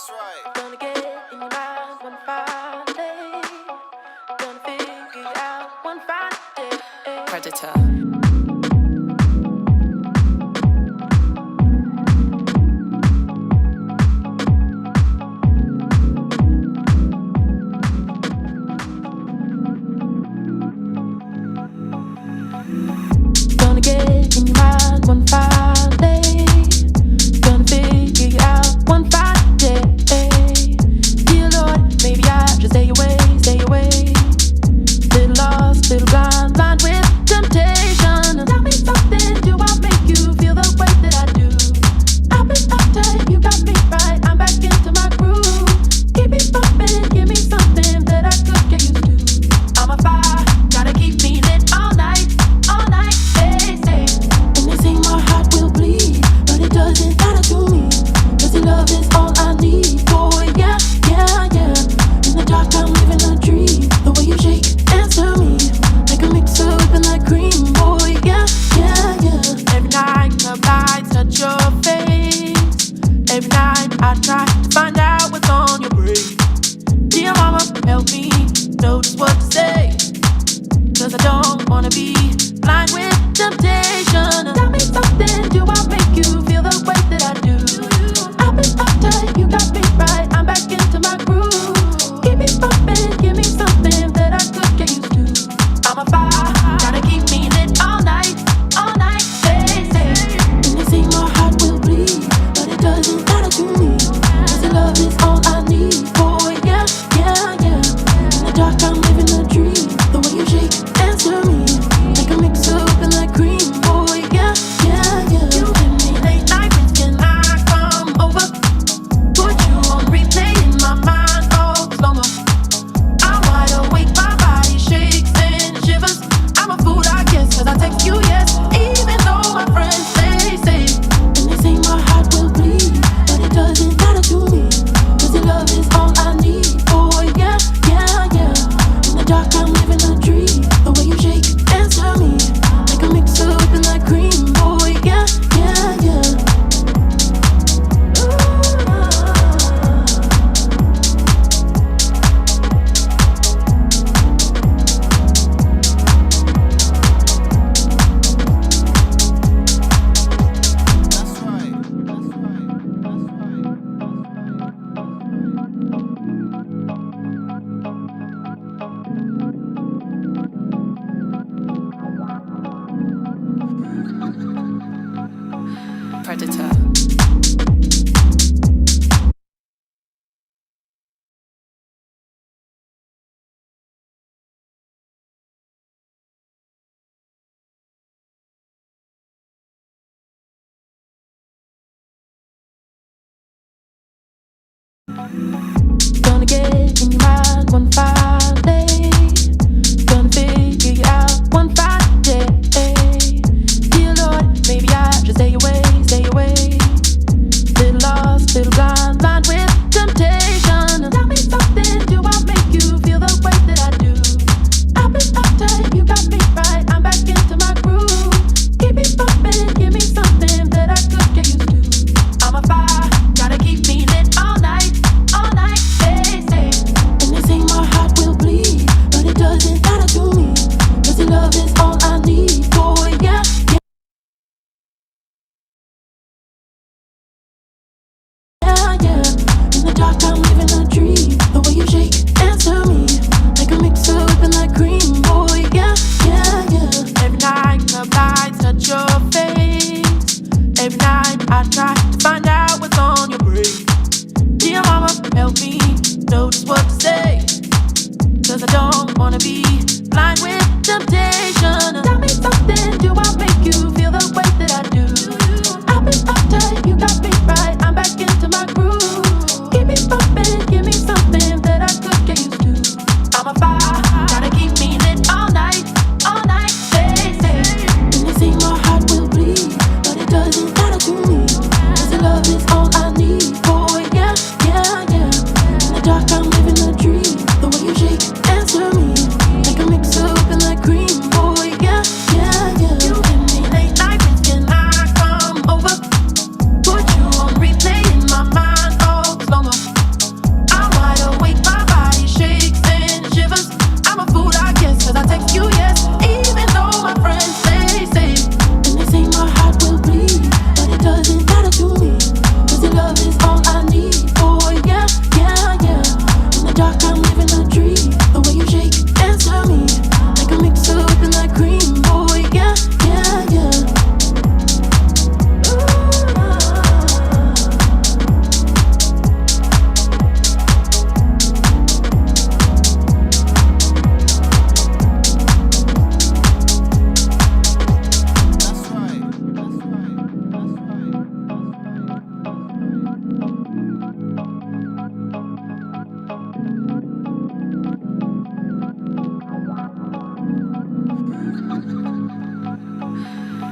That's right. Gonna get in your mind one fine day. Gonna figure it out one fine day. Predator. Gonna get in your mind one fine day. Gonna figure you out one fine day. Dear Lord, maybe I should stay away, stay away. Little lost, little blind, blind with temptation. Tell me something, do I make you feel the way that I do? I've been uptight, you got me right, I'm back into my groove. Keep me bumping, give me something that I could get used to. I'm a fire, gotta keep me lit all night, hey, say. And they say my heart will bleed, but it doesn't matter to me, 'cause your love is all I need. Boy, yeah, yeah, yeah. In the dark I'm living a dream. The way you shake, answer me, like a mixer whipping like cream. Boy, yeah, yeah, yeah. Every night the lights touch your face. Every night I try to find out what's on your brain. Dear mama, help me know just what to say, 'cause I don't wanna be blind with temptation. Tell me something, do I make you feel the way that I do? I've been uptight, you got me right, I'm back into my groove. Keep me bumping, give me something that I could get used to. I'm a fire, gotta keep me lit all night, hey, say. And they say my heart will bleed, but it doesn't matter to me, 'cause your love is all I need. Boy, yeah, yeah, yeah. In the dark I'm living a dream. The way you shake, answer me, like a mixer whipping like cream. Boy, yeah, yeah, yeah. You and me late night, when can I come over? Put you on replay in my mind all slow-mo. I'm wide awake, my body shakes and shivers. I'm a fool, I guess, 'cause I text you yes, even though my friends say. And they say my heart will bleed, but it doesn't matter to me, 'cause your love is all I need. Boy, yeah, yeah, yeah. In the dark I'm living a dream. The way you shake, answer me, like a mixer whipping like cream. Boy, yeah, yeah, yeah. That's right. Predator. Gonna get in your mind one fine day. Gonna figure you out one fine day. Dear Lord, maybe I should stay away, stay away. Little lost, little blind, blind with temptation. Tell me something, do I make you feel the way that I do? I've been uptight, you got me right, I'm back into my groove. Keep me bumping, give me something that I could get used to. I'm a fire, gotta keep me lit all night, hey, say. And they say my heart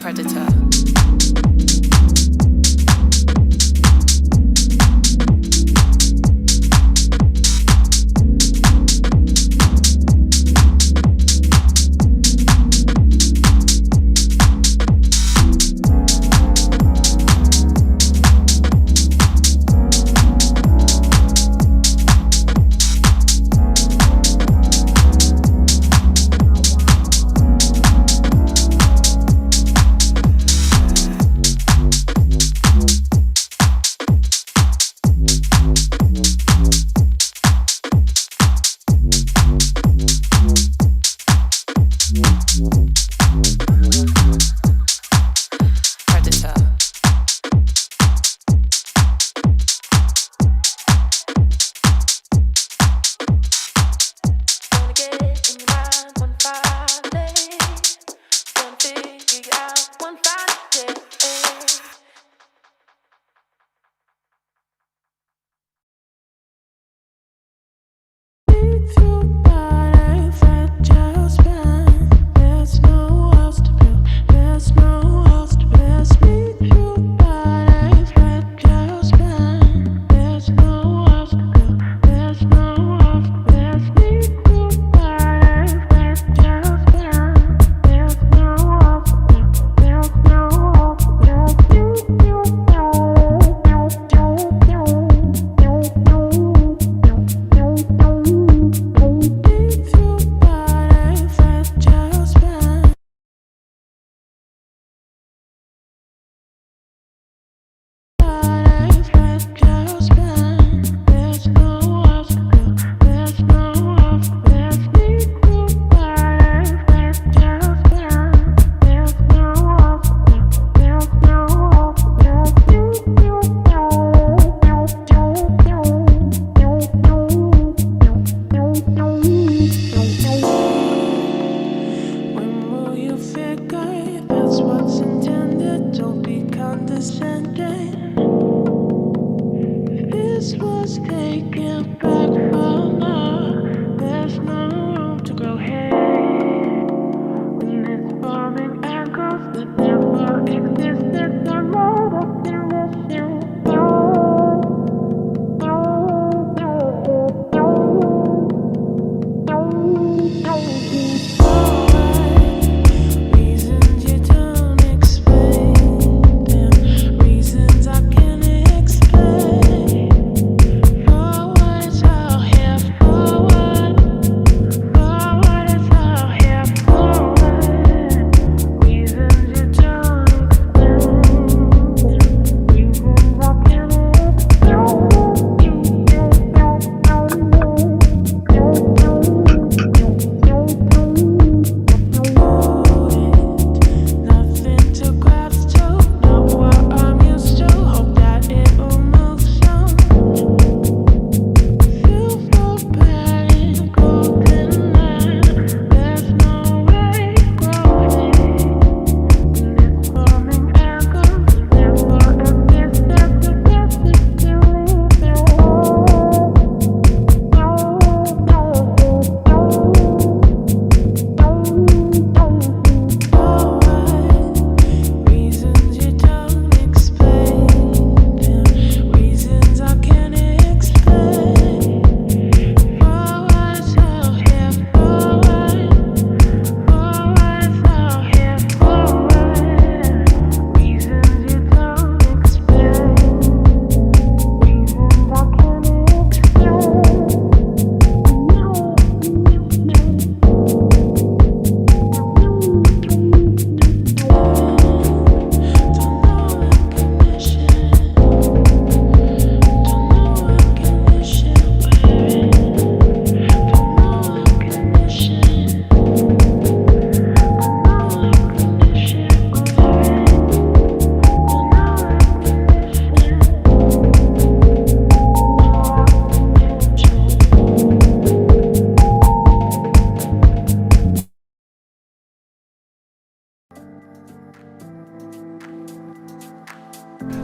Predator.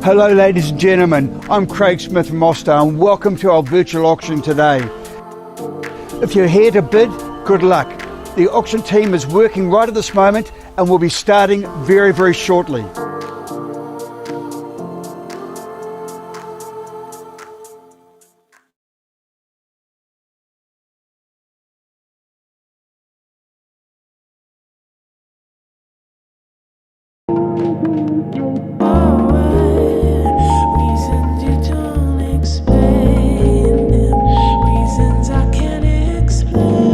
Hello ladies and gentlemen, I'm Craig Smith from Austar and welcome to our virtual auction today. If you're here to bid, good luck. The auction team is working right at this moment and we'll be starting very, very shortly. Reasons you don't explain them, reasons I can't explain.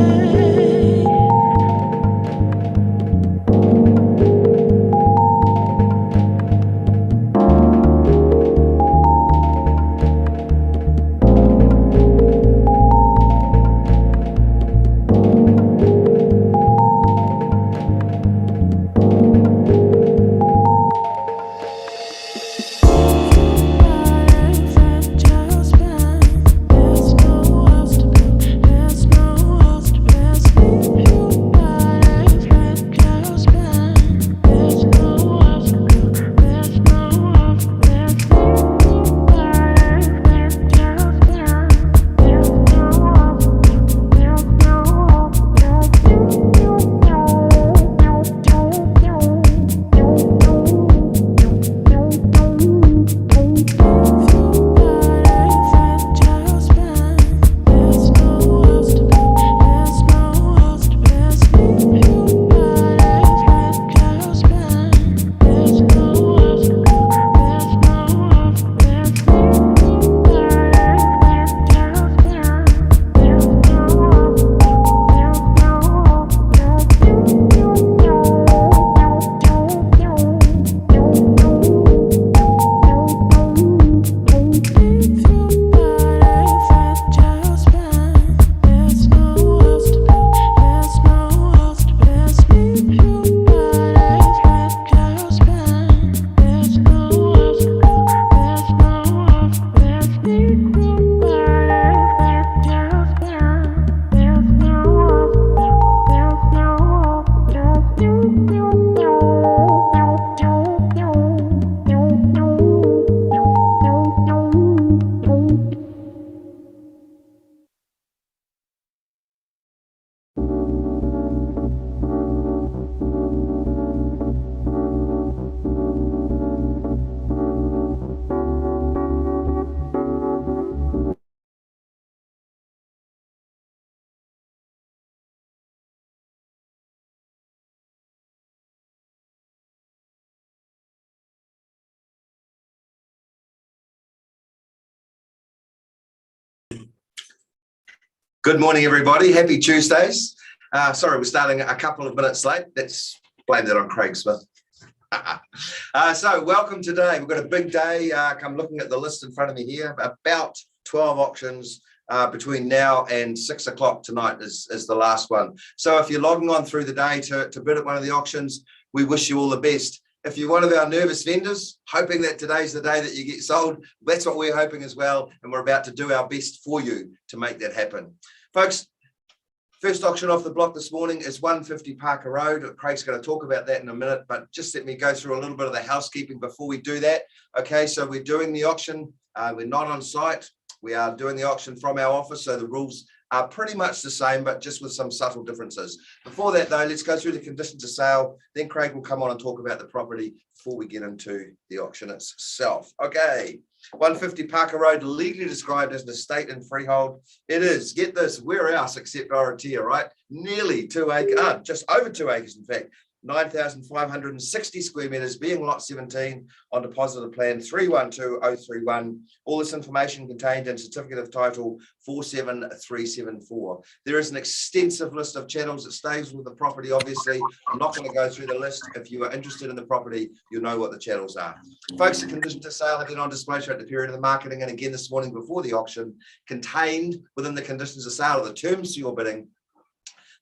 Good morning, everybody. Happy Tuesdays. Sorry, we're starting a couple of minutes late. Let's blame that on Craig Smith. So welcome today. We've got a big day. I'm looking at the list in front of me here. About 12 auctions between now and 6 o'clock tonight is the last one. So if you're logging on through the day to bid at one of the auctions, we wish you all the best. If you're one of our nervous vendors, hoping that today's the day that you get sold, that's what we're hoping as well. And we're about to do our best for you to make that happen. Folks, first auction off the block this morning is 150 Parker Road. Craig's going to talk about that in a minute, but just let me go through a little bit of the housekeeping before we do that. Okay, so we're doing the auction. We're not on site. We are doing the auction from our office, so the rules are pretty much the same, but just with some subtle differences. Before that, though, let's go through the conditions of sale. Then Craig will come on and talk about the property before we get into the auction itself. Okay, 150 Parker Road, legally described as an estate and freehold. It is, get this, where else except Orotia, right? Nearly 2 acres, just over 2 acres, in fact. 9,560 square metres, being lot 17 on deposit of plan 312031. All this information contained in certificate of title 47374. There is an extensive list of channels that stays with the property. Obviously, I'm not going to go through the list. If you are interested in the property, you'll know what the channels are. Folks, the conditions of sale have been on display throughout the period of the marketing and again this morning before the auction. Contained within the conditions of sale are the terms to your bidding.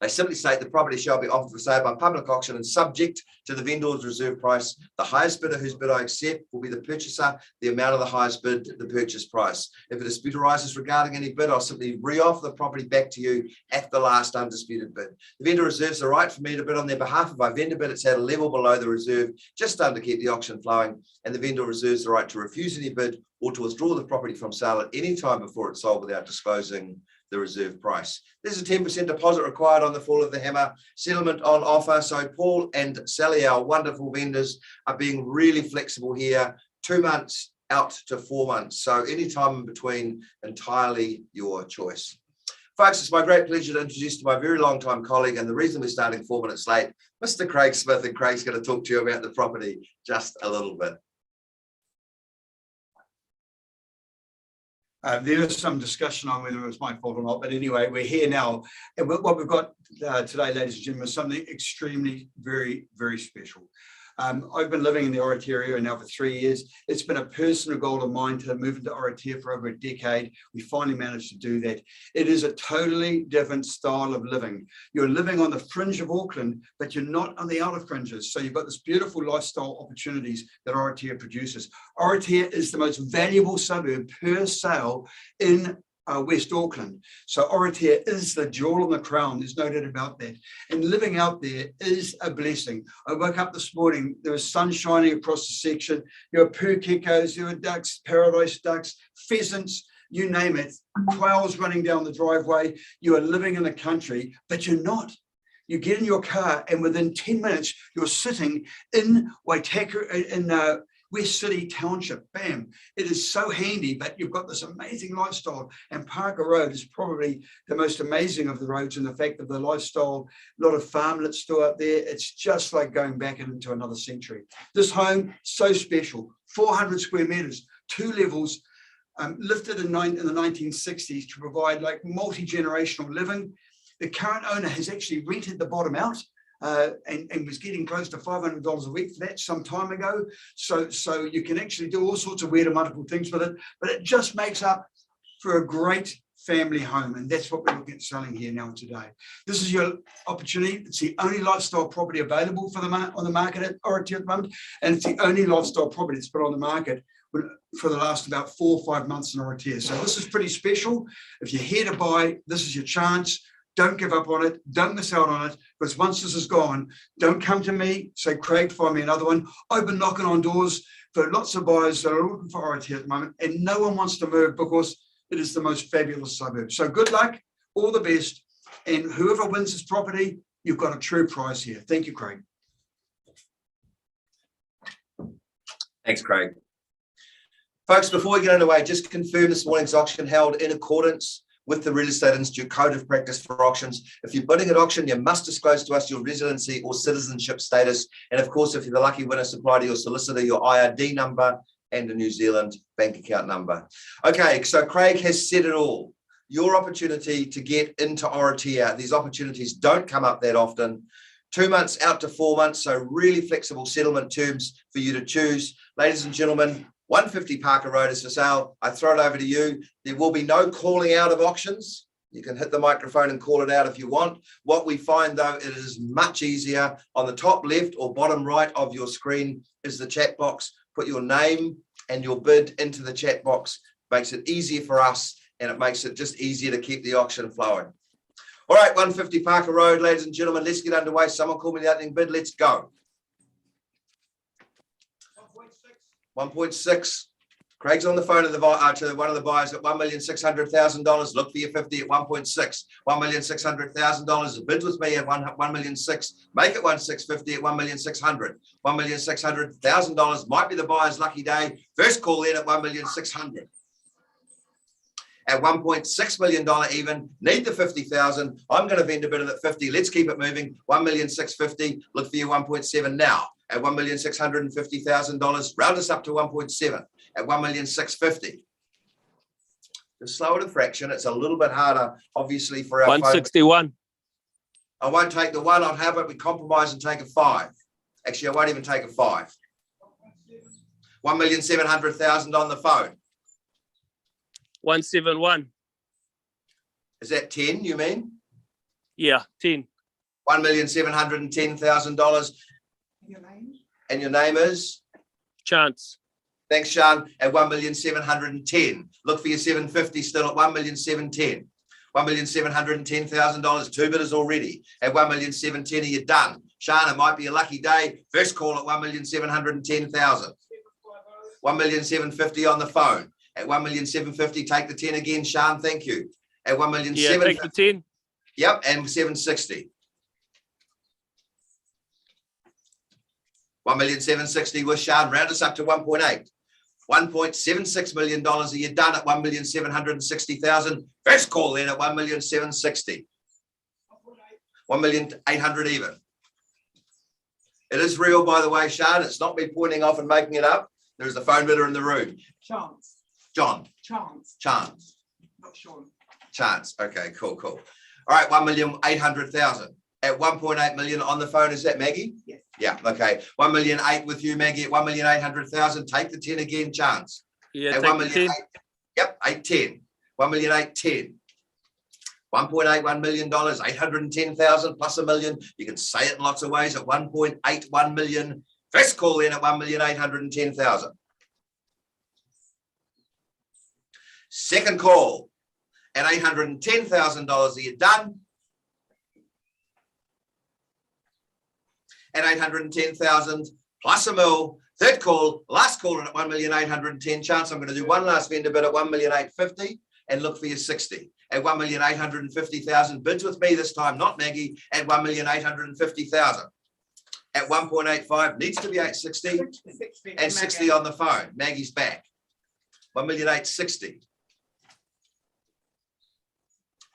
They simply state the property shall be offered for sale by public auction and subject to the vendor's reserve price. The highest bidder whose bid I accept will be the purchaser. The amount of the highest bid, the purchase price. If a dispute arises regarding any bid, I'll simply re-offer the property back to you at the last undisputed bid. The vendor reserves the right for me to bid on their behalf. If I vendor bid, it's at a level below the reserve, just done to keep the auction flowing. And the vendor reserves the right to refuse any bid or to withdraw the property from sale at any time before it's sold without disclosing the reserve price. There's a 10% deposit required on the fall of the hammer. Settlement on offer. So Paul and Sally, our wonderful vendors, are being really flexible here. 2 months out to 4 months. So any time in between, entirely your choice. Folks, it's my great pleasure to introduce to my very long-time colleague, and the reason we're starting 4 minutes late, Mr. Craig Smith, and Craig's going to talk to you about the property just a little bit. There is some discussion on whether it was my fault or not, but anyway, we're here now. And what we've got today, ladies and gentlemen, is something extremely, very, very special. I've been living in the Oratia area now for 3 years. It's been a personal goal of mine to move into Oratia for over a decade. We finally managed to do that. It is a totally different style of living. You're living on the fringe of Auckland, but you're not on the outer fringes. So you've got this beautiful lifestyle opportunities that Oratia produces. Oratia is the most valuable suburb per sale in West Auckland. So Oratia is the jewel in the crown. There's no doubt about that. And living out there is a blessing. I woke up this morning, there was sun shining across the section. There were pukekos, there were ducks, paradise ducks, pheasants, you name it, quails running down the driveway. You are living in the country, but you're not. You get in your car and within 10 minutes, you're sitting in Waitaka, in West City Township. Bam. It is so handy, but you've got this amazing lifestyle. And Parker Road is probably the most amazing of the roads in the fact of the lifestyle, a lot of farmlets still out there. It's just like going back into another century. This home, so special, 400 square meters, 2 levels, lifted in the 1960s to provide like multi-generational living. The current owner has actually rented the bottom out. And was getting close to $500 a week for that some time ago. So you can actually do all sorts of weird and wonderful things with it, but it just makes up for a great family home. And that's what we're looking at selling here now today. This is your opportunity. It's the only lifestyle property available for on the market at Oratia at the moment. And it's the only lifestyle property that's been on the market for the last about 4 or 5 months in Oratia. So this is pretty special. If you're here to buy, this is your chance. Don't give up on it. Don't miss out on it. Because once this is gone, don't come to me, say, Craig, find me another one. I've been knocking on doors for lots of buyers that are looking for Oratia at the moment, and no one wants to move because it is the most fabulous suburb. So good luck, all the best. And whoever wins this property, you've got a true prize here. Thank you, Craig. Thanks, Craig. Folks, before we get underway, just confirm this morning's auction held in accordance with the Real Estate Institute Code of Practice for Auctions. If you're bidding at auction, you must disclose to us your residency or citizenship status. And of course, if you're the lucky winner, supply to your solicitor your IRD number and a New Zealand bank account number. Okay, so Craig has said it all. Your opportunity to get into Oratia. These opportunities don't come up that often. 2 months out to 4 months, so really flexible settlement terms for you to choose. Ladies and gentlemen, 150 Parker Road is for sale. I throw it over to you. There will be no calling out of auctions. You can hit the microphone and call it out if you want. What we find, though, it is much easier. On the top left or bottom right of your screen is the chat box. Put your name and your bid into the chat box. Makes it easier for us, and it makes it just easier to keep the auction flowing. All right, 150 Parker Road, ladies and gentlemen, let's get underway. Someone call me the opening bid. Let's go. 1.6. Craig's on the phone to one of the buyers at $1,600,000. Look for your 50 at 1.6. $1,600,000. The bid with me at 1,600,000. Make it 1,650 at 1,600,000. $1,600,000 might be the buyer's lucky day. First call in at 1,600,000. At $1.6 million even, need the 50,000. I'm going to vend a bid at 50. Let's keep it moving. 1,650,000. Look for your 1.7 now. At $1,650,000, round us up to 1.7 at 1,650,000. Just slow it a fraction. It's a little bit harder, obviously, for our 161. Folks. I won't take the 1. I'll have it. We compromise and take a 5. Actually, I won't even take a 5. 1,700,000 on the phone. 171. Is that 10? You mean? Yeah, 10. $1,710,000. And your name is? Chance. Thanks, Sean. At 1,710,000. Look for your 750 still at 1,710,000. $1,710,000. 2 bidders already. At 1,710,000, you're done. Sean, it might be a lucky day. First call at 1,710,000. 1,750,000 on the phone. At 1,750,000, take the 10 again, Sean. Thank you. at 1 million Yeah, take the 10. Yep, and 760. 1,760,000 with Sean. Round us up to 1.8. $1.76 million. Are you done at 1,760,000? First call then at 1,760,000. 1,800,000 even. It is real, by the way, Sean. It's not me pointing off and making it up. There is a phone bidder in the room. Chance. John. Chance. Chance. Not Sean. Chance. Okay, cool. All right, 1,800,000. At 1.8 million on the phone, is that Maggie? Yes. Yeah, okay. 1,000,008 with you, Maggie, at 1,800,000. Take the 10 again, Chance. Yeah, At take 1 the million. 10. Yep, 810. 1,810,000. $1.81 million, 810,000 plus a million. You can say it in lots of ways at 1.81 million. First call in at 1,810,000. Second call at $810,000. Are you done? At 810,000 plus a mil. Third call, last call at 1,810,000. Chance, I'm going to do one last vendor bid at 1,850,000 and look for your 60. At 1,850,000. Bids with me this time, not Maggie, at 1,850,000. At 1.85, needs to be 860 and 60 on the phone. Maggie's back. 1,860,000.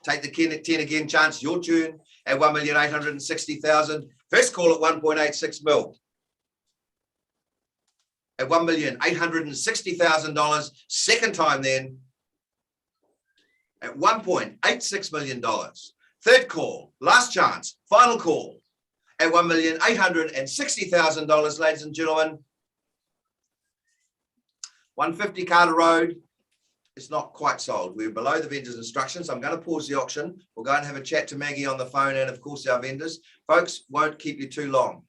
Take the 10 again, Chance, your turn at 1,860,000. First call at 1.86 mil. At $1,860,000. Second time then at $1.86 million. Third call, last chance, final call at $1,860,000, ladies and gentlemen. 150 Carter Road. It's not quite sold. We're below the vendor's instructions. I'm going to pause the auction. We'll go and have a chat to Maggie on the phone and, of course, our vendors. Folks, won't keep you too long.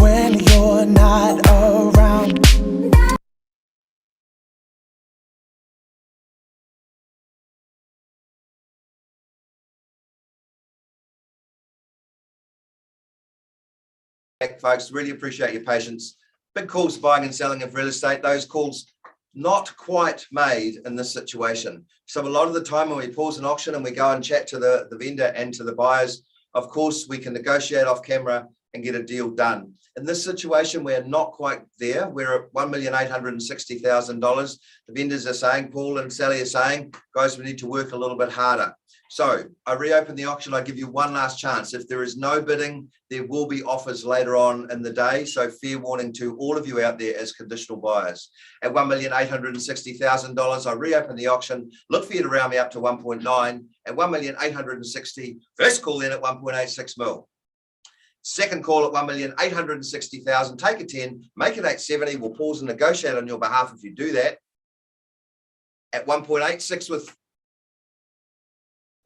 when you're not around. Back, folks, really appreciate your patience. Big calls buying and selling of real estate. Those calls not quite made in this situation. So a lot of the time when we pause an auction and we go and chat to the vendor and to the buyers, of course, we can negotiate off camera and get a deal done. In this situation, we're not quite there. We're at $1,860,000. The vendors are saying, Paul and Sally are saying, guys, we need to work a little bit harder. So I reopen the auction. I give you one last chance. If there is no bidding, there will be offers later on in the day. So fair warning to all of you out there as conditional buyers. At $1,860,000, I reopen the auction. Look for you to round me up to 1.9. At $1,860,000, first call in at 1.86 mil. Second call at $1,860,000. Take a 10, make it 870. We'll pause and negotiate on your behalf if you do that. At 1.86 with, I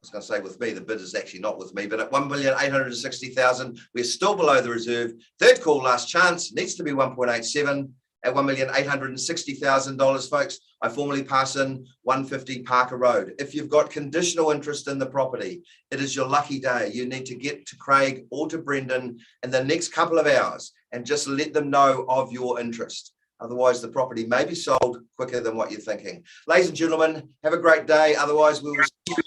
was going to say with me, the bid is actually not with me, but at $1,860,000, we're still below the reserve. Third call, last chance, needs to be 1.87. At $1,860,000, folks, I formally pass in 150 Parker Road. If you've got conditional interest in the property, it is your lucky day. You need to get to Craig or to Brendan in the next couple of hours and just let them know of your interest. Otherwise, the property may be sold quicker than what you're thinking. Ladies and gentlemen, have a great day. Otherwise, we will see you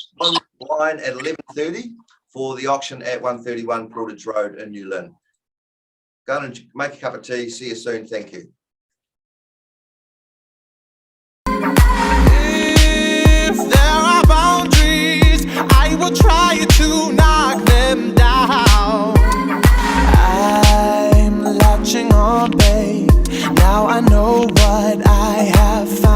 online at 11:30 for the auction at 131 Portage Road in New Lynn. Go and make a cup of tea. See you soon. Thank you. If there are boundaries, I will try to knock them down. I'm latching on, babe. Now I know what I have found.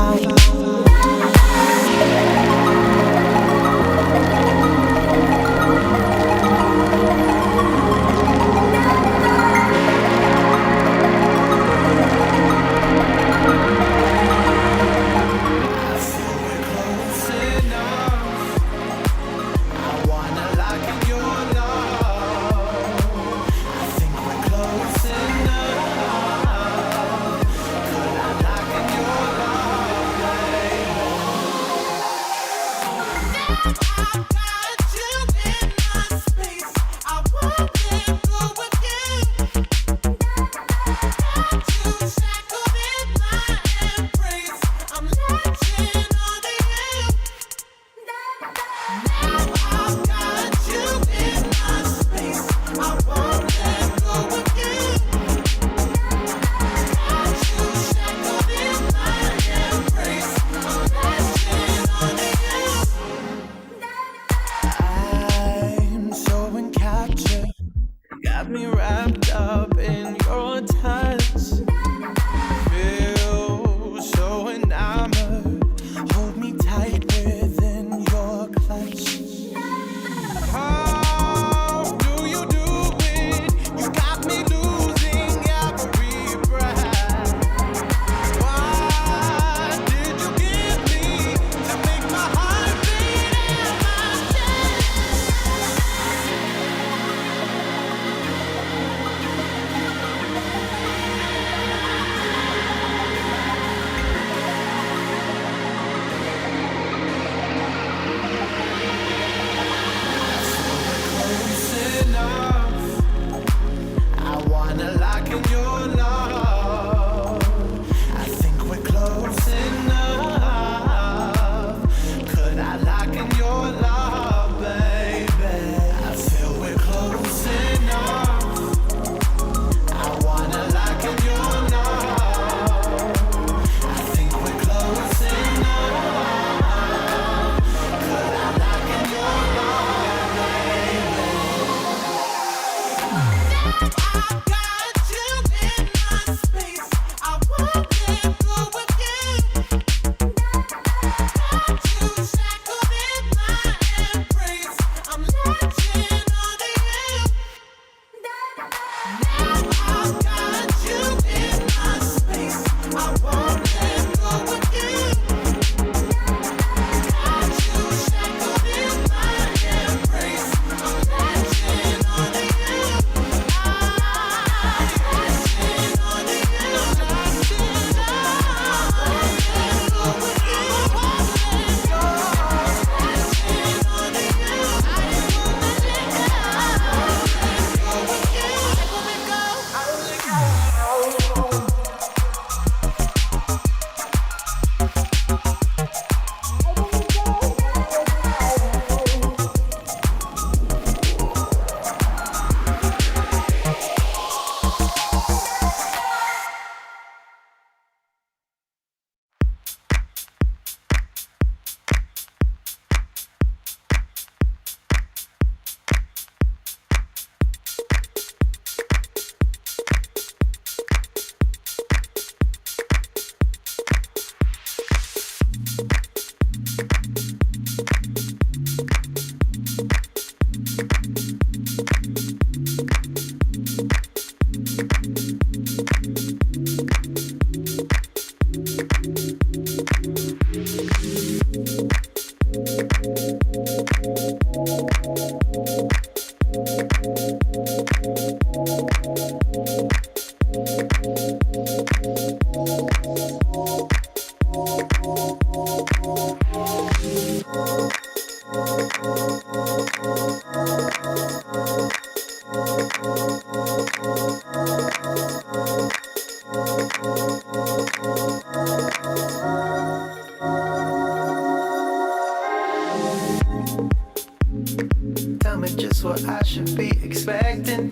Tell me just what I should be expecting.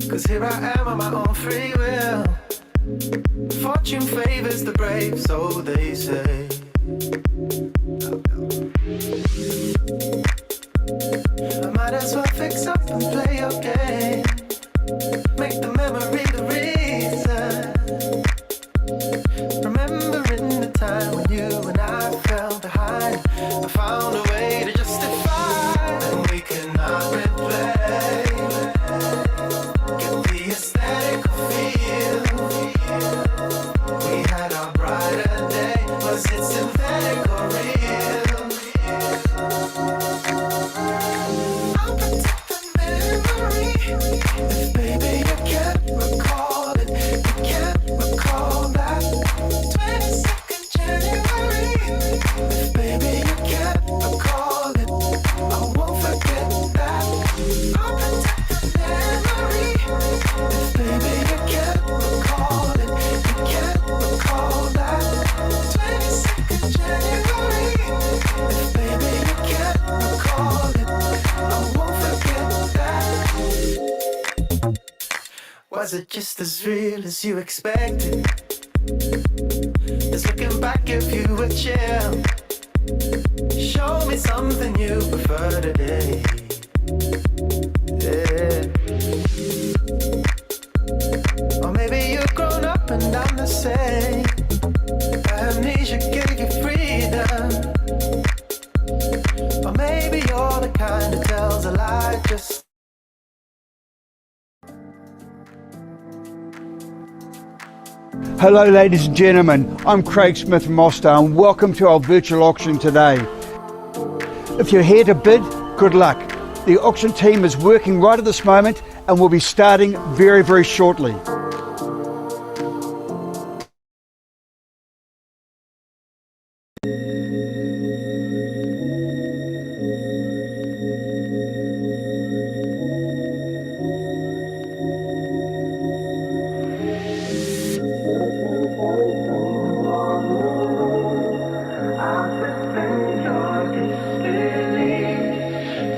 'Cause here I am on my own free will. Fortune favors the brave, so they say. I might as well fix up and play your game. Make the memory the reason. Remembering the time when you and I fell behind. I found a way to justify, and we cannot replay. Get the aesthetic feel. We had our brighter day. Was it synthetic or real? I'll protect the memory. If baby you can't recall it, you can't recall that 22nd January. If baby you can't recall it, I won't forget that. I'll protect the memory. If baby you can't recall it, you can't recall that 22nd January. If baby you can't recall it, I won't forget that. Was it just as real as you expected? Does looking back give you a chill? Show me something you prefer today. Yeah. Or maybe you've grown up and I'm the same. Amnesia gave you freedom. Or maybe you're the kind that tells a lie just. Hello ladies and gentlemen, I'm Craig Smith from Austar and welcome to our virtual auction today. If you're here to bid, good luck. The auction team is working right at this moment and will be starting very, very shortly.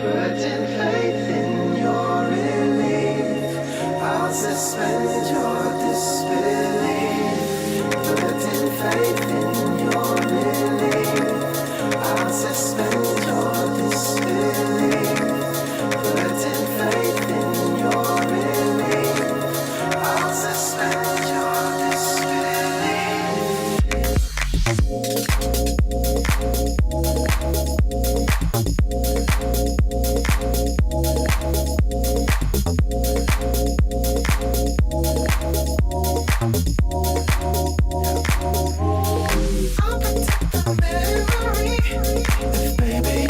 Putting faith in your relief. I'll suspend your disbelief. Putting faith in your relief. I'll suspend your disbelief. Putting faith in your relief. I'll suspend your I'll protect the memory. If baby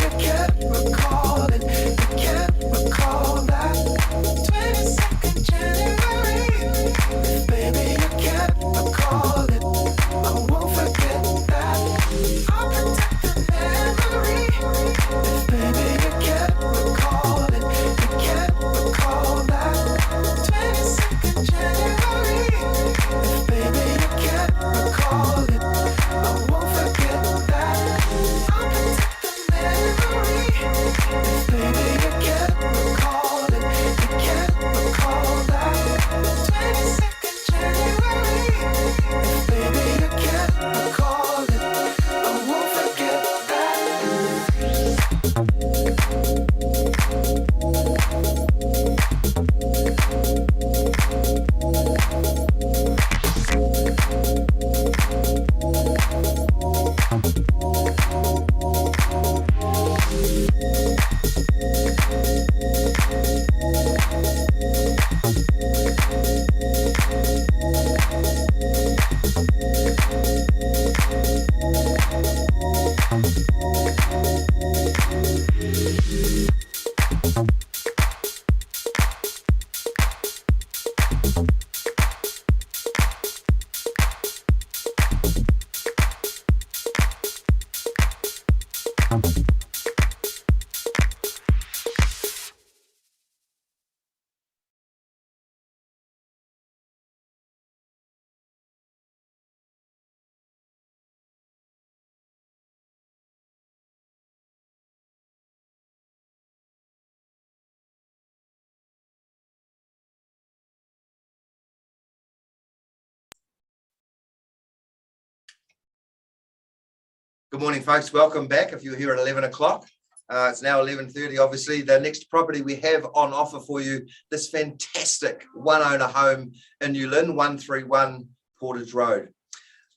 Good morning, folks. Welcome back. If you're here at 11 o'clock, it's now 11:30. Obviously, the next property we have on offer for you, this fantastic one-owner home in New Lynn, 131 Portage Road.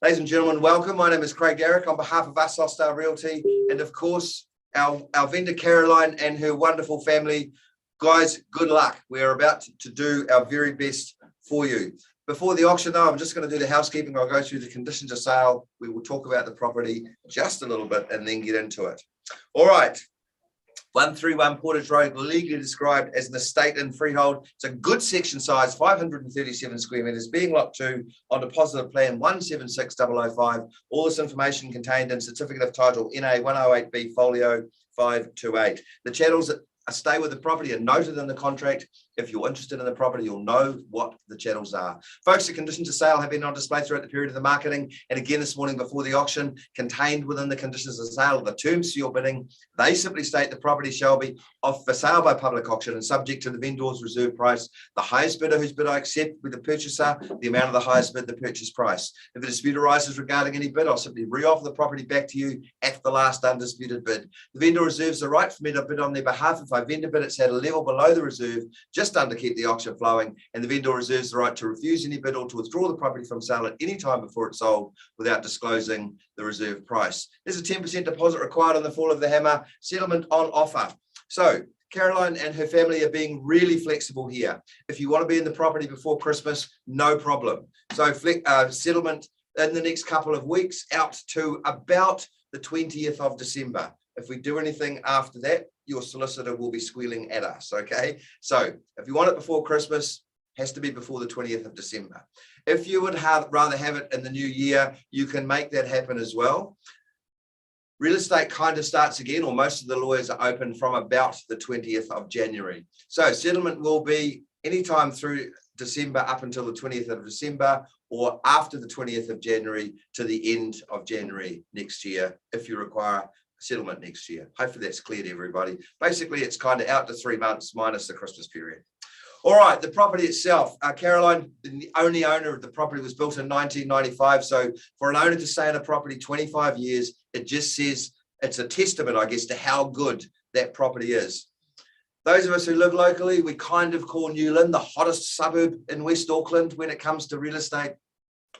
Ladies and gentlemen, welcome. My name is Craig Garrick on behalf of us, Austar Realty, and of course, our vendor Caroline and her wonderful family. Guys, good luck. We're about to do our very best for you. Before the auction, though, I'm just going to do the housekeeping. I'll go through the conditions of sale. We will talk about the property just a little bit and then get into it. All right. 131 Portage Road, legally described as an estate in freehold. It's a good section size, 537 square metres, being lot 2 on deposit of plan 176005. All this information contained in certificate of title NA 108B folio 528. The channels that stay with the property are noted in the contract. If you're interested in the property, you'll know what the channels are. Folks, the conditions of sale have been on display throughout the period of the marketing. And again, this morning before the auction, contained within the conditions of sale are the terms for your bidding. They simply state the property shall be for sale by public auction and subject to the vendor's reserve price. The highest bidder whose bid I accept with the purchaser, the amount of the highest bid, the purchase price. If a dispute arises regarding any bid, I'll simply re-offer the property back to you at the last undisputed bid. The vendor reserves the right for me to bid on their behalf if I vendor bid it's at a level below the reserve, just to keep the auction flowing, and the vendor reserves the right to refuse any bid or to withdraw the property from sale at any time before it's sold without disclosing the reserve price. There's a 10% deposit required on the fall of the hammer, settlement on offer. So Caroline and her family are being really flexible here. If you want to be in the property before Christmas, no problem. So settlement in the next couple of weeks out to about the 20th of December. If we do anything after that, your solicitor will be squealing at us, okay? So if you want it before Christmas, has to be before the 20th of December. If you would rather have it in the new year, you can make that happen as well. Real estate kind of starts again, or most of the lawyers are open from about the 20th of January. So settlement will be anytime through December up until the 20th of December, or after the 20th of January to the end of January next year, if you require settlement next year. Hopefully that's clear to everybody. Basically, it's kind of out to 3 months minus the Christmas period. All right, the property itself. Caroline, the only owner of the property, was built in 1995. So for an owner to stay in a property 25 years, it just says it's a testament, I guess, to how good that property is. Those of us who live locally, we kind of call New Lynn the hottest suburb in West Auckland when it comes to real estate.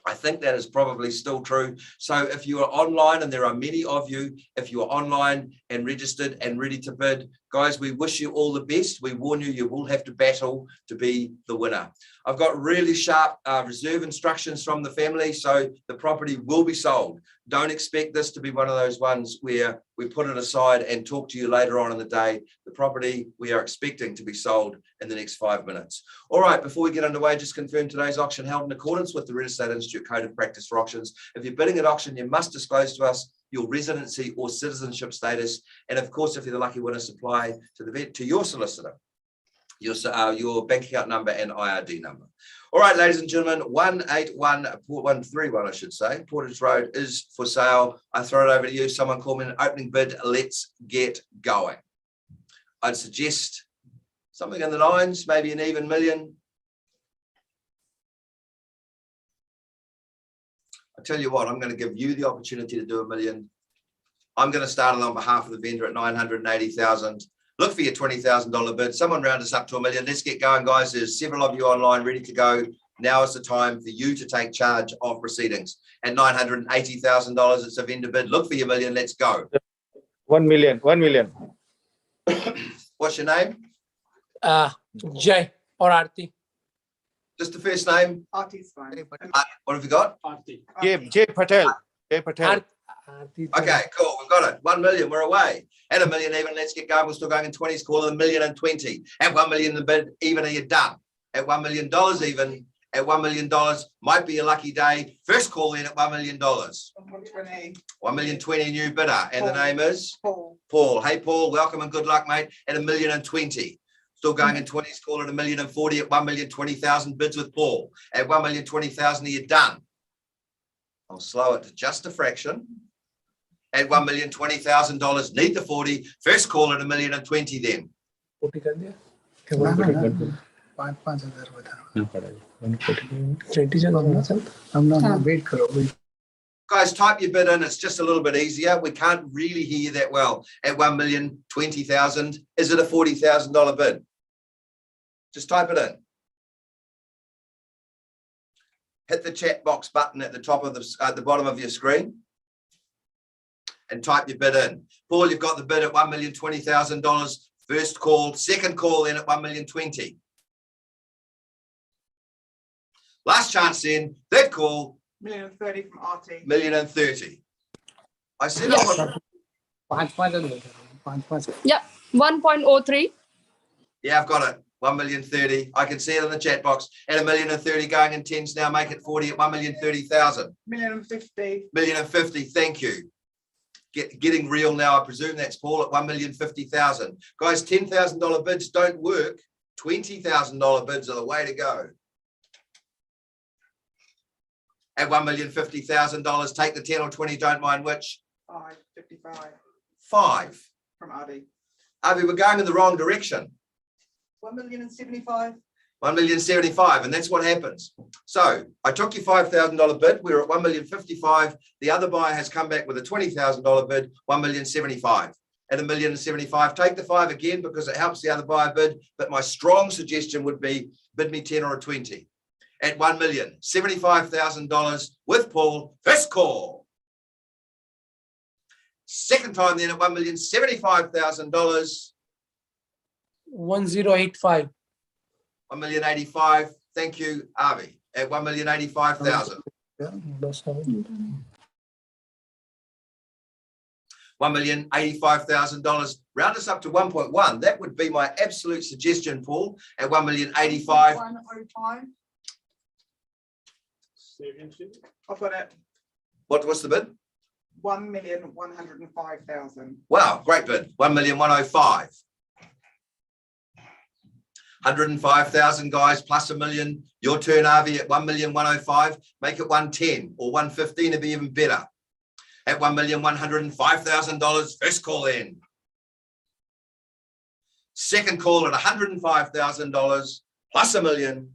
I think that is probably still true. So if you are online, and there are many of you, if you are online and registered and ready to bid, guys, we wish you all the best. We warn you, you will have to battle to be the winner. I've got really sharp reserve instructions from the family, so the property will be sold. Don't expect this to be one of those ones where we put it aside and talk to you later on in the day. The property we are expecting to be sold in the next 5 minutes. All right, before we get underway, just confirm today's auction held in accordance with the Real Estate Institute Code of Practice for Auctions. If you're bidding at auction, you must disclose to us your residency or citizenship status. And of course, if you're the lucky winner, supply to your solicitor your bank account number and IRD number. All right, ladies and gentlemen, 131, I should say, Portage Road is for sale. I throw it over to you. Someone call me an opening bid. Let's get going. I'd suggest something in the nines, maybe an even million. I tell you what, I'm going to give you the opportunity to do $1 million. I'm going to start it on behalf of the vendor at 980,000. Look for your $20,000 bid. Someone round us up to $1 million. Let's get going, guys. There's several of you online ready to go. Now is the time for you to take charge of proceedings. At $980,000, it's a vendor bid. Look for your $1 million. Let's go. 1 million. 1 million. What's your name? Jay or Arti. Just the first name. Artie's fine. What have you got? J Patel. J Patel. Okay, cool. We've got it. 1 million. We're away. At $1 million even. Let's get going. We're still going in 20s. Call it $1,020,000. At $1 million the bid even. Are you done? At $1 million even. at $1 million. Might be a lucky day. First call in at $1 million. 1,020,000 new bidder. And the name is? Paul. Hey, Paul, welcome and good luck, mate, at $1,020,000. Still going in 20s, call it $1,040,000 at 1,020,000 bids with Paul. At 1,020,000, are you done? I'll slow it to just a fraction. At $1,020,000, need the 40. First call at $1,020,000 then. Guys, type your bid in. It's just a little bit easier. We can't really hear you that well. At $1,020,000, is it a $40,000 bid? Just type it in. Hit the chat box button at the top of the bottom of your screen and type your bid in. Paul, you've got the bid at $1,020,000. First call, second call in at $1,020,000. Last chance then, third call. $1,030,000 from RT. $1,030,000. I said Yes. I want. Yeah, 1.03. Yeah, I've got it. 1,030,000. I can see it in the chat box. At $1,030,000 going in 10s now, make it 40 at 1,030,000. $1,050,000. $1,050,000. Thank you. Getting real now. I presume that's Paul at $1,050,000. Guys, $10,000 bids don't work. $20,000 bids are the way to go. At $1,050,000, take the 10 or 20, don't mind which. 555 5. from RD. Avi, we're going in the wrong direction. 1,075,000. 1,075,000, and that's what happens. So I took your $5,000 bid. We're at 1,055,000. The other buyer has come back with a $20,000 bid, 1,075,000. At 1,075,000, take the 5 again because it helps the other buyer bid. But my strong suggestion would be bid me 10 or a 20. At $1,075,000 with Paul. First call. Second time then at $1,075,000. 1085. 1,085,000. Thank you, Avi. At 1,085,000. $1,085,000. Round us up to 1.1. That would be my absolute suggestion, Paul. At 1,085,000. 105. I've got it. What's the bid? 1,105,000. Wow, great bid. 1,105,000. 105,000 guys plus $1 million. Your turn, Avi, at 1,105,000. Make it 110 or 115 to be even better. At $1,105,000. First call in. Second call at $105,000 plus $1 million.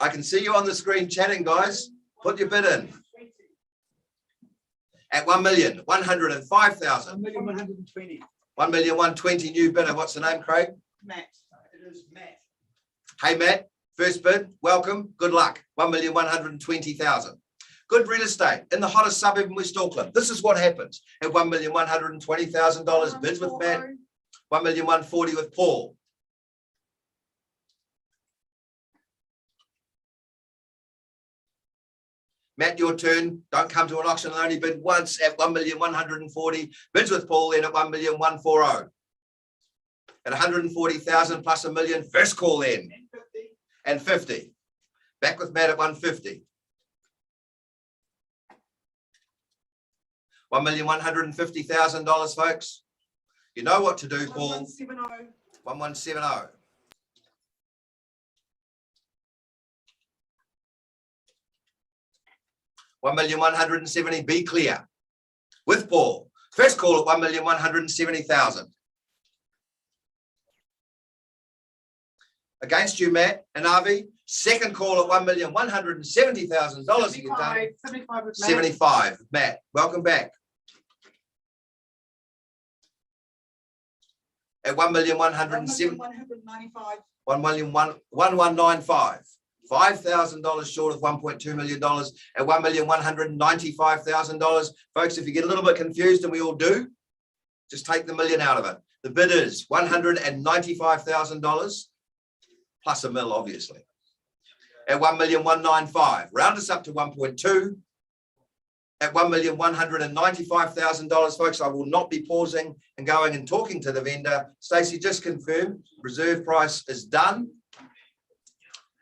I can see you on the screen chatting, guys. Put your bid in. At 1,105,000. 1,120,000. 1,120,000 new bidder. What's the name, Craig? Matt. It is Matt. Hey, Matt. First bid. Welcome. Good luck. 1,120,000. Good real estate in the hottest suburb in West Auckland. This is what happens. At $1,120,000 bids with Matt. 1,140,000 with Paul. Matt, your turn. Don't come to an auction and only bid once at 1,140,000. Bids with Paul then at 1,140,000. At 140,000 plus $1 million. First call then. And 50. Back with Matt at 150. 1,150,000, folks. You know what to do, Paul. 1170. 1170. $1,170,000. Be clear. With Paul. First call at 1,170,000. Against you, Matt and Avi. Second call at $1,170,000. 75 with Matt. 75. Matt, welcome back. At 1,170,000. 1,195. 1,195. $5,000 short of $1.2 million at $1,195,000. Folks, if you get a little bit confused, and we all do, just take the million out of it. The bid is $195,000 plus $1 million, obviously. At 1,195,000. Round us up to 1.2. At $1,195,000, folks, I will not be pausing and going and talking to the vendor. Stacey, just confirm, reserve price is done.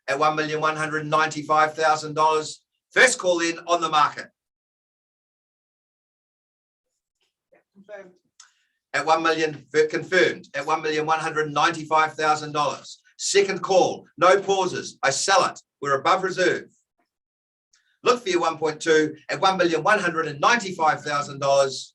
at $1,195,000. First call in on the market Confirmed. at 1 million, confirmed at $1,195,000. Second call, no pauses. I sell it. We're above reserve. Look for your 1.2 at $1,195,000.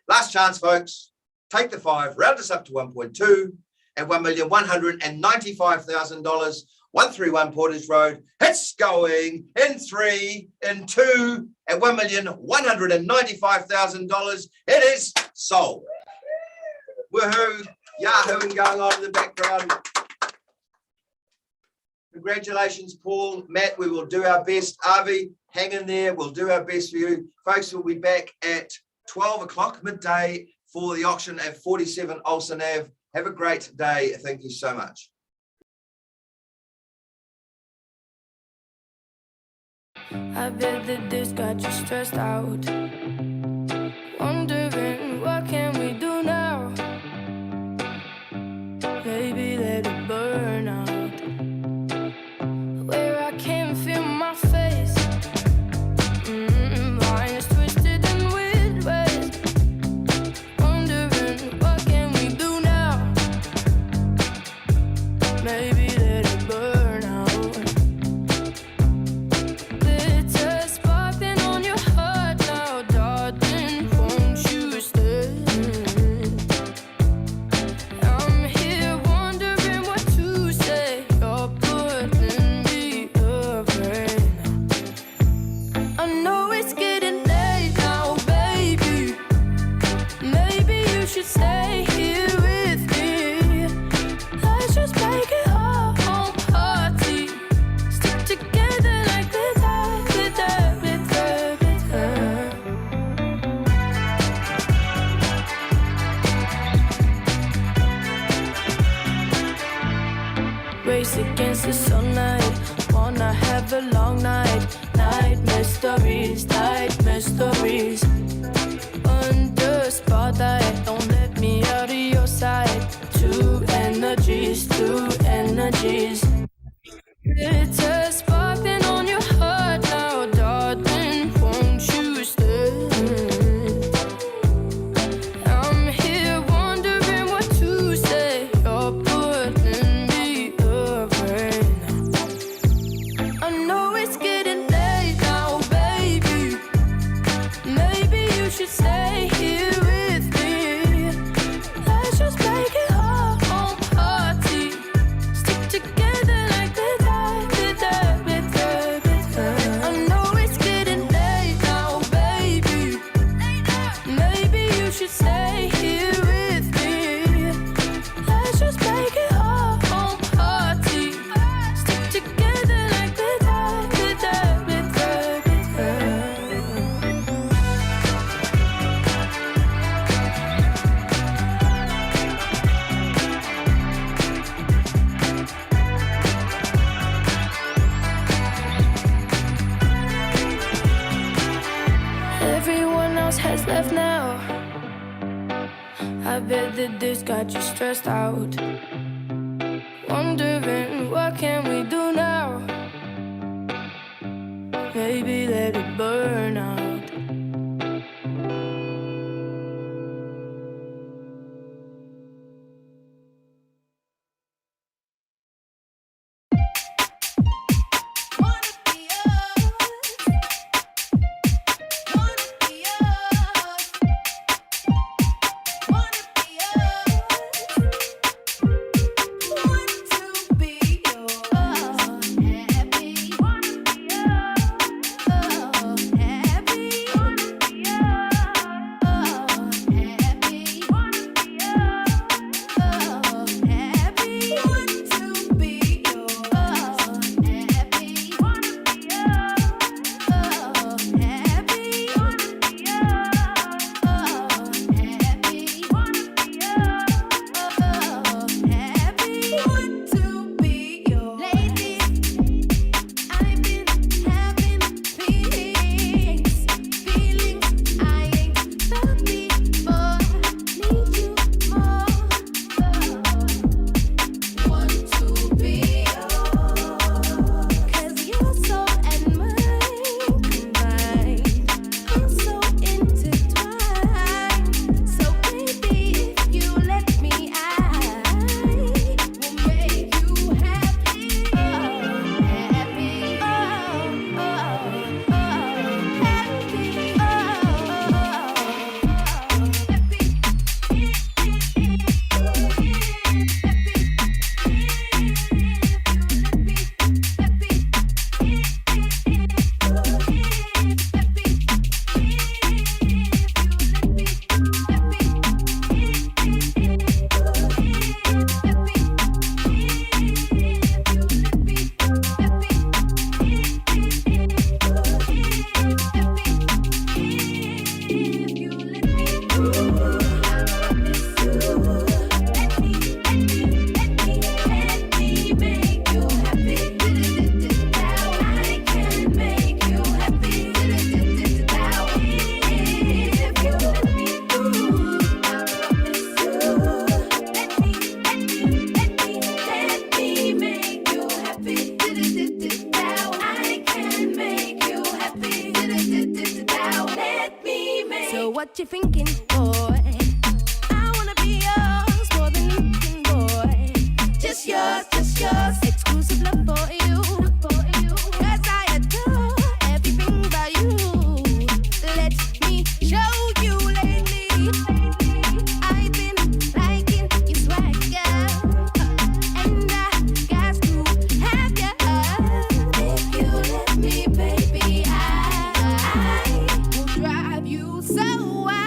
Last chance, folks. Take the 5, round us up to 1.2 at $1,195,000. 131 Portage Road. It's going in 3, in 2 at $1,195,000. It is sold. Woohoo! Yahooing going on in the background. Congratulations, Paul, Matt. We will do our best. Avi, hang in there. We'll do our best for you. Folks, we'll be back at 12 o'clock midday for the auction at 47 Olsen Ave. Have a great day. Thank you so much. I bet that this got you stressed out. Wondering what can we do now? Maybe let it burn out. Where I can't feel my face. Lines twisted in weird ways. Wondering what can we do now? Maybe let it burn out. Glitter sparkling on your heart now, darling. Won't you stay? I'm here wondering what to say. You're putting me afraid. I know it's getting late now, baby. Maybe you should stay here with me. Let's just make it our own party. Stick together like glitter, glitter, glitter, glitter. Race against the sunlight. Wanna have a long night. Night mysteries, night mysteries. Under spotlight, don't let me out of your sight. Two energies, two energies. Glitter sparkling on your heart now, darling. Won't you stay? I'm here wondering what to say. You're putting me afraid. I know it's getting late now, baby. Maybe you should stay here with me. Let's just make it our own party. Stick together like glitter, glitter, glitter, glitter. I know it's getting late now, baby. Maybe you should stay here with me. Let's just make it our own party. Stick together like glitter, glitter, glitter, glitter. Everyone else has left now. I bet that this got you stressed out. Wondering what can we do now? Maybe let it burn out. what you thinking, boy. I wanna be yours more than you can, boy. Just yours, exclusive love for you. 'Cause I adore everything about you. Let me show you lately. I've been liking your swag, girl, and I got to have ya. If you let me, baby, I will drive you so wild.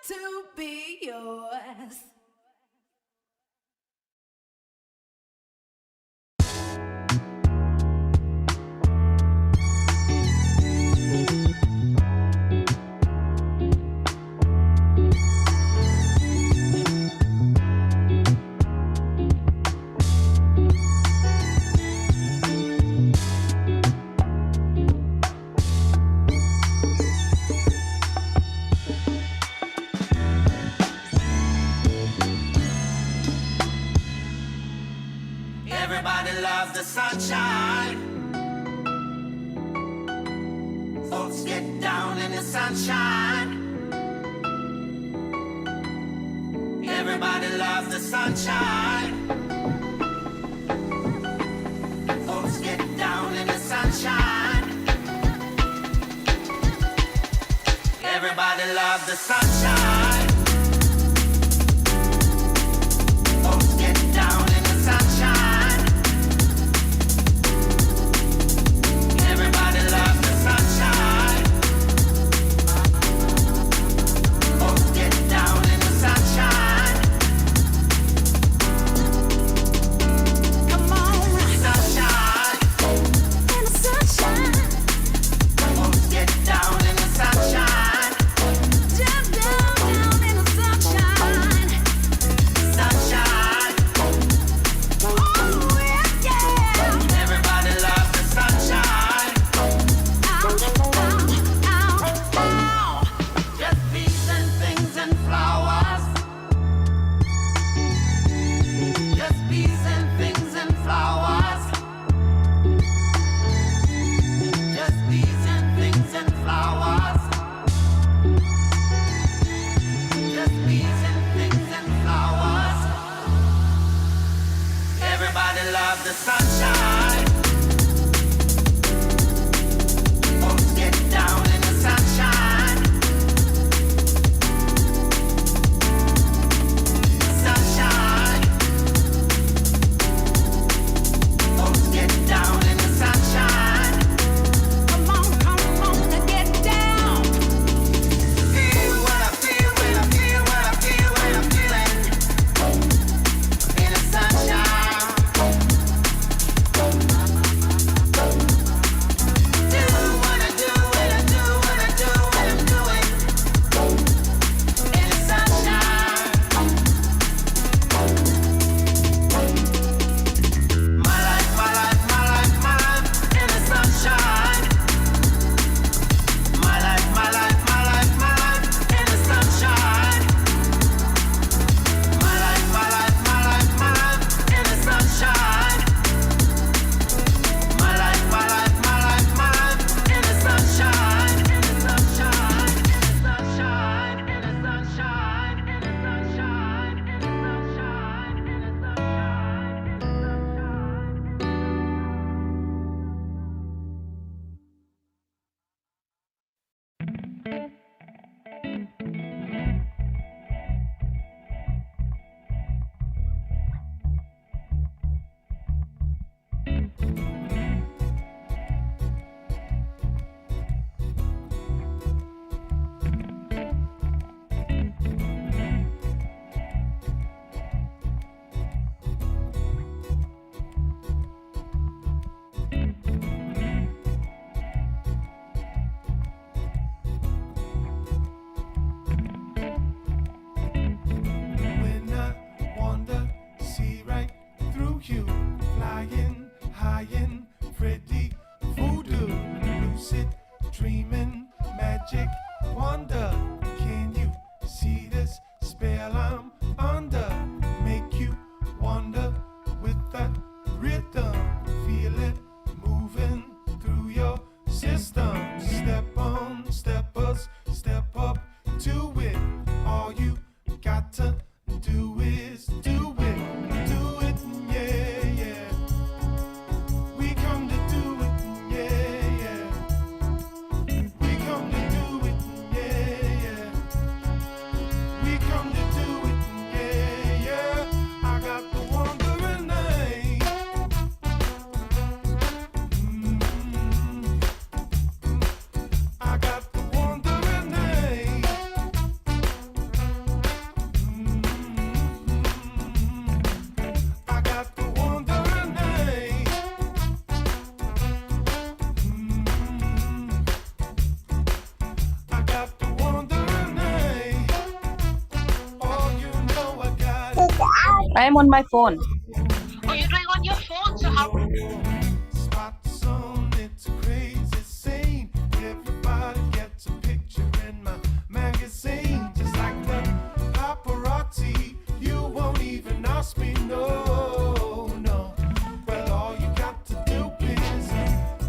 To be yours. Everybody loves the sunshine. Folks get down in the sunshine. Everybody loves the sunshine. Folks get down in the sunshine. Everybody loves the sunshine. Folks get down in the sunshine. Everybody loves the sunshine. Folks get down in the sunshine. Come on, sunshine. In the sunshine. Folks get down in the sunshine. Jump down, down. system. Step on, steppers, step up to it. All you got to do is do it, yeah, yeah. We come to do it, yeah, yeah. We come to do it, yeah, yeah. We come to do it, yeah, yeah. I got the wandering eye. I got the wandering eye. I got the wandering eye. I got the wandering eye. Oh, you know I got it. I am on my phone. Oh, you're doing on your phone, so how? Spot the sun, it's a crazy scene. Everybody gets a picture in my magazine. Just like the paparazzi, you won't even ask me, no, no. Well, all you got to do is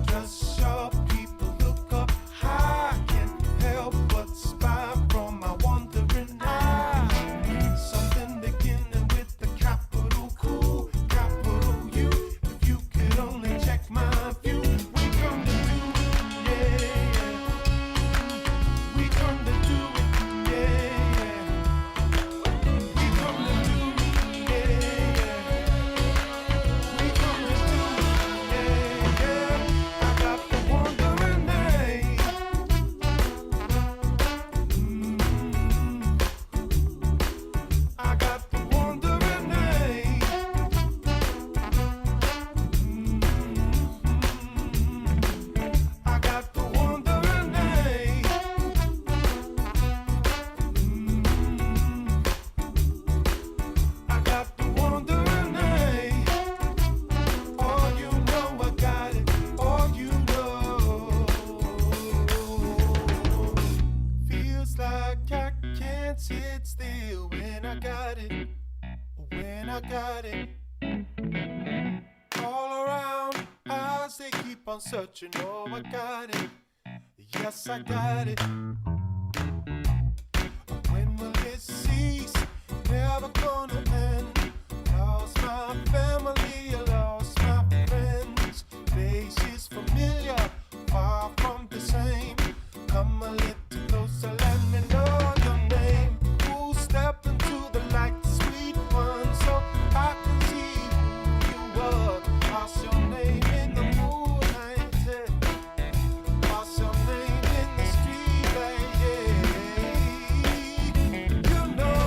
just show people look up high. Can't help but spy from my wandering eye. Something beginning with the capital Q, capital U. If you could only check my view, we come to do it, yeah, yeah. We come to do it, yeah, yeah. We come to do it, yeah, yeah. We come to do it, yeah, yeah. I got the wandering eye. I got the wandering eye. I got the wandering eye. I got the wandering eye. Oh, you know I got it. Oh, you know. Feels like I can't sit still when I got it. When I got it. All around, eyes they keep on searching. Oh, I got it. Yes, I got it. When will it cease? Never gonna end. Lost my family, I lost my friends. Faces familiar, far from the same. Come a little closer, let me know your name. Who step into the light, sweet one, so I can see who you are. What's your name in the moonlight? What's your name in the street light? Yeah. You know,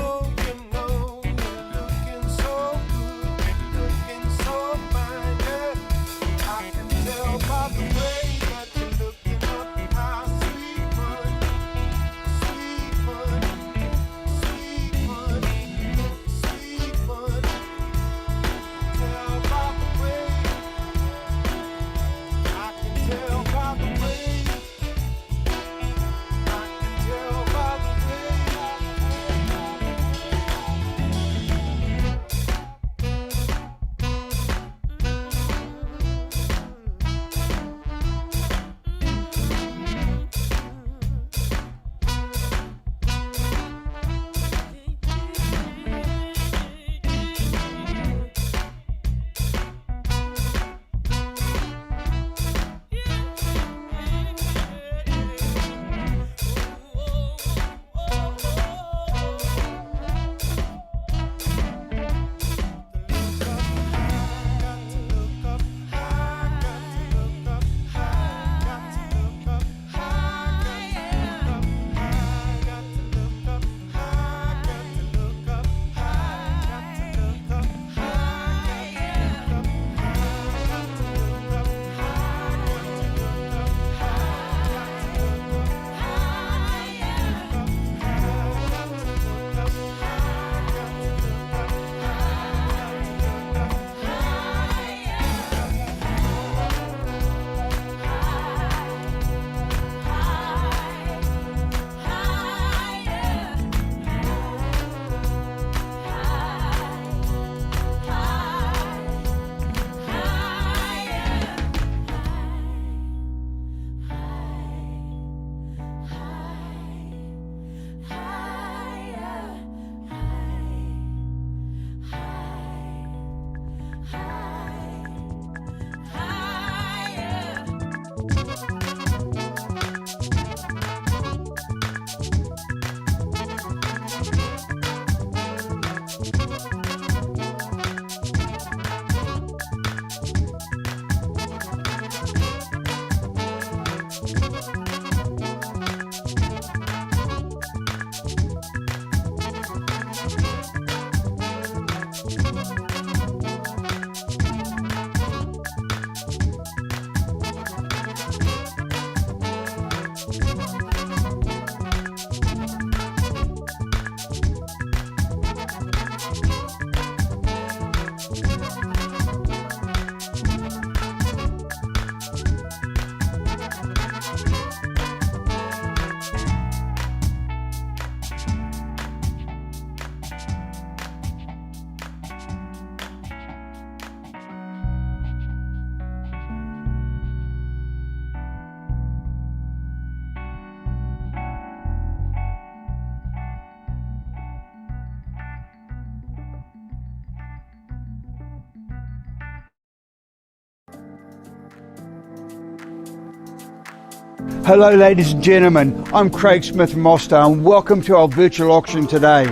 Hello ladies and gentlemen, I'm Craig Smith from Austar and welcome to our virtual auction today.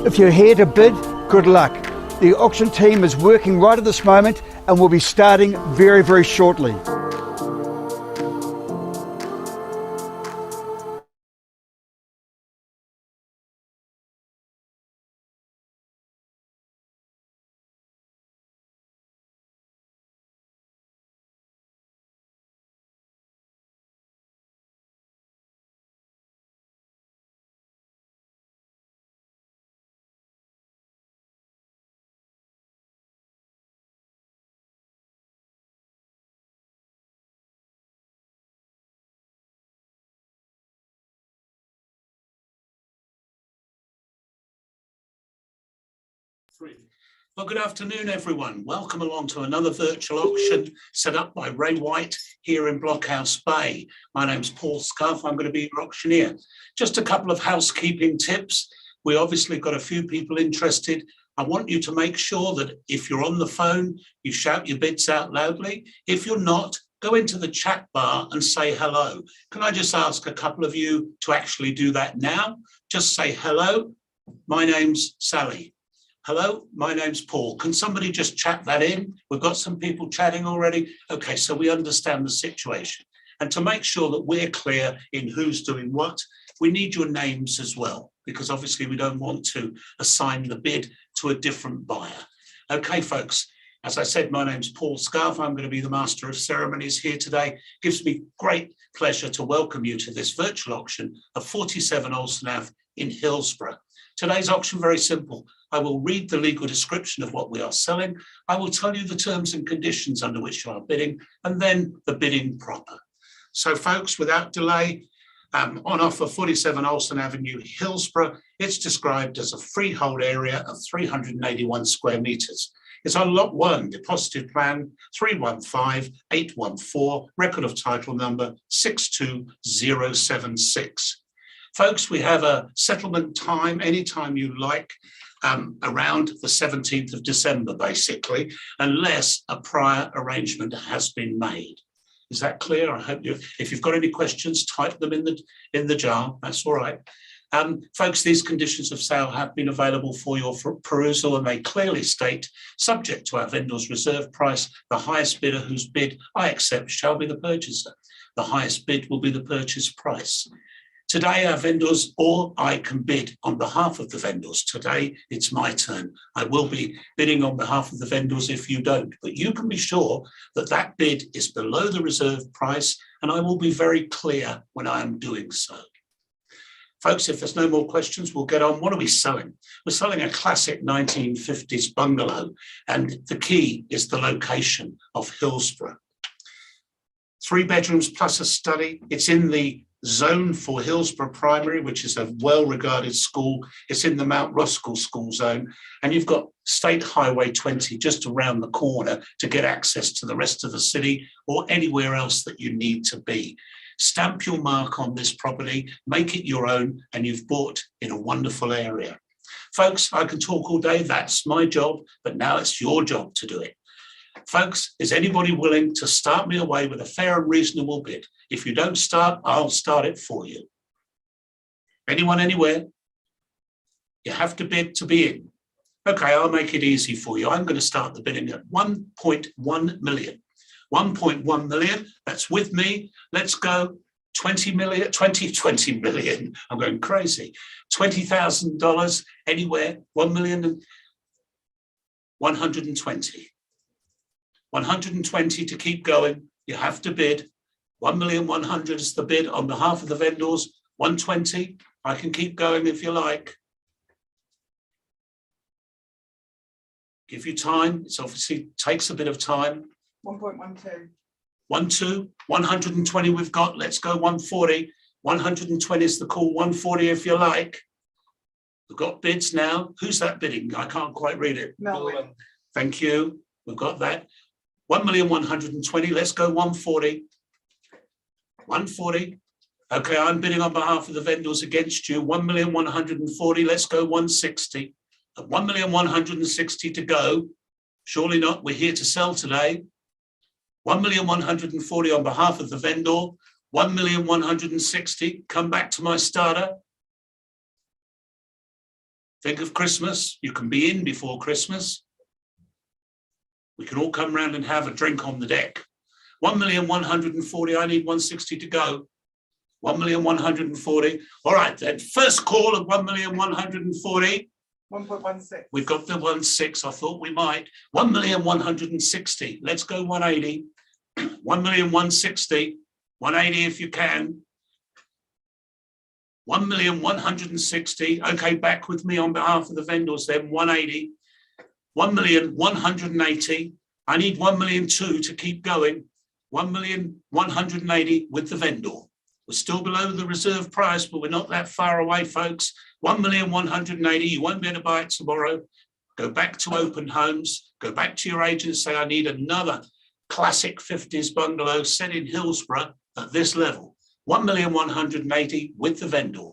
If you're here to bid, good luck. The auction team is working right at this moment and will be starting very, very shortly. Well, good afternoon, everyone. Welcome along to another virtual auction set up by Ray White here in Blockhouse Bay. My name's Paul Scuff. I'm going to be your auctioneer. Just a couple of housekeeping tips. We obviously got a few people interested. I want you to make sure that if you're on the phone, you shout your bids out loudly. If you're not, go into the chat bar and say hello. Can I just ask a couple of you to actually do that now? Just say hello. My name's Sally. Hello, my name's Paul. Can somebody just chat that in? We've got some people chatting already. Okay, so we understand the situation. And to make sure that we're clear in who's doing what, we need your names as well, because obviously we don't want to assign the bid to a different buyer. Okay, folks, as I said, my name's Paul Scarf. I'm going to be the Master of Ceremonies here today. It gives me great pleasure to welcome you to this virtual auction of 47 Austar Ave in Hillsborough. Today's auction, very simple. I will read the legal description of what we are selling. I will tell you the terms and conditions under which you are bidding, and then the bidding proper. So folks, without delay, on offer 47 Austar Avenue, Hillsborough. It's described as a freehold area of 381 square metres. It's on lot 1, deposited plan 315814, record of title number 62076. Folks, we have a settlement time anytime you like, around the 17th of December, basically, unless a prior arrangement has been made. Is that clear? I hope if you've got any questions, type them in the jar. That's all right. Folks, these conditions of sale have been available for your perusal, and they clearly state, subject to our vendor's reserve price, the highest bidder whose bid I accept shall be the purchaser. The highest bid will be the purchase price. Today, our vendors, or I can bid on behalf of the vendors. Today, it's my turn. I will be bidding on behalf of the vendors if you don't, but you can be sure that that bid is below the reserve price, and I will be very clear when I am doing so. Folks, if there's no more questions, we'll get on. What are we selling? We're selling a classic 1950s bungalow, and the key is the location of Hillsborough. 3 bedrooms plus a study. It's in the zone for Hillsborough Primary, which is a well-regarded school. It's in the Mount Roskill school zone, and you've got State Highway 20 just around the corner to get access to the rest of the city or anywhere else that you need to be. Stamp your mark on this property, make it your own, and you've bought in a wonderful area. Folks, I can talk all day. That's my job, but now it's your job to do it. Folks, is anybody willing to start me away with a fair and reasonable bid? If you don't start, I'll start it for you. Anyone, anywhere? You have to bid to be in. Okay, I'll make it easy for you. I'm going to start the bidding at 1.1 million. 1.1 million, that's with me. Let's go 20 million. I'm going crazy. $20,000 anywhere, 1,120,000. 120 to keep going. You have to bid. 1,100,000 is the bid on behalf of the vendors. 120. I can keep going if you like. Give you time. It's obviously takes a bit of time. 1.12. 120 we've got. Let's go 140. 120 is the call. 140 if you like. We've got bids now. Who's that bidding? I can't quite read it. Melvin. Thank you. We've got that. 1,120,000. Let's go 140. 140. Okay, I'm bidding on behalf of the vendors against you. 1,140,000. Let's go 160. At 1,160,000 to go. Surely not. We're here to sell today. 1,140 on behalf of the vendor. 1,160. Come back to my starter. Think of Christmas. You can be in before Christmas. We can all come round and have a drink on the deck. 1,140. I need 160 to go. 1,140. All right, then. First call of 1,140. 1.16. We've got the 16. I thought we might. 1,160. Let's go 180. 1,160. 180 if you can. 1,160. Okay, back with me on behalf of the vendors then. 180. 1,180. I need 1,000,002 to keep going. 1,180 with the vendor. We're still below the reserve price, but we're not that far away, folks. 1,180. You won't be able to buy it tomorrow. Go back to open homes. Go back to your agent. Say, I need another classic 50s bungalow set in Hillsborough at this level. 1,180 with the vendor.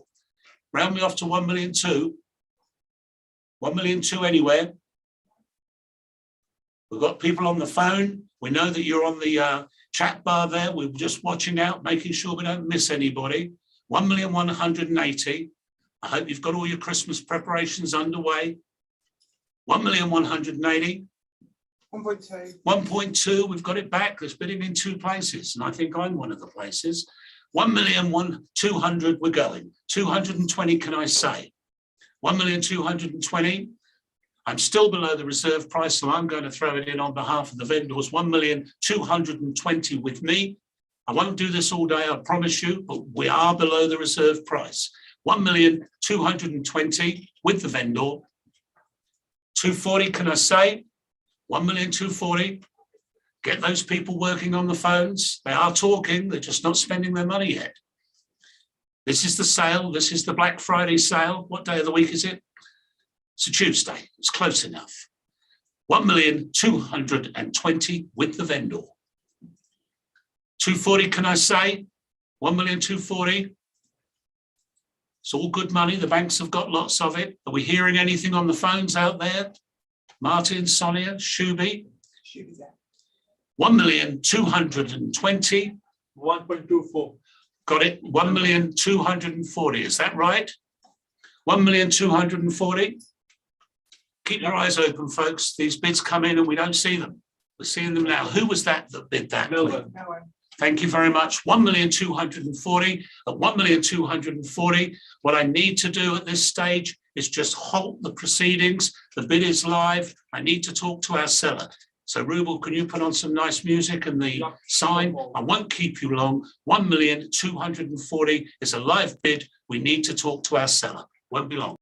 Round me off to 1,000,002. 1,000,002 anywhere. We've got people on the phone. We know that you're on the chat bar there. We're just watching out, making sure we don't miss anybody. 1,180. I hope you've got all your Christmas preparations underway. 1,180. 1.2. 1.2, we've got it back. There's bidding in 2 places, and I think I'm one of the places. 1,200,000, we're going. 220, can I say? 1,220,000. I'm still below the reserve price, so I'm going to throw it in on behalf of the vendors. 1,220,000 with me. I won't do this all day, I promise you, but we are below the reserve price. 1,220,000 with the vendor. 240, can I say? 1,240,000. Get those people working on the phones. They are talking, they're just not spending their money yet. This is the sale. This is the Black Friday sale. What day of the week is it? It's a Tuesday. It's close enough. 1,220,000 with the vendor. 240, can I say? 1,240,000. It's all good money. The banks have got lots of it. Are we hearing anything on the phones out there? Martin, Sonia, Shubi? 1,220,000. 1.24. Got it. 1,240,000. Is that right? 1,240,000. Keep your eyes open, folks. These bids come in and we don't see them. We're seeing them now. Who was that bid that? No please? one. Thank you very much. 1,240,000. At 1,240,000, what I need to do at this stage is just halt the proceedings. The bid is live. I need to talk to our seller. So Rubel, can you put on some nice music and the sign? I won't keep you long. 1,240,000 is a live bid. We need to talk to our seller. Won't be long.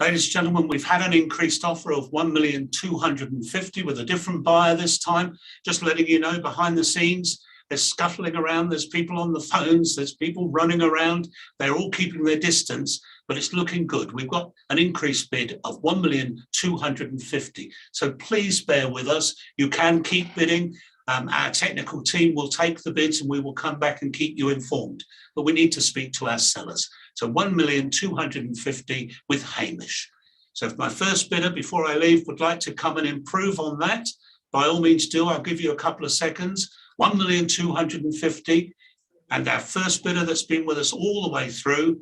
Ladies and gentlemen, we've had an increased offer of 1,250,000 with a different buyer this time. Just letting you know, behind the scenes, there's scuttling around, there's people on the phones, there's people running around. They're all keeping their distance, but it's looking good. We've got an increased bid of 1,250,000. So please bear with us. You can keep bidding. Our technical team will take the bids and we will come back and keep you informed. But we need to speak to our sellers. So 1,250,000 with Hamish. So if my first bidder, before I leave, would like to come and improve on that, by all means do. I'll give you a couple of seconds. 1,250,000. And our first bidder that's been with us all the way through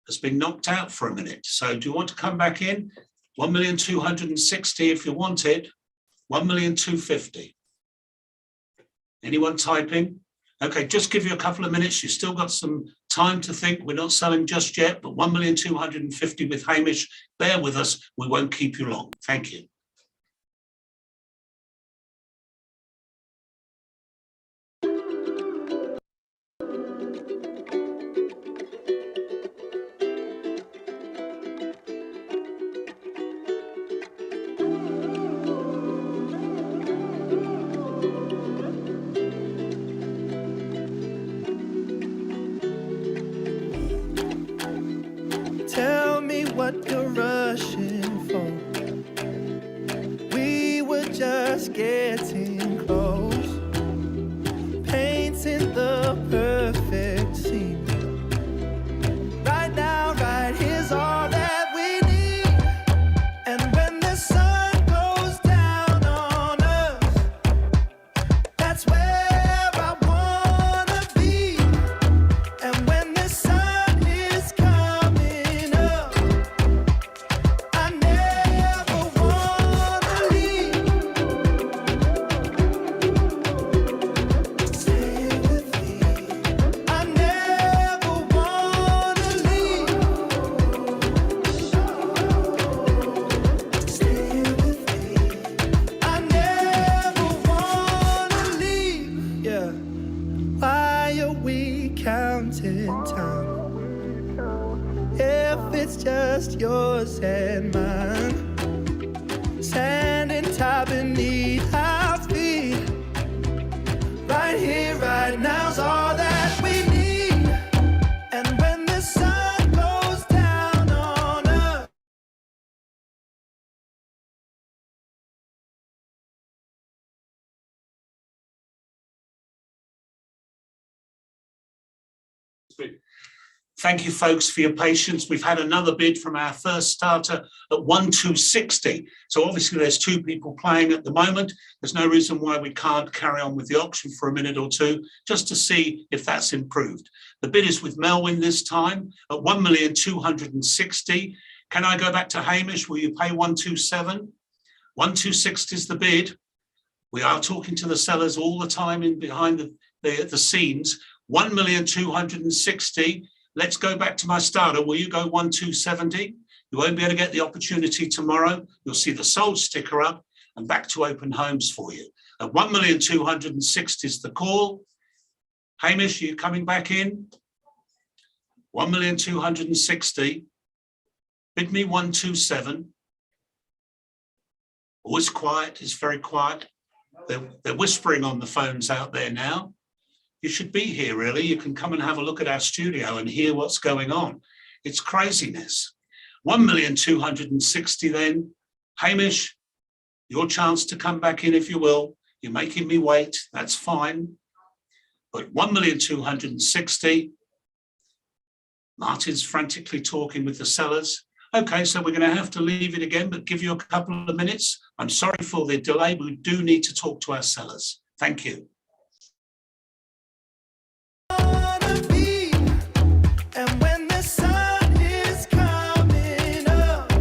has been knocked out for a minute. So do you want to come back in? 1,260,000 if you want it. 1,250,000. Anyone typing? Okay, just give you a couple of minutes. You've still got some time to think. We're not selling just yet, but 1,250,000 with Hamish. Bear with us. We won't keep you long. Thank you. Tell me what you're rushing for. We were just getting close, painting the perfect scene. Right now, right here's all that we need. And when the sun goes down on us, that's where I wanna be. And when the sun is coming up, I never wanna leave. Stay with me. I never wanna leave. Stay with me. I never wanna leave. Yeah. Why are we counting time if it's just yours and mine? Standing tall beneath our feet. Right here, right now's all that we need. And when the sun goes down on us, Thank you, folks, for your patience. We've had another bid from our first starter at 1,260. So obviously there's two people playing at the moment. There's no reason why we can't carry on with the auction for a minute or two, just to see if that's improved. The bid is with Melwyn this time at 1,260,000. Can I go back to Hamish? Will you pay 127? 126 is the bid. We are talking to the sellers all the time in behind the scenes. 1,260,000. Let's go back to my starter. Will you go 1,270? You won't be able to get the opportunity tomorrow. You'll see the sold sticker up and back to open homes for you. At 1,260,000 is the call. Hamish, are you coming back in? 1,260,000. Bid me 127. Oh, it's quiet. It's very quiet. They're whispering on the phones out there now. You should be here, really. You can come and have a look at our studio and hear what's going on. It's craziness. 1,260,000 then. Hamish, your chance to come back in if you will. You're making me wait. That's fine. But 1,260,000. Martin's frantically talking with the sellers. Okay, so we're going to have to leave it again, but give you a couple of minutes. I'm sorry for the delay. We do need to talk to our sellers. Thank you. and when the sun is coming up,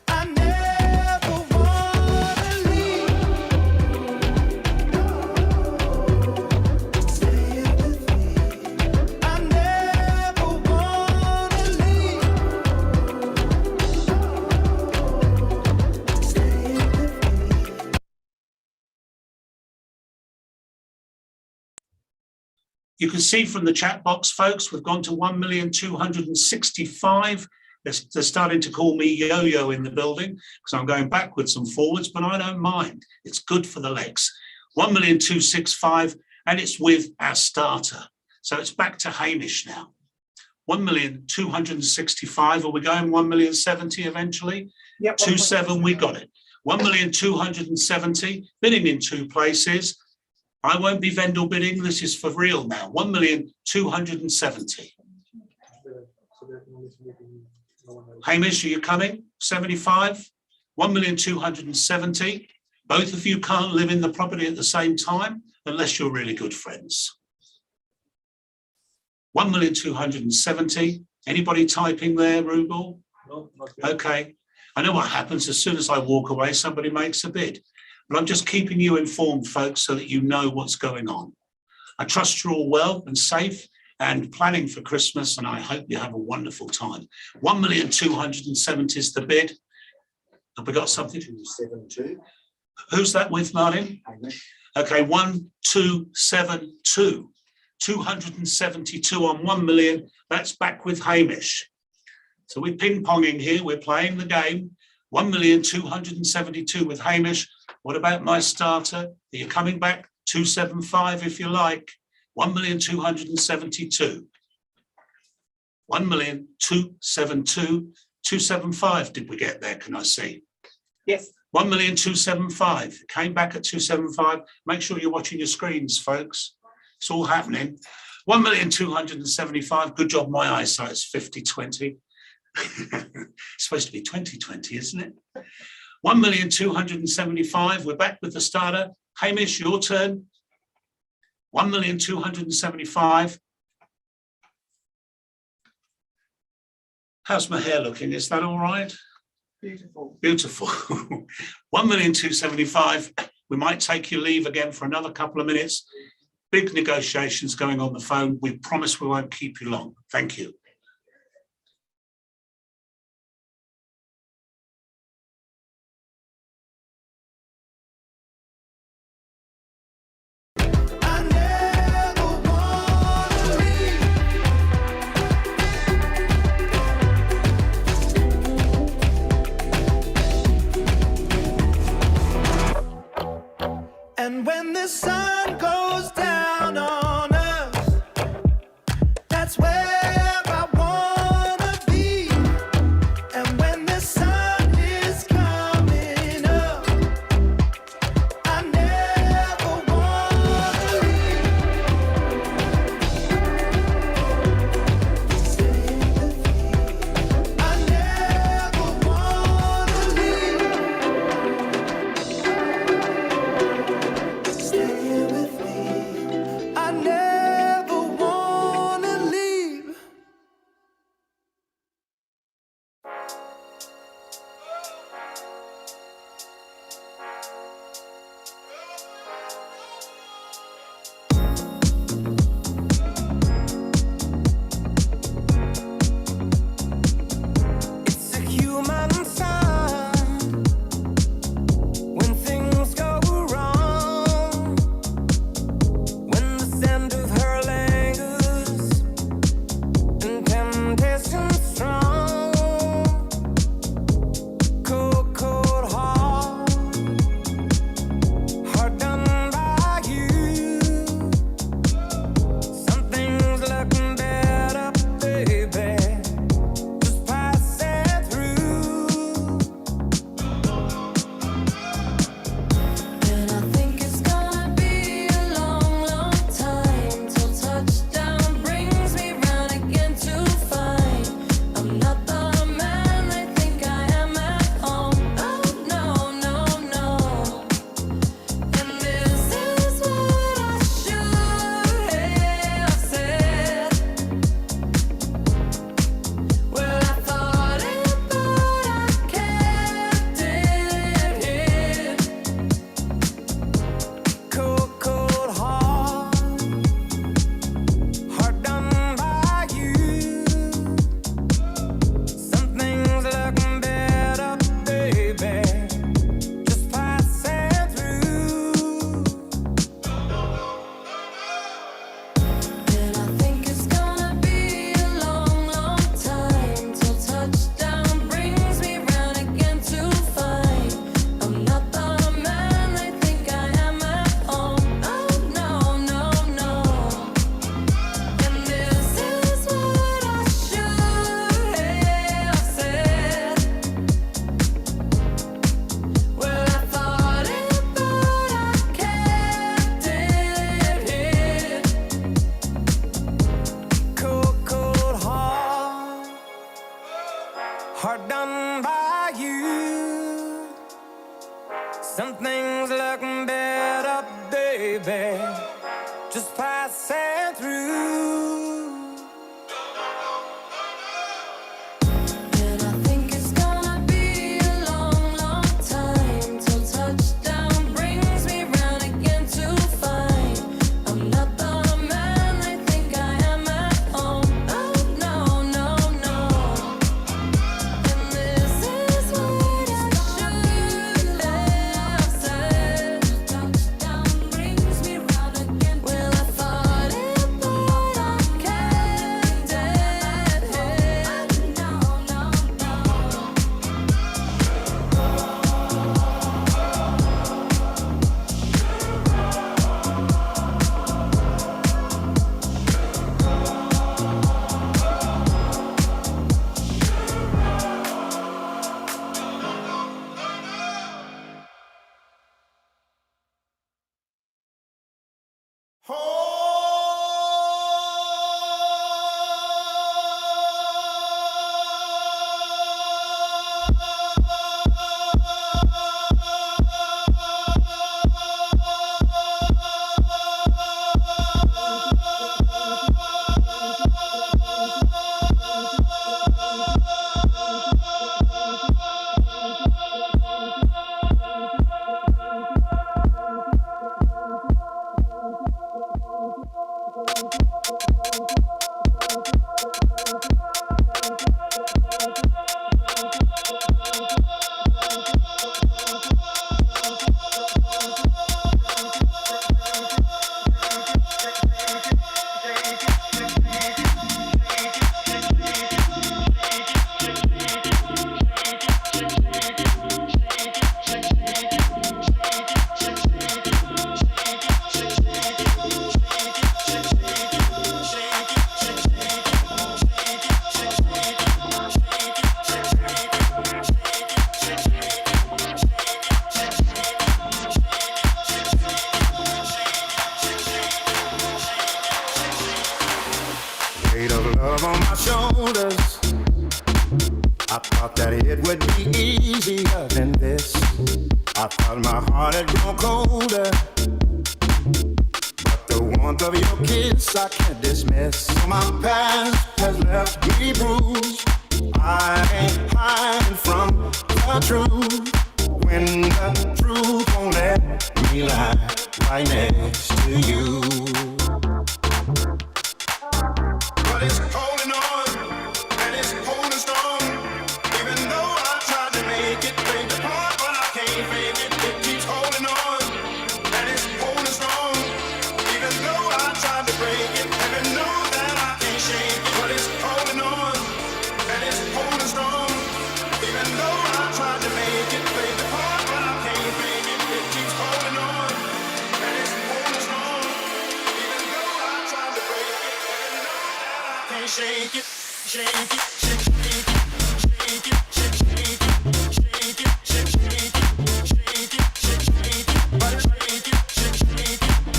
I never wanna leave. Stay with me. I never wanna leave. Stay with me. You can see from the chat box, folks, we've gone to 1,265,000. They're starting to call me yo-yo in the building because I'm going backwards and forwards, but I don't mind. It's good for the legs. 1,265,000, and it's with our starter. So it's back to Hamish now. 1,265,000. Are we going 1,070,000 eventually? Yep. 27, we got it. 1,270,000, bidding in two places. I won't be vendor bidding. This is for real now. 1,270,000. Hamish, are you coming? 75? 1,270,000. Both of you can't live in the property at the same time unless you're really good friends. 1,270,000. Anybody typing there, Rubel? No, not Okay. I know what happens as soon as I walk away, somebody makes a bid. But I'm just keeping you informed, folks, so that you know what's going on. I trust you're all well and safe and planning for Christmas, and I hope you have a wonderful time. 1,270,000 is the bid. Have we got something? 272. Who's that with, Martin? Okay, 1,272. 272 on 1 million. That's back with Hamish. So we're ping-ponging here. We're playing the game. 1,272 with Hamish. What about my starter? Are you coming back? 275 if you like. 1,272. 1,272. 275. Did we get there? Can I see? Yes. 1,275. Came back at 275. Make sure you're watching your screens, folks. It's all happening. 1,275,000. Good job. My eyesight's 50/20. It's supposed to be 20/20, isn't it? 1,275,000. We're back with the starter. Hamish, your turn. 1,275,000. How's my hair looking? Is that all right? Beautiful. Beautiful. 1,275,000. We might take your leave again for another couple of minutes. Big negotiations going on the phone. We promise we won't keep you long. Thank you. I never wanna leave. And when the sun goes down on us, that's where I wanna be. And when the sun is coming up, I never wanna leave. I never wanna leave. Stay with me. I never wanna leave. hard done by you. Some things look better, baby, just passing through. And I think it's gonna be a long, long time till touchdown brings me round again to find I'm not the man they think I am at home. Oh, no, no, no. And this is what I should have said. Touchdown brings me round again. Well, I thought it, but I kept it. No, no, no. Weight of love on my shoulders. I thought that it would be easier than this. I thought my heart had grown colder, but the warmth of your kiss I can't dismiss. My past has left me bruised. I ain't hiding from the truth. When the truth won't let me lie right next to you. But it's holding on, and it's holding strong. Even though I tried to make it break apart, but I can't fake it. It keeps holding on, and it's holding strong. Even though I tried to break it, heaven knows that I can't shake it. But it's holding on, and it's holding strong. Even though I tried to make it break apart, but I can't fake it. It keeps holding on, and it's holding strong. Even though I tried to break it, heaven knows that I can't shake it, shake it, shake it, shake it, shake it, shake it, shake it, shake it, shake it, shake it, shake it, but shake it, shake it,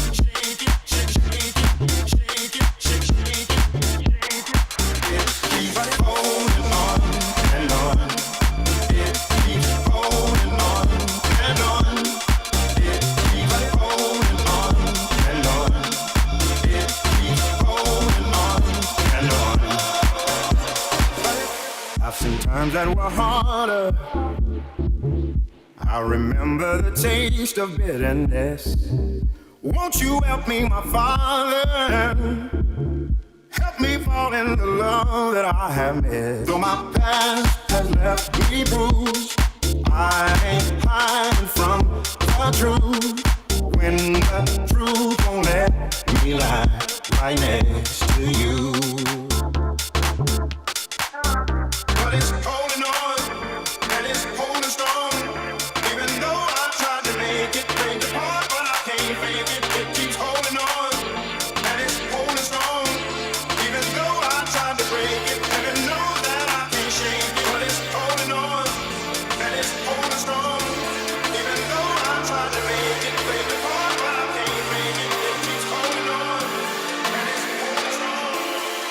shake it, shake it, shake it, shake it, shake it. It keeps holding on and on. It keeps holding on and on. It keeps holding on and on. It keeps holding on and on. I've seen times that were harder. I remember the taste of bitterness. Won't you help me, my Father? Help me fall in the love that I have missed. Though my past has left me bruised, I ain't hiding from the truth. When the truth won't let me lie right next to you. But it's holding on, and it's holding strong. Even though I tried to make it break apart, but I can't fake it. It keeps holding on, and it's holding strong. Even though I tried to break it, heaven knows that I can't shake it. But it's holding on, and it's holding strong. Even though I tried to make it break apart, but I can't fake it. It keeps holding on, and it's holding strong.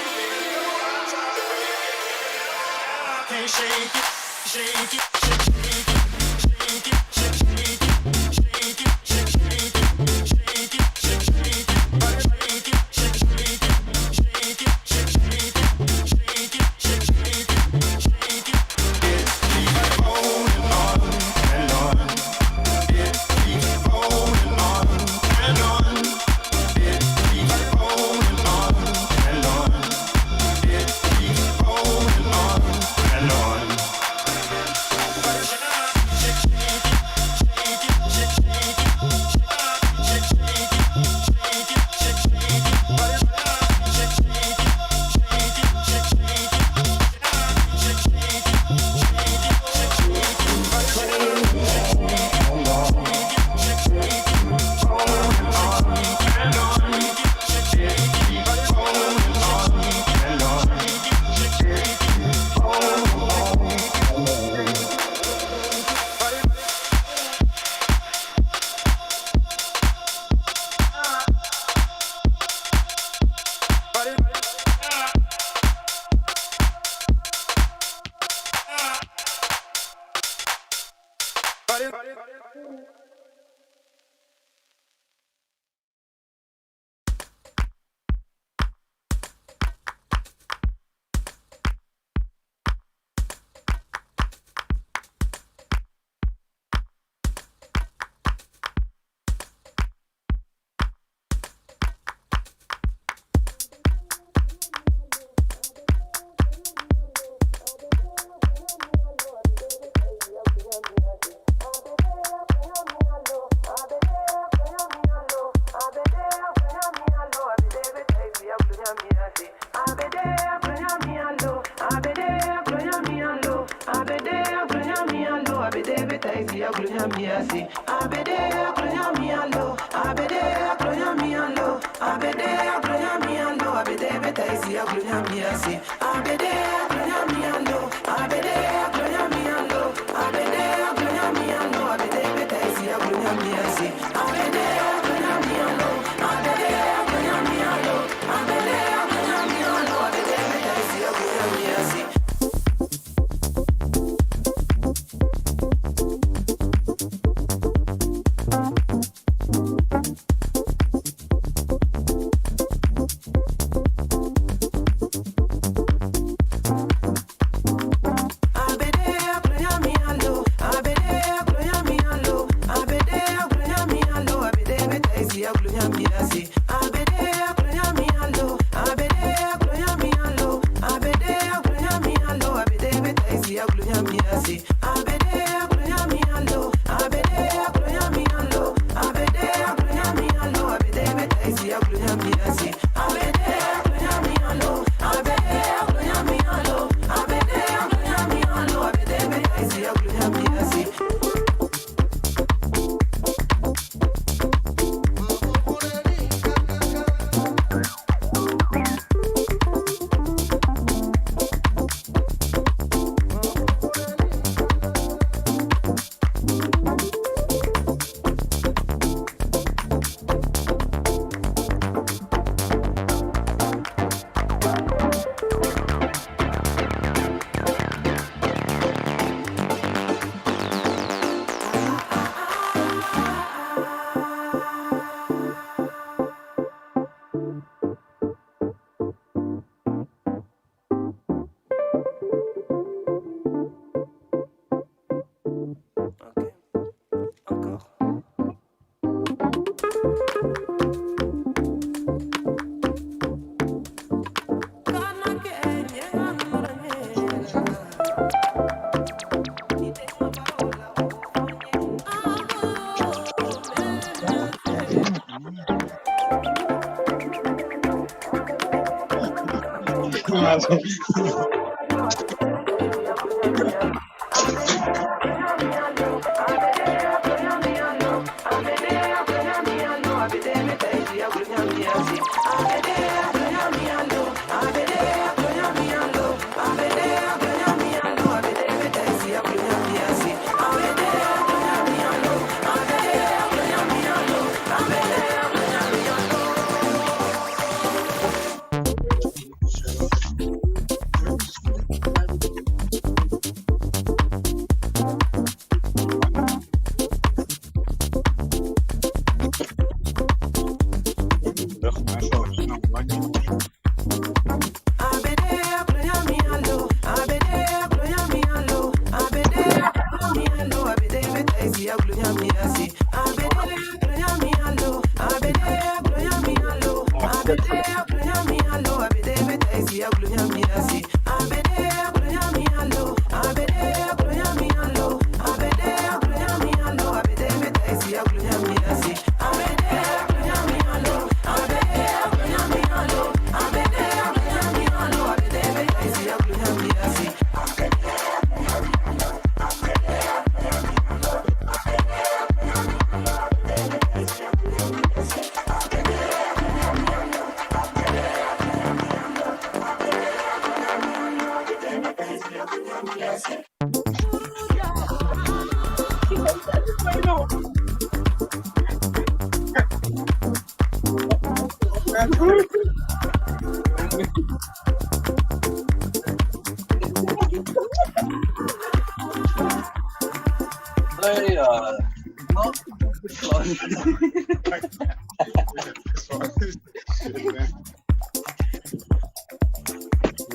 You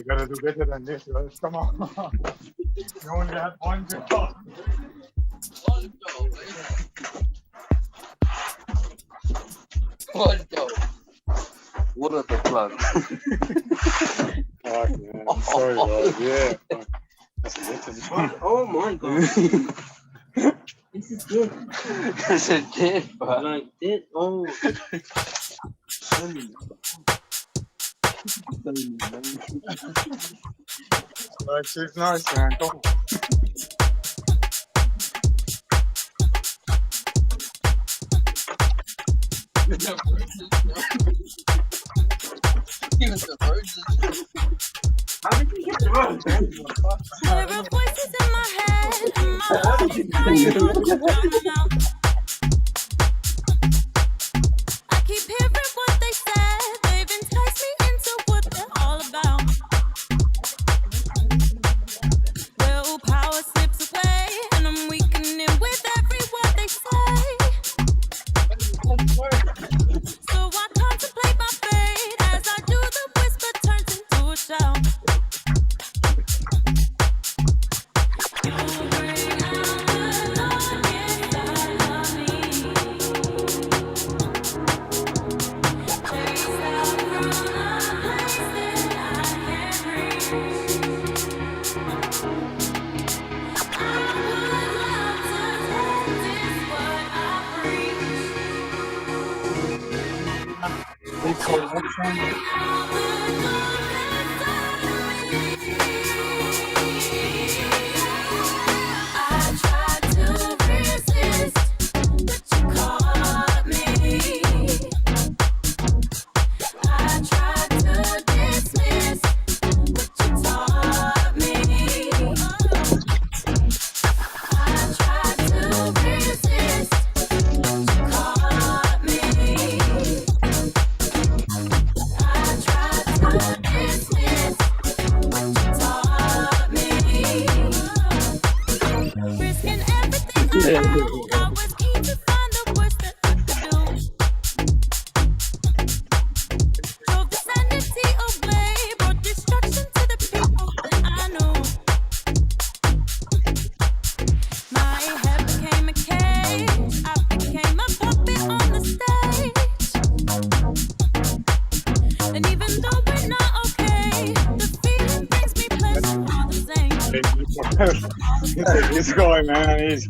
gotta do better than this, guys. Come on. You only have one job. What the fuck? Fuck, man. I'm sorry, bro. Yeah. Fuck. That's good. Oh my god. This is good. This is good, bro. Like this. Oh. Like, she's nice, man. Come on. He was the virgin. How did he get the rose? There are voices in my head, and my heart is crying out. I keep hearing what they said. They've enticed me into what they're all about. Willpower slips away, and I'm weakening with every word they say. So I contemplate my fate as I do. The whisper turns into a shout. You bring out the Lord inside of me. Chase out from a place that I can't reach. I would love to practice what I I tried to resist, but you caught me. I tried to dismiss what you taught me. I tried to resist, but you caught me. I tried to dismiss what you taught me. Risking everything I had, I was keen to find the worst that I could do. Drove the sanity away, brought destruction to the people that I knew. My head became a cage, I became a puppet on the stage. And even though we're not okay, the feeling brings me pleasure all the same. He's going, man. He's.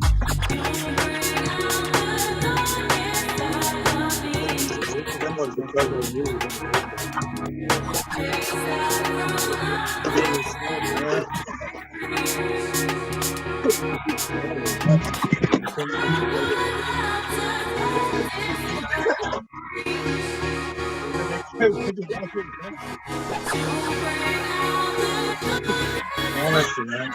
Honestly, man.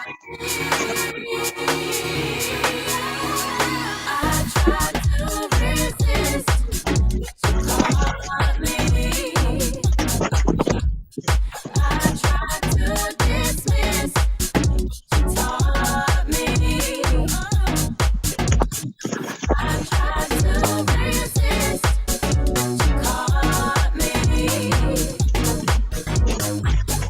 I tried to resist, but you caught me. I tried to dismiss what you taught me. I tried to resist, but you caught me.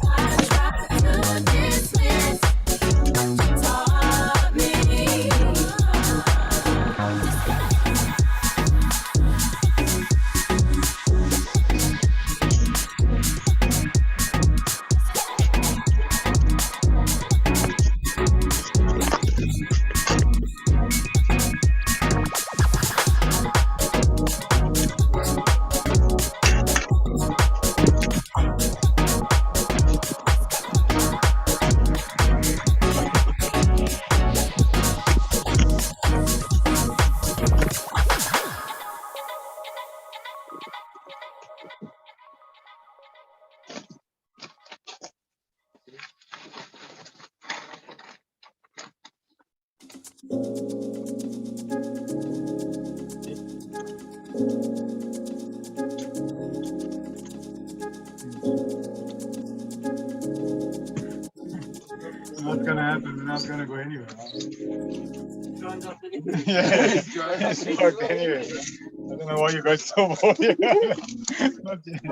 I tried to dismiss what you taught me. not gonna happen. We're not gonna go anywhere. Joined up anyway. Yeah, it's dark anyway. I don't know why you guys so bored. Not yet.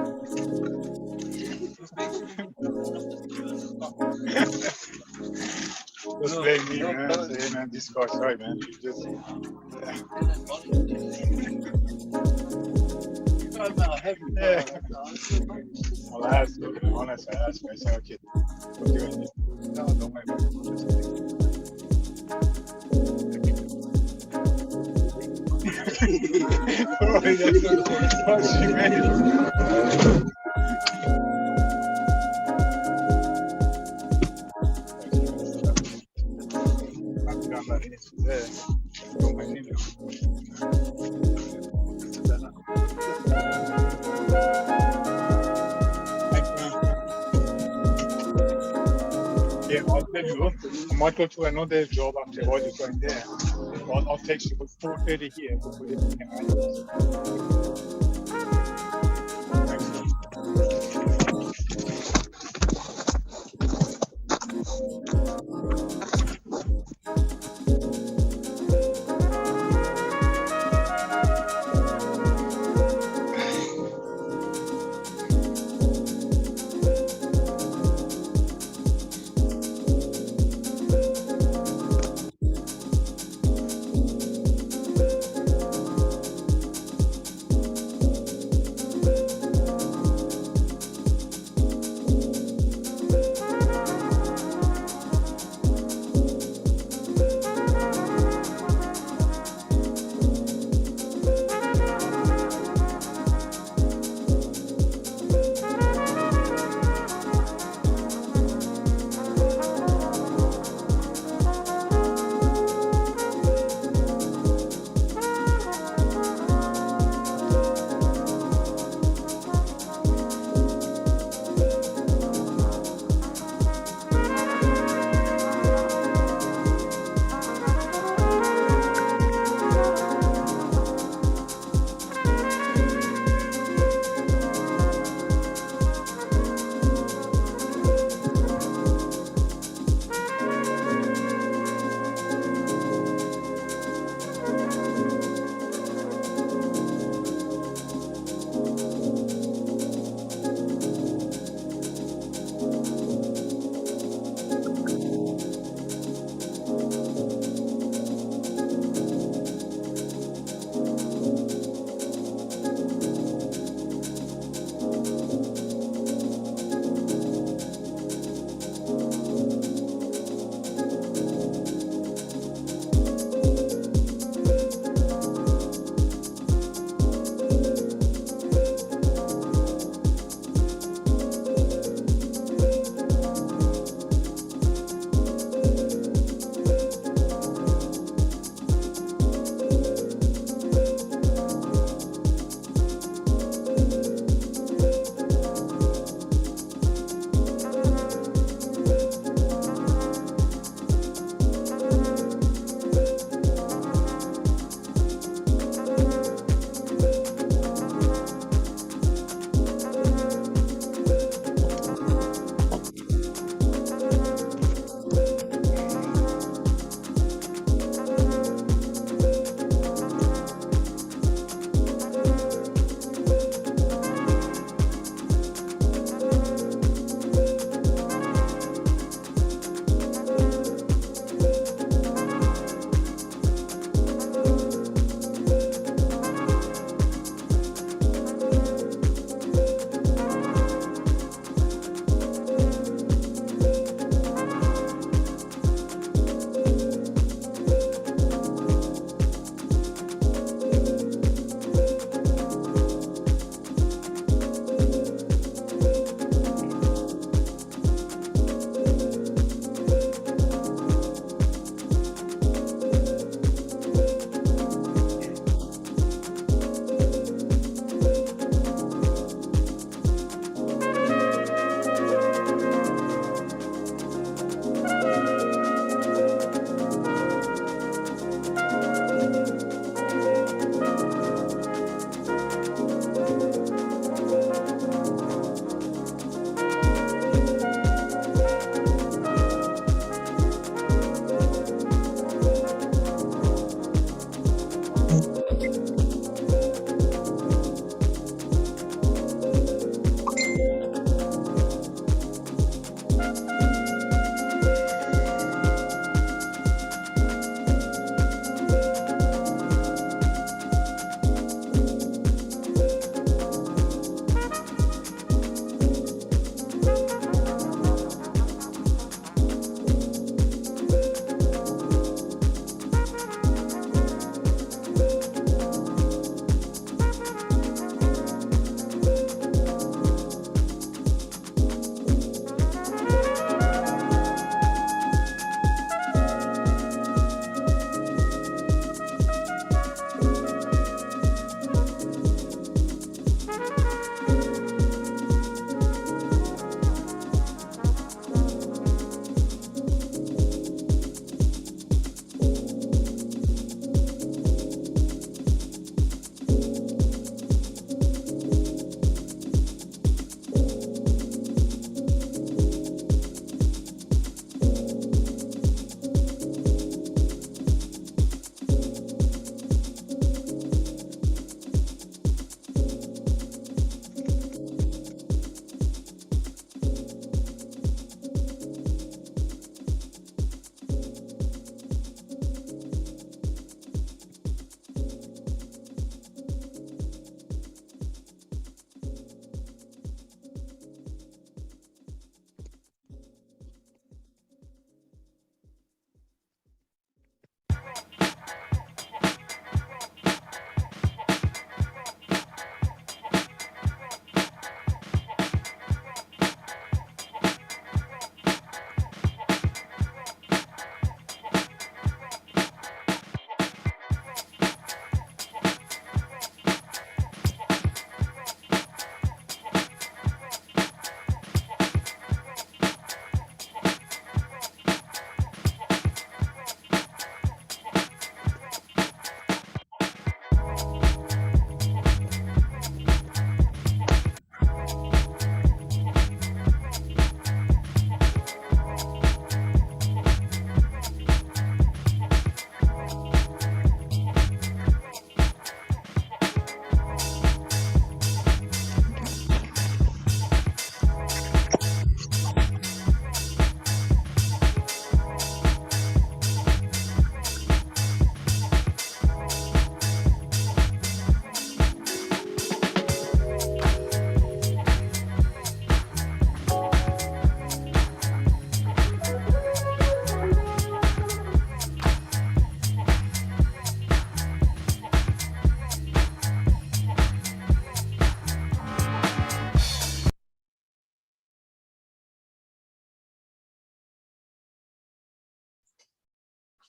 Just blame me, man. Say, man, this car, sorry, man. You just. Yeah. I'll ask you, honestly, I ask myself, okay, what do I need? No, don't mind. Oh, she made it. Yeah, I'll tell you, I might go to another job after while you're going there. I'll text you for 4:30 here. Before you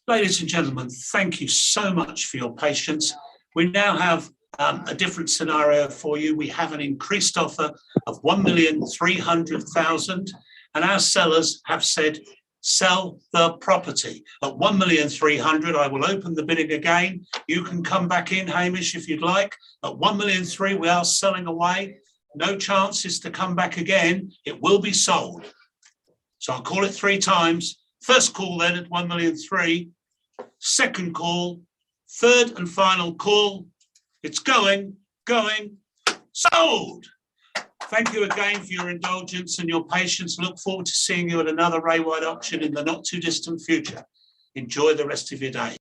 Ladies and gentlemen, thank you so much for your patience. We now have a different scenario for you. We have an increased offer of 1,300,000, and our sellers have said, sell the property. At 1,300,000, I will open the bidding again. You can come back in, Hamish, if you'd like. At 1,300,000, we are selling away. No chances to come back again. It will be sold. So I'll call it 3 times. First call then at 1,300,000. Second call, third and final call. It's going, sold. Thank you again for your indulgence and your patience. Look forward to seeing you at another Ray White auction in the not too distant future. Enjoy the rest of your day.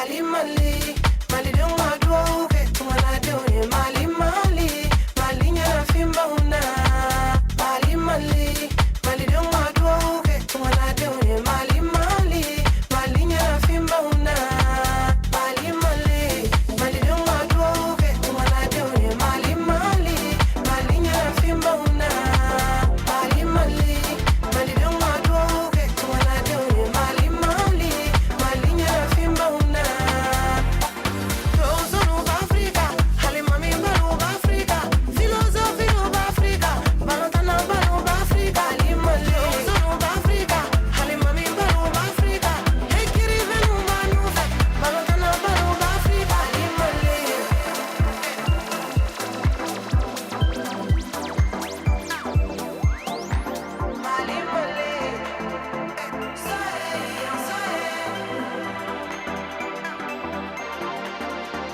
Mali, Mali, Mali don't want to get to what I do. Mali, Mali, Mali, you're a fimba una. Mali, Mali, Mali don't want to get to what I do. Mali, Mali, Mali, you're a fimba una. Mali, Mali, Mali don't want to get to what I do. Mali, Mali, Mali, you're a fimba una. Mali, Mali, Mali don't want to get to what I do. Mali, Mali, Mali, you're a fimba una. Those of Africa, Halimami Baru Africa, philosophy of Africa, Balotana Baru Africa, Limali. Those of Africa, Halimami Baru Africa, Ekiri Venu Manufa, Balotana Baru Africa, Limali. Mali, Mali, sorry, sorry.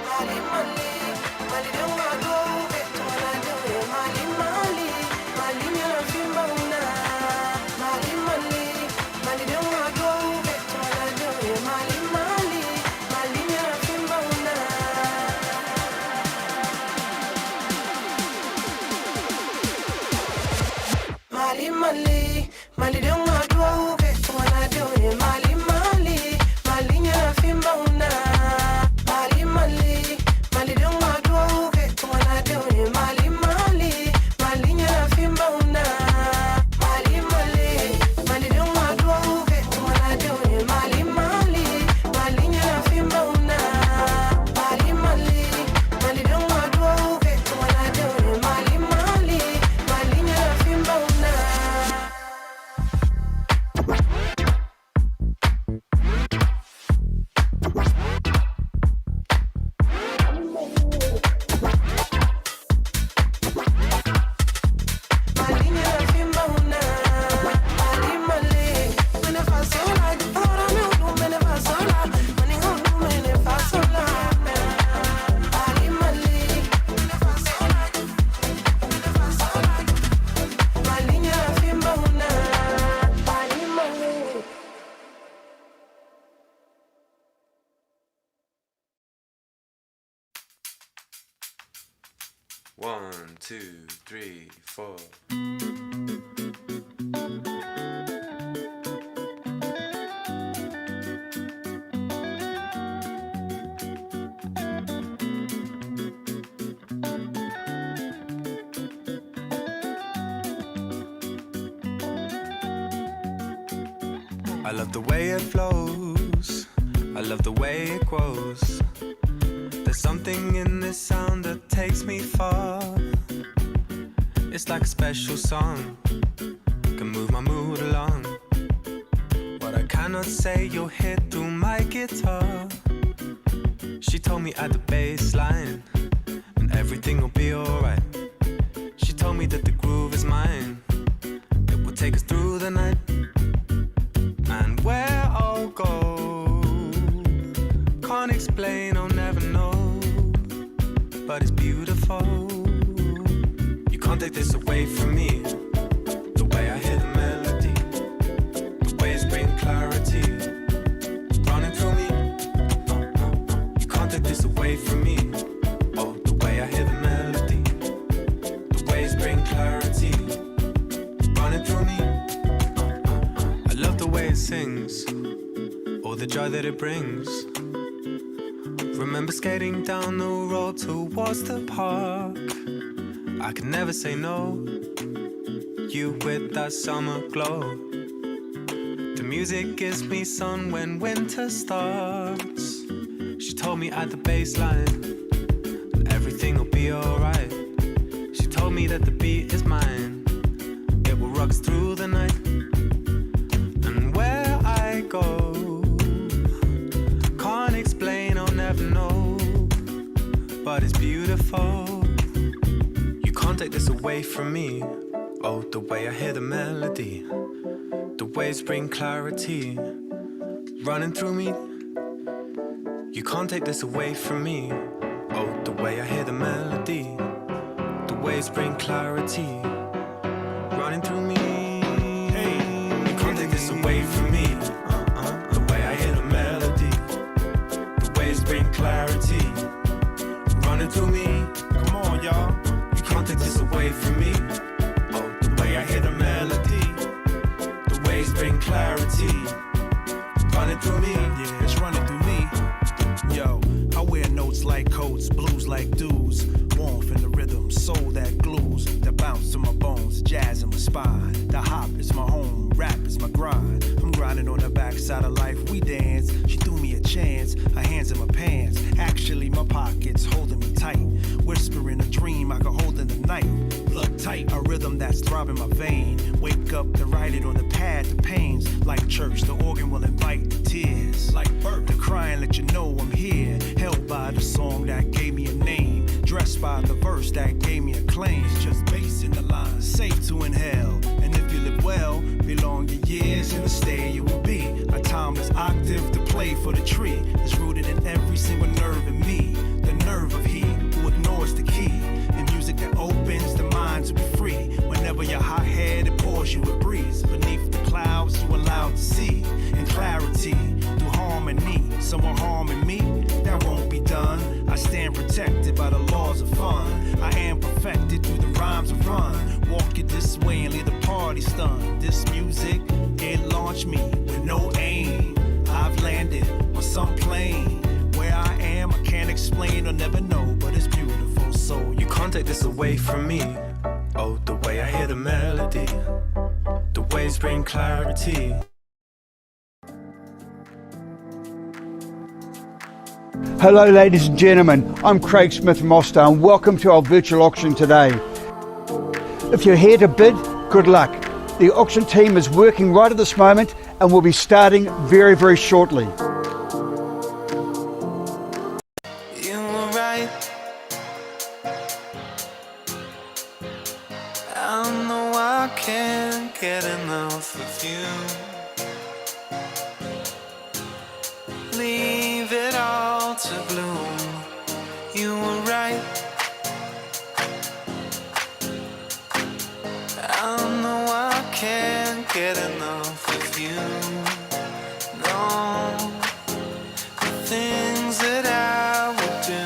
Mali, Mali, Mali don't want to get to what I do. Mali, Mali, Mali you're a fimba una. Mali, Mali, Mali don't want to get to what I do. Mali, Mali, Mali you're a fimba una. Mali, Mali, Mali don't want to get to what I do. Mali, Mali, Mali you're a fimba una. Mali, Mali, Mali don't want to get to what I do. Mali, Mali, Mali you're a fimba una. Mali, Mali, Mali don't want to get to what I do. Mali, Mali, Mali you're a fimba una. Mali, Mali, Mali don't want to get to what I do. Mali, Mali, Mali you're a fimba una. One, two, three, four. I love the way it flows. I love the way it grows. There's something in this sound that takes me far. It's like a special song, can move my mood along. What I cannot say, you'll hear through my guitar. She told me at the bass line, and everything will be alright. She told me that the groove is mine, it will take us through the night. And where I'll go, can't explain, I'll never know, but it's beautiful. You can't take this away from me. The way I hear the melody, the waves bring clarity, running through me. You can't take this away from me. Oh, the way I hear the melody, the waves bring clarity, running through me. I love the way it sings, all the joy that it brings. Remember skating down the road towards the park. I could never say no, you with that summer glow. The music gives me sun when winter starts. She told me at the baseline, everything will be alright. She told me that the beat is mine, it will rock us through the night. And where I go, can't explain, I'll never know, but it's beautiful. You can't take this away from me. Oh, the way I hear the melody, the waves bring clarity, running through me. You can't take this away from me. Oh, the way I hear the melody, the waves bring clarity, running through me. Hey, you can't take this away from me. The way I hear the melody, the running through me. Yeah, it's running through me. Yo, I wear notes like coats, blues like dudes. Warmth in the rhythm, soul that glues, that bounce to my bones, jazz in my spine. The hop is my home, rap is my grind. I'm grinding on the backside of life, we dance. She threw me a chance, her hands in my pants. Actually, my pockets holding me tight. Whispering a dream I could hold in the night. Blood tight, a rhythm that's throbbing my vein. Wake up to write it on the pad, the pains. Like church, the organ will invite the tears. Like birth, the crying let you know I'm here. Held by the song that gave me a name. Dressed by the verse that gave me a claim. It's just bass in the line, safe to inhale. And if you live well, belong your years in the state you will be. A timeless octave to play for the tree. It's rooted in every single nerve in me. The nerve of he who ignores the key. In music that opens the mind to be free. Whenever you're hot-headed, pours you a breeze. Beneath the clouds you allowed to see. In clarity, through harmony. Someone harming me, that won't be done. I stand protected by the laws of fun. I am perfected through the rhymes of run. Walk it this way and leave the party stunned. This music, it launched me with no aim. I've landed on some plane. Where I am, I can't explain or never know, but it's beautiful. So you can't take this away from me. Oh, the way I hear the melody, the waves bring clarity. Hello ladies and gentlemen, I'm Craig Smith from Austar and welcome to our virtual auction today. If you're here to bid, good luck. The auction team is working right at this moment and will be starting very, very shortly. You were right. I know I can't get enough of you. Leave it all to bloom. You were right. I know I can't get enough of you. No, the things that I would do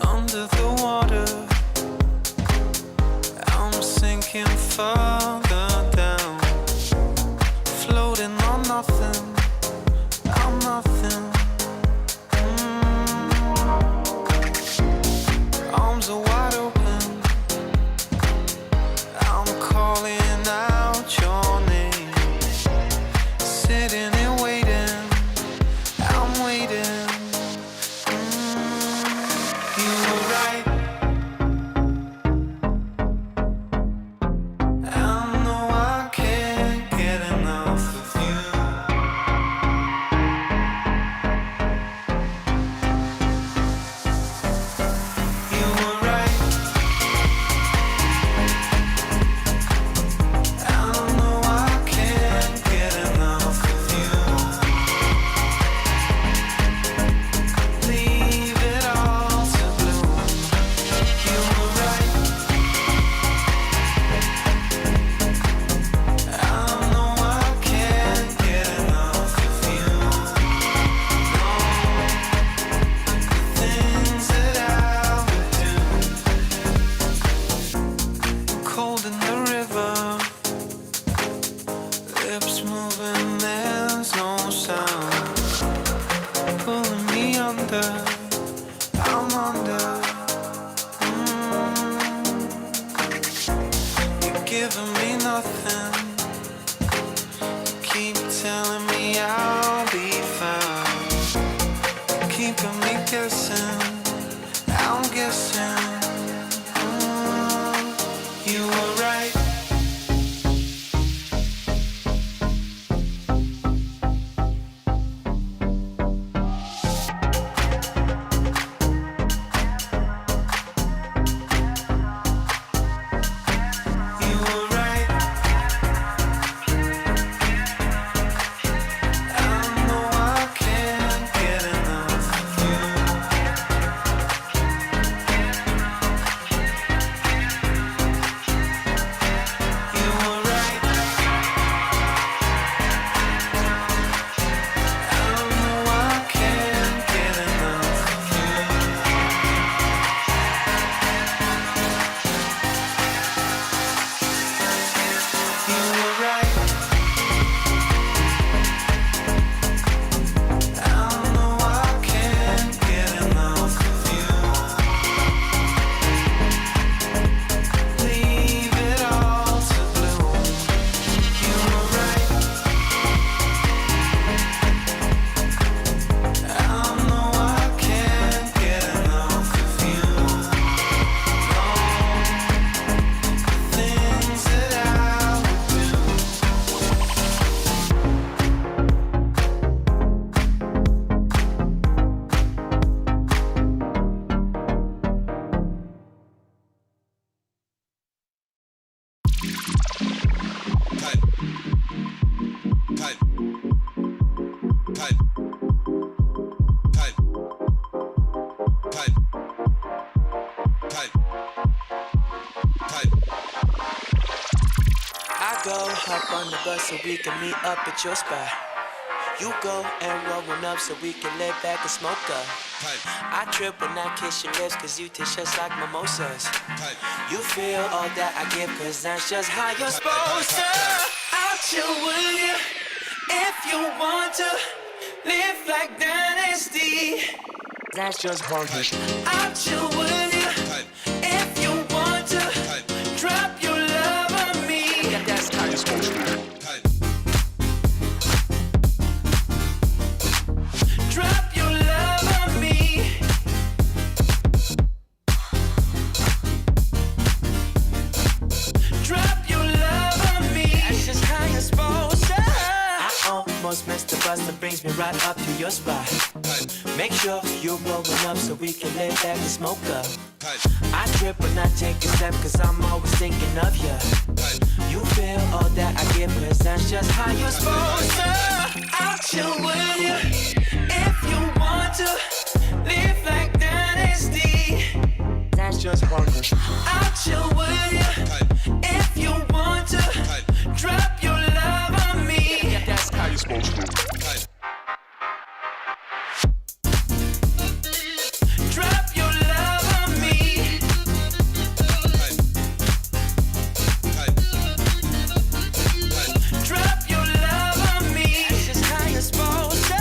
under the water. I'm sinking further down, floating on nothing. I'm nothing. Arms are wide open. I'm calling out your name. Sitting and waiting. I'm waiting. You were right. I know I can't get enough of you. Cold in the river, lips moving, there's no sound. Pulling me under, I'm under. You're giving me nothing. You keep telling me I'll be fine. Keeping me guessing, I'm guessing. You were right. You were right. I know I can't get enough of you. us so we can meet up at your spot. You go and roll one up so we can lay back and smoke up. I trip when I kiss your lips cause you taste just like mimosas. You feel all that I give cause that's just how you're supposed to. I'll chill with you if you want to live like Dynasty. That's just funky. I'll chill with you if you want to drop your love on me. Yeah, that's how you're supposed to. Drop your love on me. Drop your love on me. That's just how you're supposed to. I almost missed the bus that brings me right up to your spot. Make sure you're rolling up so we can lay back and smoke up. I trip when I take a step cause I'm always thinking of you. You feel all that I give cause that's just how you're supposed to. I'll chill with you if you want to live like Dynasty. That's just funky. I'll chill with you if you want to drop your love on me. Yeah, that's how you're supposed to. Drop your love on me. Drop your love on me. That's just how you're supposed to.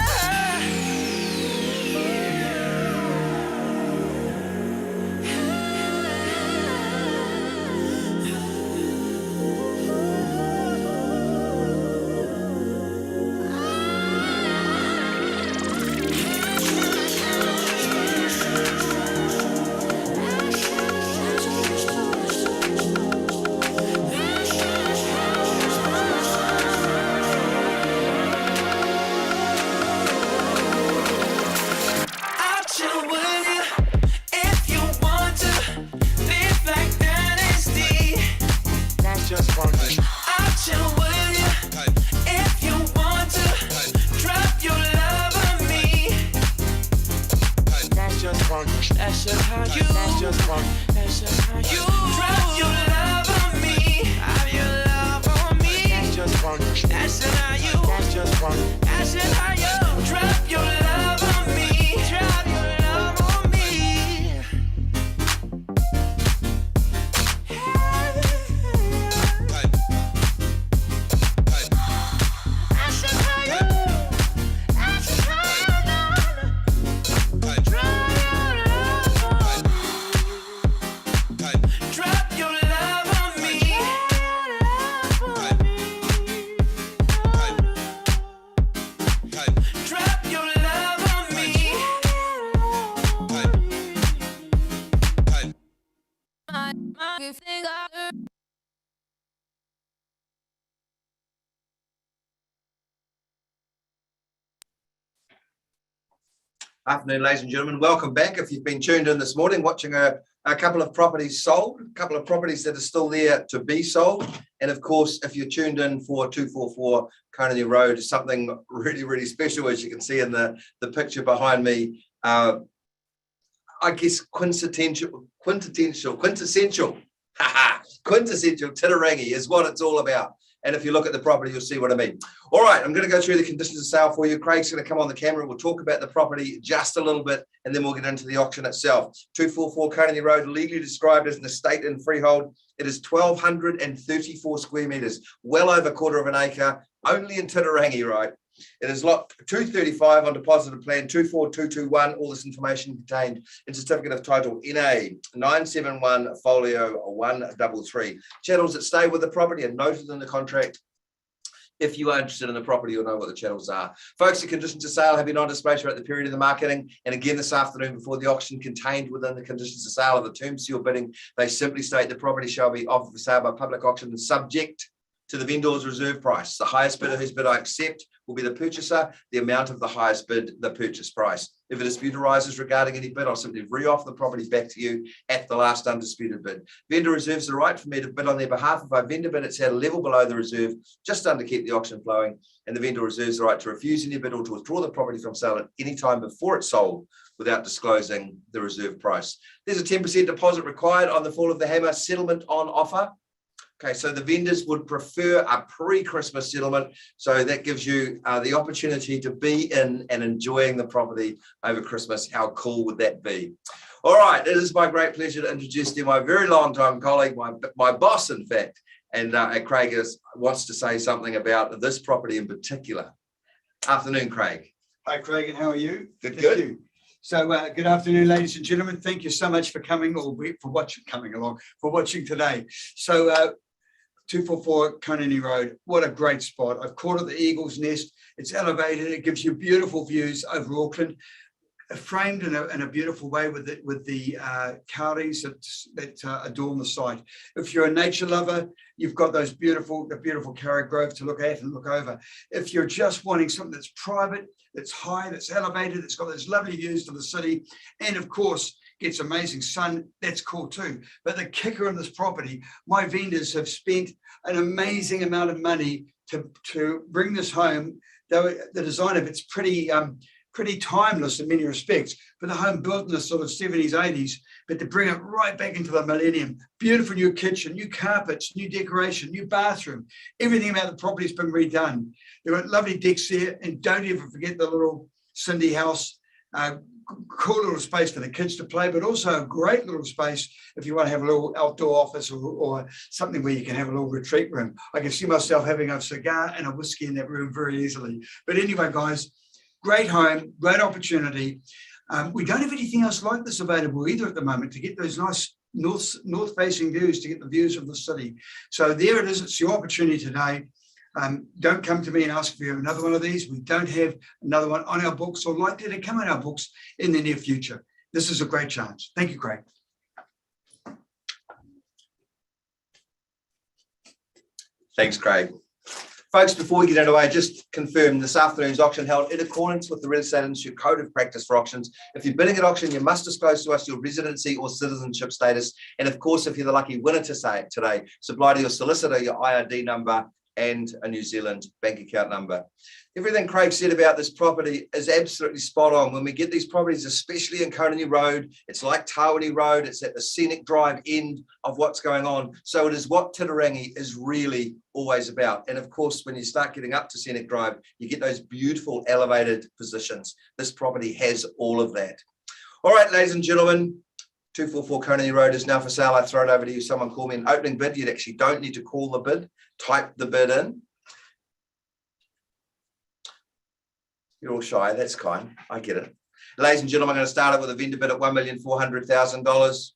I'll chill with you if you want to live like Dynasty. That's just funky. I'll chill with you if you want to drop your love on me. That's just funky. That's just how you. That's just funky. That's just how you drop your love on me. Have your love on me. That's just funky. That's just how you. That's just funky. That's just how you drop your love on me. Drop your love on me. That's just how you. That's just how you drop your love on me. Drop your love on me. Afternoon, ladies and gentlemen. Welcome back. If you've been tuned in this morning, watching a couple of properties sold, a couple of properties that are still there to be sold. And of course, if you're tuned in for 244 Carney Road, something really, really special, as you can see in the picture behind me. I guess quintessential quintessential Titirangi is what it's all about. And if you look at the property, you'll see what I mean. All right, I'm going to go through the conditions of sale for you. Craig's going to come on the camera. We'll talk about the property just a little bit, and then we'll get into the auction itself. 244 Carney Road, legally described as an estate in freehold. It is 1,234 square metres, well over a quarter of an acre, only in Titirangi, right? It is lot 235 on deposit of plan 24221. All this information contained in certificate of title NA 971 folio 133. Chattels that stay with the property are noted in the contract. If you are interested in the property, you'll know what the channels are. Folks, the conditions of sale have been on display throughout the period of the marketing. And again, this afternoon before the auction, contained within the conditions of sale of the terms to your bidding, they simply state the property shall be offered for sale by public auction and subject to the vendor's reserve price. The highest bidder whose bid I accept will be the purchaser, the amount of the highest bid, the purchase price. If a dispute arises regarding any bid, I'll simply re-offer the property back to you at the last undisputed bid. Vendor reserves the right for me to bid on their behalf if I vendor bid it's at a level below the reserve, just to keep the auction flowing. And the vendor reserves the right to refuse any bid or to withdraw the property from sale at any time before it's sold without disclosing the reserve price. There's a 10% deposit required on the fall of the hammer. Settlement on offer. Okay, so the vendors would prefer a pre-Christmas settlement. So that gives you the opportunity to be in and enjoying the property over Christmas. How cool would that be? All right, it is my great pleasure to introduce to you my very long time colleague, my boss, in fact. And Craig wants to say something about this property in particular. Afternoon, Craig. Hi, Craig, and how are you? Good, Thank good. you. So good afternoon, ladies and gentlemen. Thank you so much for coming or for watching today. So 244 Coney Road, what a great spot. I've called it the Eagle's Nest. It's elevated. It gives you beautiful views over Auckland, framed in a beautiful way with the cowries that adorn the site. If you're a nature lover, you've got the beautiful Carra Grove to look at and look over. If you're just wanting something that's private, that's high, that's elevated, it's got those lovely views to the city, and of course gets amazing sun, that's cool too. But the kicker on this property, my vendors have spent an amazing amount of money to bring this home. Though the design of it's pretty timeless in many respects, for the home built in the sort of 70s, 80s, but to bring it right back into the millennium. Beautiful new kitchen, new carpets, new decoration, new bathroom. Everything about the property's been redone. There are lovely decks there, and don't ever forget the little Cindy house. Cool little space for the kids to play, but also a great little space if you want to have a little outdoor office or something where you can have a little retreat room. I can see myself having a cigar and a whiskey in that room very easily. But anyway, guys, great home, great opportunity. We don't have anything else like this available either at the moment to get those nice north-facing views, to get the views of the city. So there it is. It's your opportunity today. Don't come to me and ask for another one of these. We don't have another one on our books or likely to come in our books in the near future. This is a great chance. Thank you, Craig. Thanks, Craig. Folks, before we get underway, just confirm this afternoon's auction held in accordance with the Real Estate Institute Code of Practice for Auctions. If you're bidding at auction, you must disclose to us your residency or citizenship status. And of course, if you're the lucky winner today, supply to your solicitor your IRD number and a New Zealand bank account number. Everything Craig said about this property is absolutely spot on. When we get these properties, especially in Coney Road, it's like Tawini Road, it's at the scenic drive end of what's going on. So it is what Titirangi is really always about. And of course, when you start getting up to scenic drive, you get those beautiful elevated positions. This property has all of that. All right, ladies and gentlemen, 244 Coney Road is now for sale. I throw it over to you. Someone call me an opening bid. You actually don't need to call the bid. Type the bid in. You're all shy. That's kind. I get it. Ladies and gentlemen, I'm going to start it with a vendor bid at $1,400,000.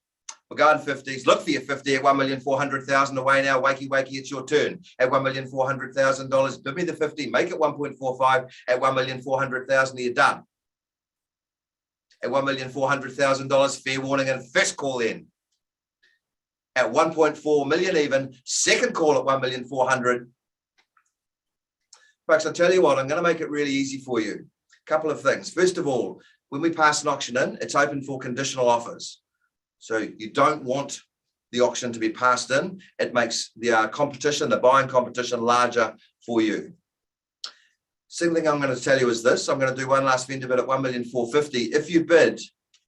We're going 50s. Look for your 50 at $1,400,000 away now. Wakey, it's your turn at $1,400,000. Bid me the 50. Make it 1.45 at $1,400,000. You're done. At $1,400,000, fair warning and first call in. At 1.4 million even, second call at 1,400,000. Folks, I'll tell you what, I'm going to make it really easy for you. A couple of things. First of all, when we pass an auction in, it's open for conditional offers. So you don't want the auction to be passed in. It makes the competition, the buying competition, larger for you. Second thing I'm going to tell you is this. I'm going to do one last vendor bid at 1,450,000. If you bid,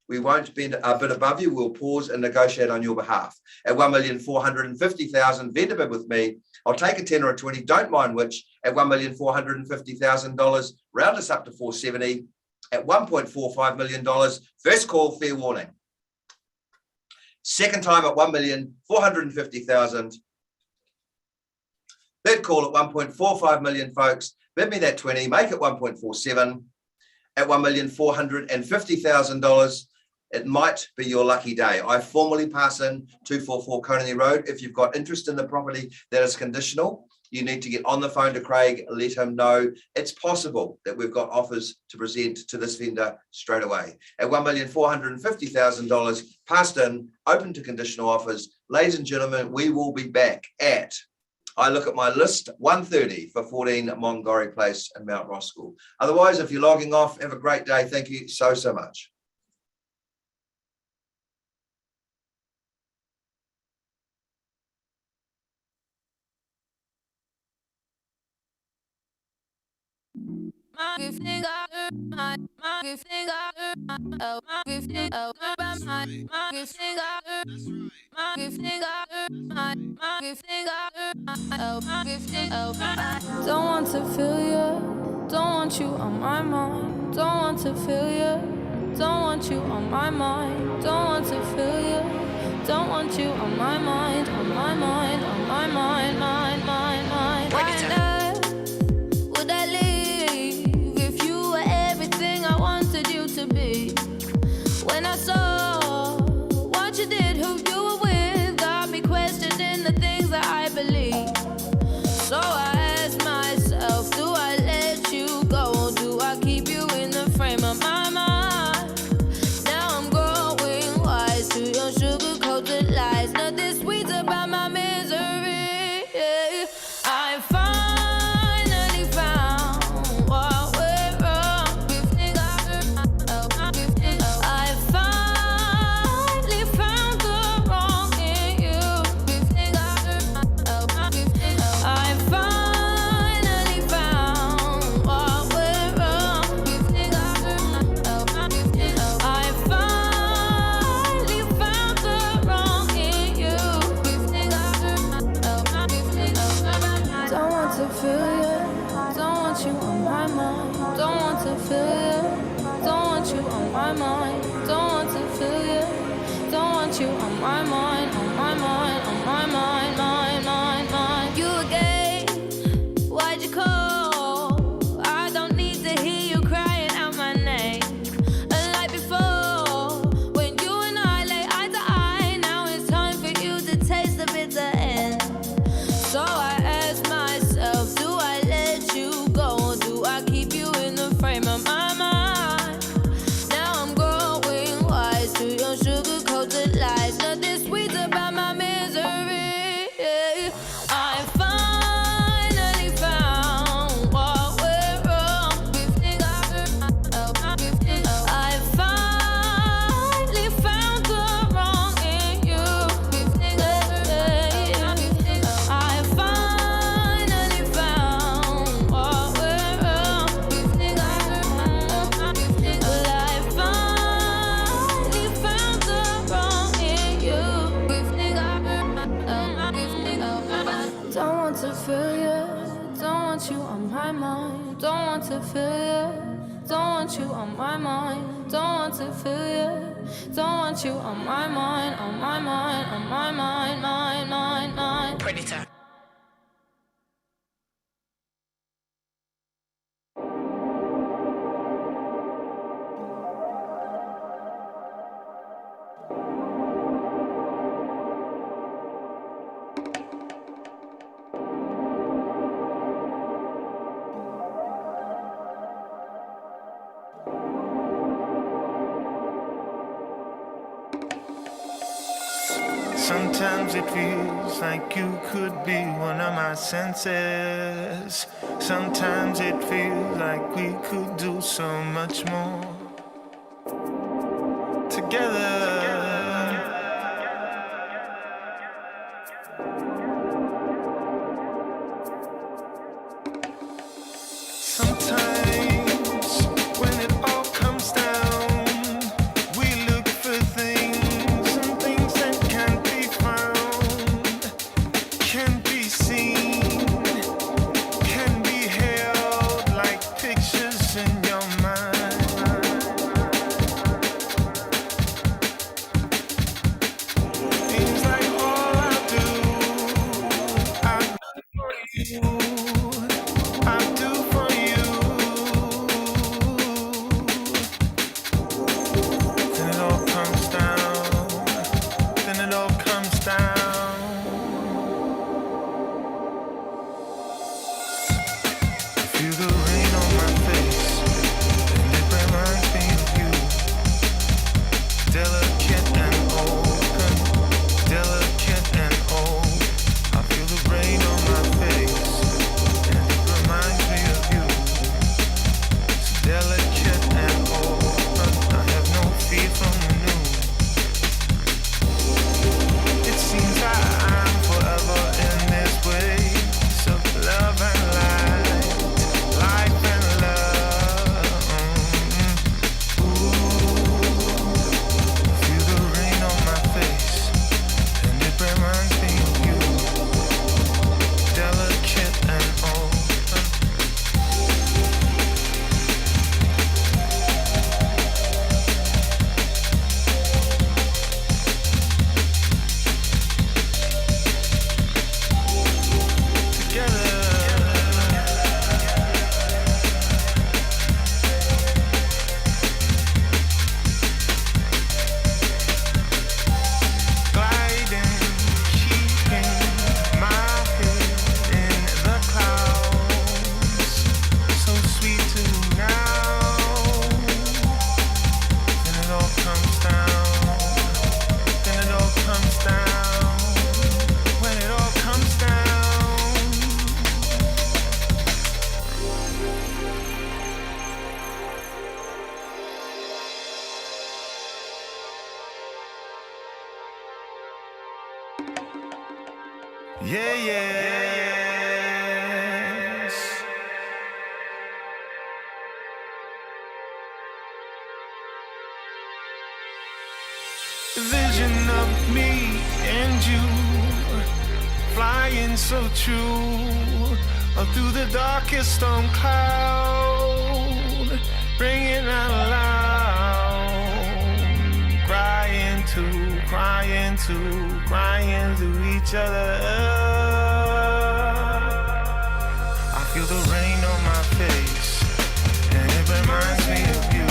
we won't bid above you. We'll pause and negotiate on your behalf. At 1,450,000, vendor bid with me. I'll take a 10 or a 20, don't mind which, at $1,450,000. Round us up to 470 at $1.45 million. First call, fair warning. Second time at 1,450,000. Third call at 1.45 million, folks. Bid me that 20, make it 1.47 at $1,450,000. It might be your lucky day. I formally pass in 244 Coney Road. If you've got interest in the property that is conditional, you need to get on the phone to Craig, let him know it's possible that we've got offers to present to this vendor straight away. At $1,450,000, passed in, open to conditional offers. Ladies and gentlemen, we will be back at, I look at my list, 1:30 for 14 Mongori Place in Mount Roskill. Otherwise, if you're logging off, have a great day. Thank you so much. Don't want to feel you, don't want you on my mind. Don't want to feel you, don't want you on my mind. Don't want to feel you, don't want you on my mind, on my mind, on my mind, mind, mind, mind. Why would I leave if you were everything I wanted you to be? When I saw what you did, who you were with, got me questioning the things that I believe. So I asked myself, do I let you go? Do I keep you in the frame of my mind? Now I'm growing wise to your sugar-coated lies. Nothing sweet about my misery. I finally found what went wrong. I finally found the wrong in you. I finally found what went wrong. I finally found the wrong in you. Don't want to feel you, don't want you on my mind. Don't want to feel you, don't want you on my mind. Don't want to feel you, don't want you on my mind, on my mind, on my mind, mind, mind, mind. You again, why'd you call? I don't need to hear you crying out my name. Unlike before, when you and I lay eye to eye, now it's time for you to taste the bitter end. So I ask myself, do I let you go? Do I keep you in the frame of my mind? Now I'm growing wise to your sugar-coated lies. Nothing sweet about my misery. I finally found what went wrong. I finally found the wrong in you. I finally found what went wrong. Well, I finally found the wrong in you. Don't want to feel you, don't want you on my mind. Don't want to feel you, don't want you on my mind. Don't want to feel you, don't want you on my mind, on my mind, on my mind, mind, mind, mind. Predator. Sometimes it feels like you could be one of my senses. Sometimes it feels like we could do so much more together. Sometimes when it all comes down, we look for things and things that can't be found, can't be seen, can be held like pictures in your mind. Yeah, yes. Vision of me and you, flying so true, through the darkest storm cloud, ringing out loud, crying to each other. I feel the rain on my face, and it reminds me of you,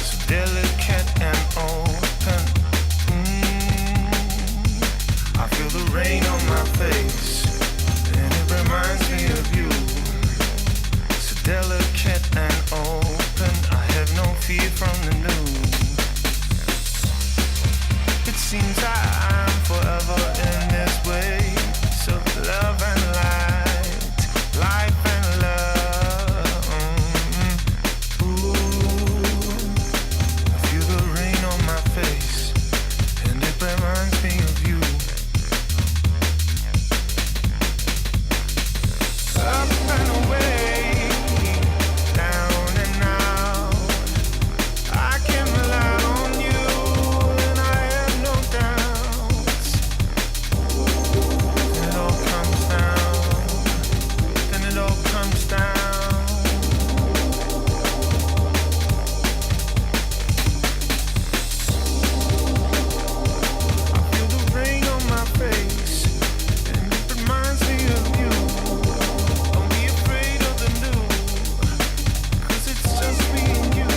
so delicate and open. I feel the rain on my face, and it reminds me of you, so delicate and open. I have no fear from the news. It seems I'm forever in this way, so love and light, life and love. Ooh, I feel the rain on my face, and it reminds me of you. Up and away, down and out, I can rely on you, and I have no doubts. Then it all comes down, then it all comes down. I feel the rain on my face, and it reminds me of you. Don't be afraid of the new, 'cause it's just me and you.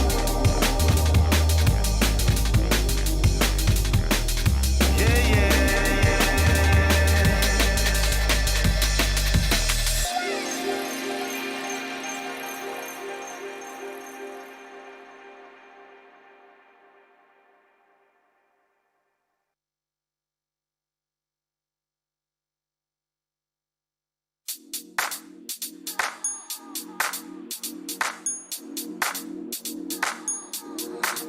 Yeah, yeah.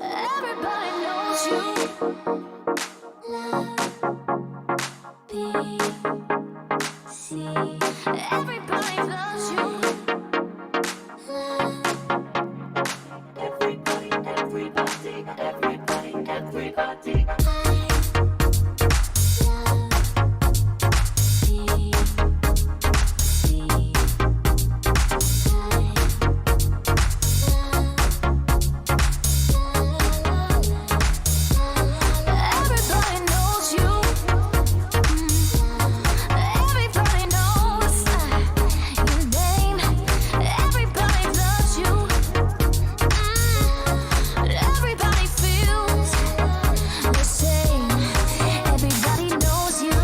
Everybody knows you. Love, BC. Everybody loves you. Love. Everybody, everybody, everybody, everybody. Everybody knows you. Everybody knows your name. Everybody loves you. Everybody feels the same. Everybody knows you.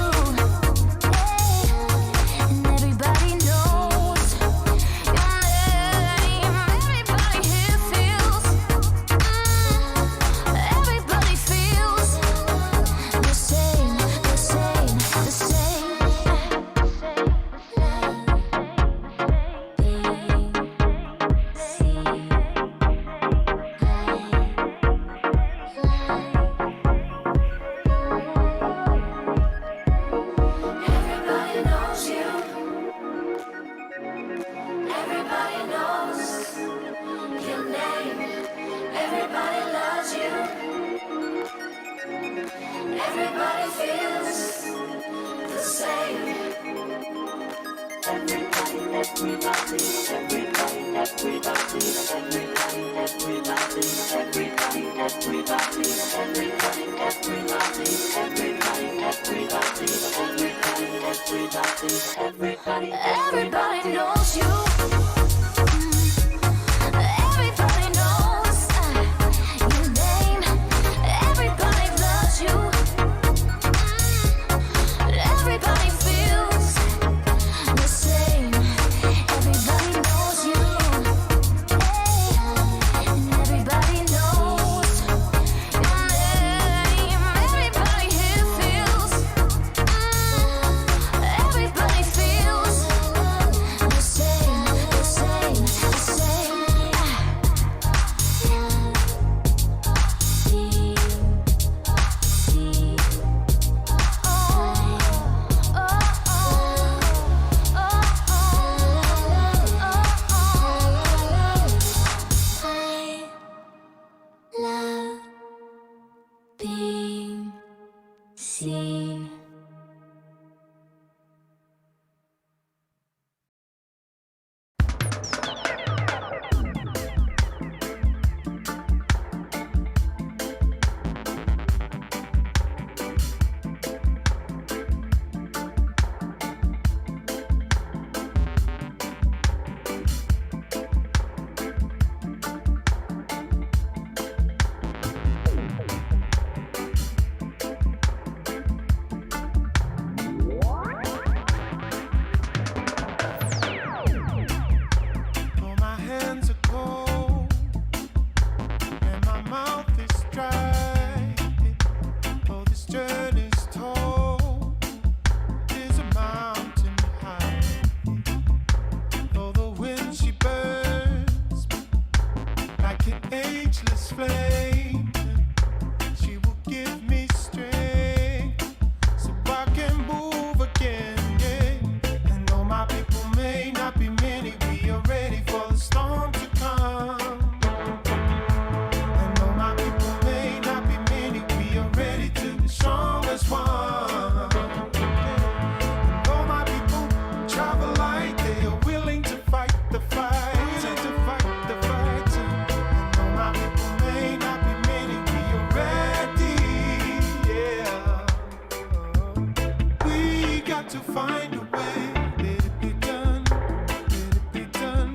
And everybody knows your name. Everybody here feels. Everybody feels the same, the same, the same. Everybody knows you. Everybody knows your name. Everybody loves you. Everybody feels the same. Everybody, everybody, everybody, everybody, everybody, everybody, everybody, everybody, everybody, everybody, everybody, everybody knows you. Everybody knows your name. Everybody loves you. Everybody feels the same. Everybody knows you. And everybody knows your name. Everybody here feels. Everybody feels the same. an ageless flame. She will give me strength so I can move again. Yeah. And though my people may not be many, we are ready for the storm to come. And though my people may not be many, we are ready to be strong as one. And though my people travel light, they are willing to fight the fight. To find a way, let it be done, let it be done.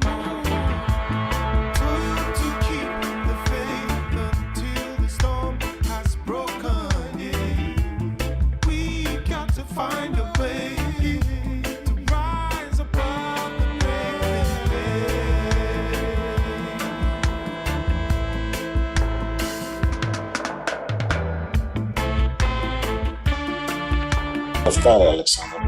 Toil to keep the faith until the storm has broken. Yeah. We got to find a way to rise above the pain. Australia, Alexander.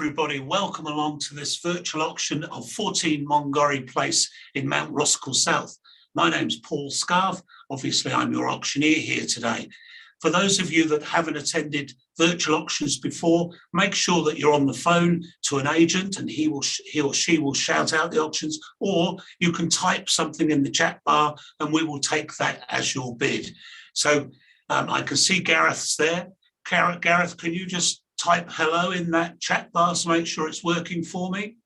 everybody. Welcome along to this virtual auction of 14 Mongorry Place in Mount Roskill South. My name's Paul Scarf. Obviously, I'm your auctioneer here today. For those of you that haven't attended virtual auctions before, make sure that you're on the phone to an agent and he or she will shout out the auctions, or you can type something in the chat bar and we will take that as your bid. So I can see Gareth's there. Gareth, can you just type hello in that chat bar to make sure it's working for me?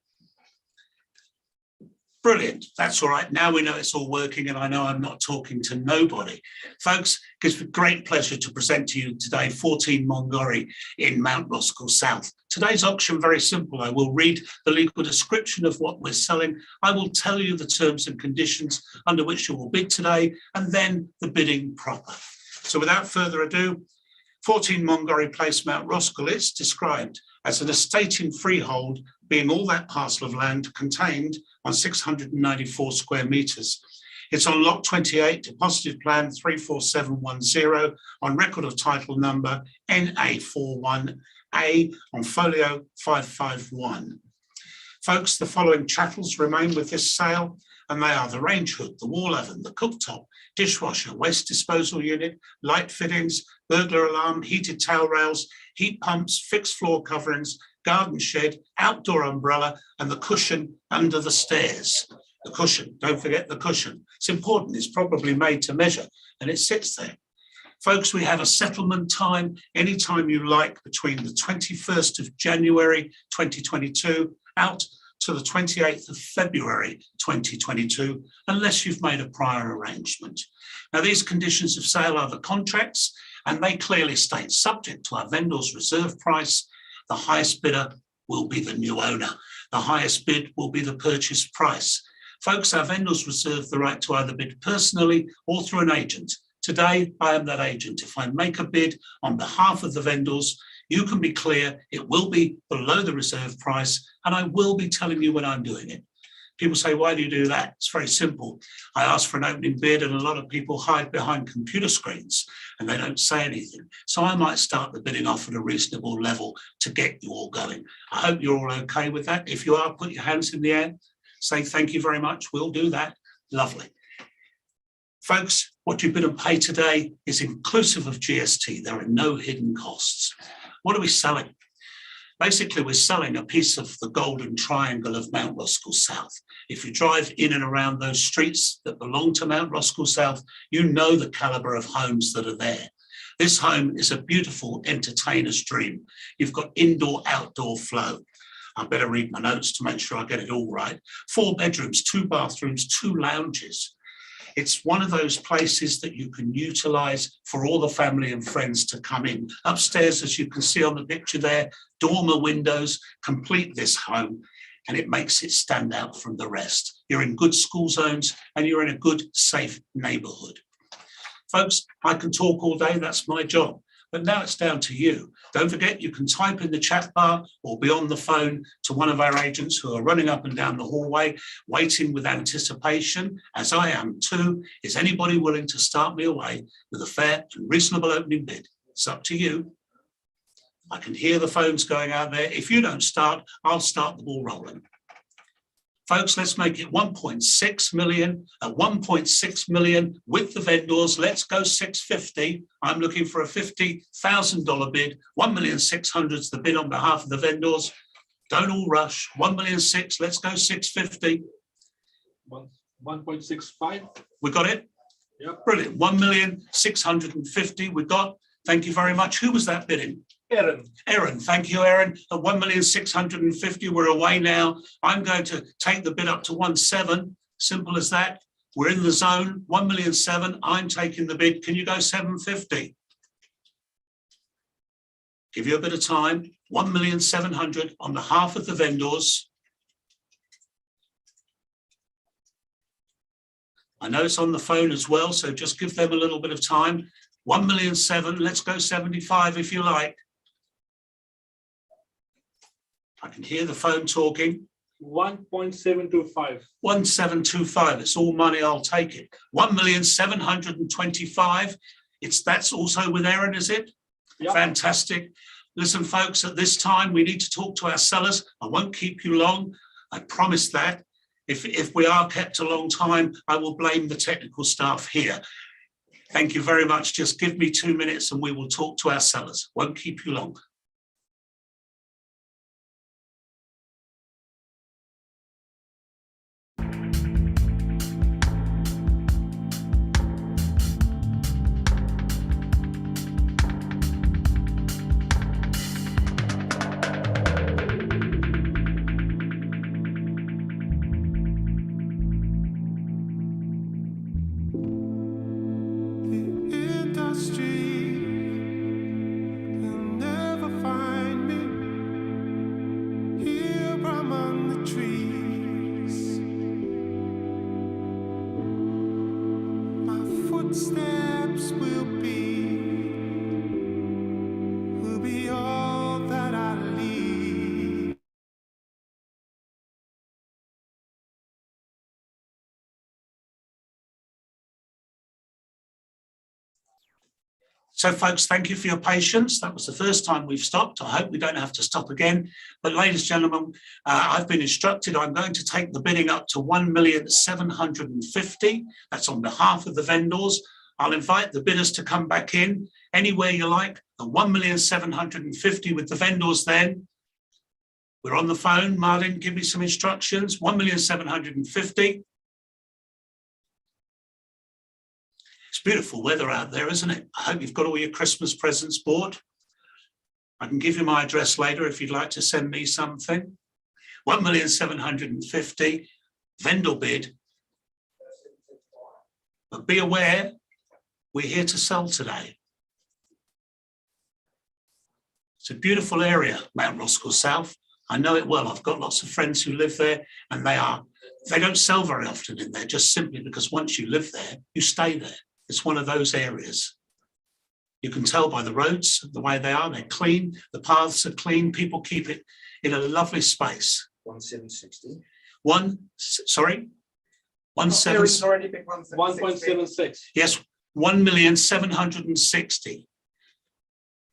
Brilliant. That's all right. Now we know it's all working and I know I'm not talking to nobody. Folks, it gives me great pleasure to present to you today 14 Mongorry in Mount Roskill South. Today's auction, very simple. I will read the legal description of what we're selling. I will tell you the terms and conditions under which you will bid today, and then the bidding proper. So without further ado, 14 Mongorry Place, Mount Roskill, it's described as an estate in freehold, being all that parcel of land contained on 694 square metres. It's on lot 28, deposited plan 34710, on record of title number NA41A, on folio 551. Folks, the following chattels remain with this sale, and they are the range hood, the wall oven, the cooktop, dishwasher, waste disposal unit, light fittings, burglar alarm, heated towel rails, heat pumps, fixed floor coverings, garden shed, outdoor umbrella, and the cushion under the stairs. The cushion, don't forget the cushion. It's important, it's probably made to measure, and it sits there. Folks, we have a settlement time anytime you like between the 21st of January 2022 out to the 28th of February 2022, unless you've made a prior arrangement. Now, these conditions of sale are the contracts, and they clearly state, subject to our vendor's reserve price, the highest bidder will be the new owner. The highest bid will be the purchase price. Folks, our vendors reserve the right to either bid personally or through an agent. Today, I am that agent. If I make a bid on behalf of the vendors, you can be clear it will be below the reserve price, and I will be telling you when I'm doing it. People say, why do you do that? It's very simple. I ask for an opening bid and a lot of people hide behind computer screens and they don't say anything. So I might start the bidding off at a reasonable level to get you all going. I hope you're all okay with that. If you are, put your hands in the air, say thank you very much. We'll do that. Lovely. Folks, what you bid and pay today is inclusive of GST. There are no hidden costs. What are we selling? Basically, we're selling a piece of the golden triangle of Mount Roskill South. If you drive in and around those streets that belong to Mount Roskill South, you know the calibre of homes that are there. This home is a beautiful entertainer's dream. You've got indoor-outdoor flow. I better read my notes to make sure I get it all right. 4 bedrooms, 2 bathrooms, 2 lounges. It's one of those places that you can utilise for all the family and friends to come in. Upstairs, as you can see on the picture there, dormer windows complete this home, and it makes it stand out from the rest. You're in good school zones and you're in a good, safe neighbourhood. Folks, I can talk all day, that's my job. But now it's down to you. Don't forget, you can type in the chat bar or be on the phone to one of our agents who are running up and down the hallway, waiting with anticipation, as I am too. Is anybody willing to start me away with a fair and reasonable opening bid? It's up to you. I can hear the phones going out there. If you don't start, I'll start the ball rolling. Folks, let's make it 1.6 million, at 1.6 million with the vendors. Let's go 650. I'm looking for a $50,000 bid. 1,600,000 is the bid on behalf of the vendors. Don't all rush. 1,600,000. Let's go 650. 1.65. We got it? Yep. Brilliant. 1,650,000 we got. Thank you very much. Who was that bidding? Aaron, thank you, Aaron. At 1,650,000, we're away now. I'm going to take the bid up to 1.7. Simple as that. We're in the zone. 1,700,000. I'm taking the bid. Can you go 750? Give you a bit of time. 1,700,000 on behalf of the vendors. I know it's on the phone as well, so just give them a little bit of time. 1,700,000. Let's go 75 if you like. I can hear the phone talking. 1.725. 1.725. It's all money. I'll take it. 1,725,000. That's also with Aaron, is it? Yep. Fantastic. Listen, folks, at this time, we need to talk to our sellers. I won't keep you long. I promise that. If we are kept a long time, I will blame the technical staff here. Thank you very much. Just give me 2 minutes and we will talk to our sellers. Won't keep you long. Industry will never find me here among the trees. My footsteps will be all that I leave. So, folks, thank you for your patience. That was the first time we've stopped. I hope we don't have to stop again. But, ladies and gentlemen, I've been instructed I'm going to take the bidding up to 1,750,000. That's on behalf of the vendors. I'll invite the bidders to come back in anywhere you like. The 1,750,000 with the vendors then. We're on the phone. Martin, give me some instructions. 1,750,000. It's beautiful weather out there, isn't it? I hope you've got all your Christmas presents bought. I can give you my address later if you'd like to send me something. 1,750,000 vendor bid. But be aware, we're here to sell today. It's a beautiful area, Mount Roskill South. I know it well. I've got lots of friends who live there, and they don't sell very often in there, just simply because once you live there, you stay there. It's one of those areas. You can tell by the roads, the way they are, they're clean, the paths are clean, people keep it in a lovely space. 1,760. 1.76. Yes, 1,760,000.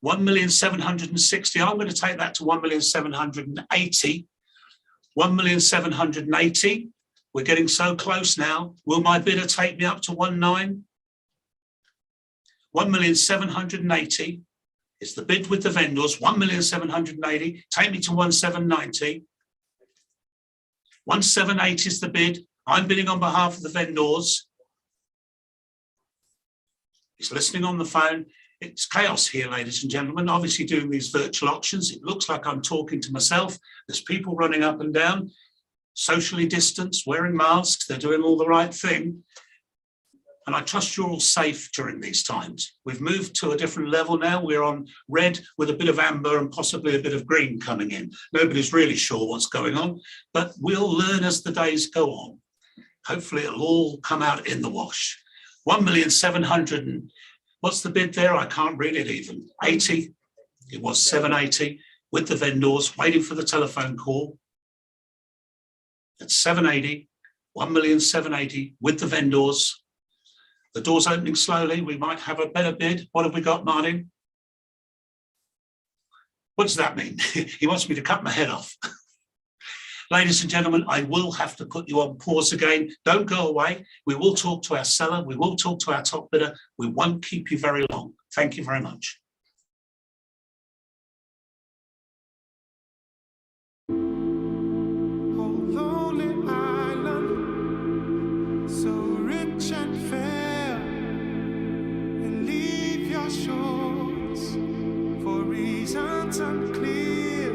1,760,000. I'm going to take that to 1,780,000. 1,780,000. We're getting so close now. Will my bidder take me up to 1.9? 1,780,000 is the bid with the vendors. 1,780,000. Take me to 1,790,000. 1,780,000 is the bid. I'm bidding on behalf of the vendors. He's listening on the phone. It's chaos here, ladies and gentlemen. Obviously doing these virtual auctions, it looks like I'm talking to myself. There's people running up and down, socially distanced, wearing masks. They're doing all the right thing. And I trust you're all safe during these times. We've moved to a different level now. We're on red with a bit of amber and possibly a bit of green coming in. Nobody's really sure what's going on, but we'll learn as the days go on. Hopefully it'll all come out in the wash. 1,700,000. What's the bid there? I can't read it even. 80. It was 780 with the vendors waiting for the telephone call. It's 780, 1,780,000 with the vendors. The door's opening slowly. We might have a better bid. What have we got, Martin? What does that mean? He wants me to cut my head off. Ladies and gentlemen, I will have to put you on pause again. Don't go away. We will talk to our seller. We will talk to our top bidder. We won't keep you very long. Thank you very much. Lonely island, so rich and fair, and leave your shores for reasons unclear,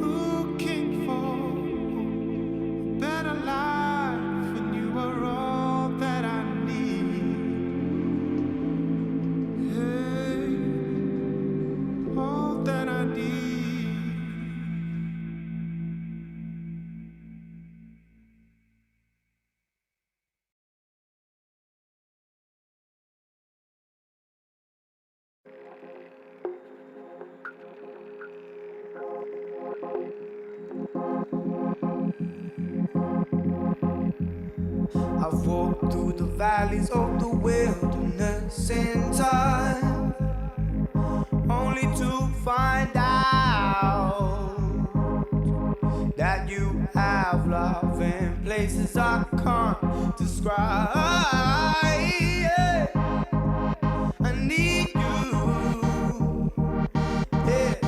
looking for a better life, and you are all that I need. Hey, all that I need. I've walked through the valleys of the wilderness in time, only only to find out that you have love in places I can't describe. Yeah. I need you. It's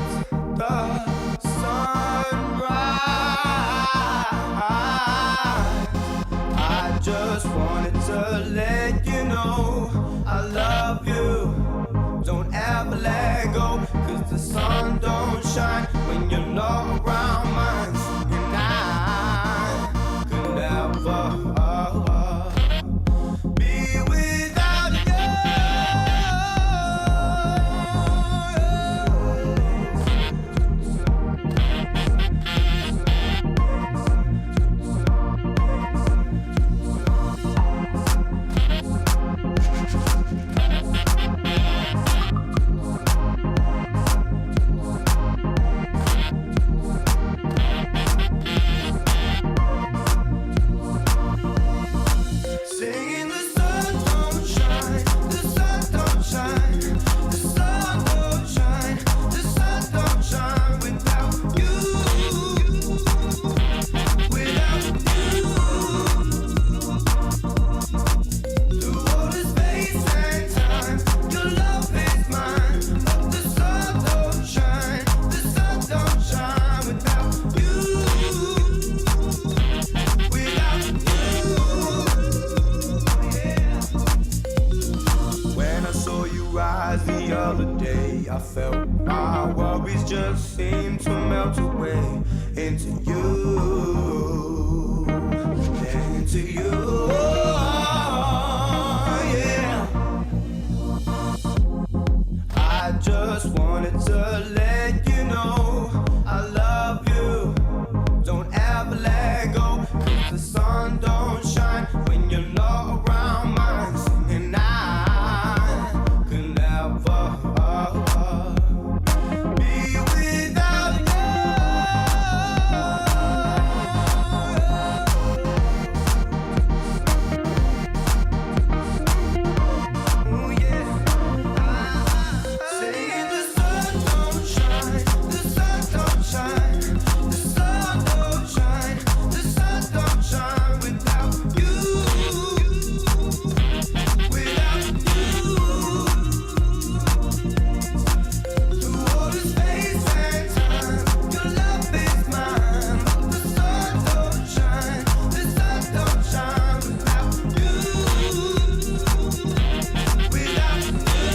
the sunrise. I just wanted to let you know I love you. Don't ever let go, 'cause the sun don't shine when you're not around mine. And I could never be without singing the sun don't shine, the sun don't shine, the sun don't shine, the sun don't shine without you, without you. Through all the space and time, your love is mine. But the sun don't shine, the sun don't shine without you, without you. When I saw you rise the other day, I felt my worries just seem to melt away into you, into you. Yeah. I just wanted to let you know I love you. Don't ever let go, 'cause the sun don't shine when you're not around mine. And I could never be without you. Ooh, yeah. Saying the sun don't shine, the sun don't shine, the sun don't shine, the sun don't shine without you, without you. Through all the space and time, your love is mine. But the sun don't shine, the sun don't shine without you, without you.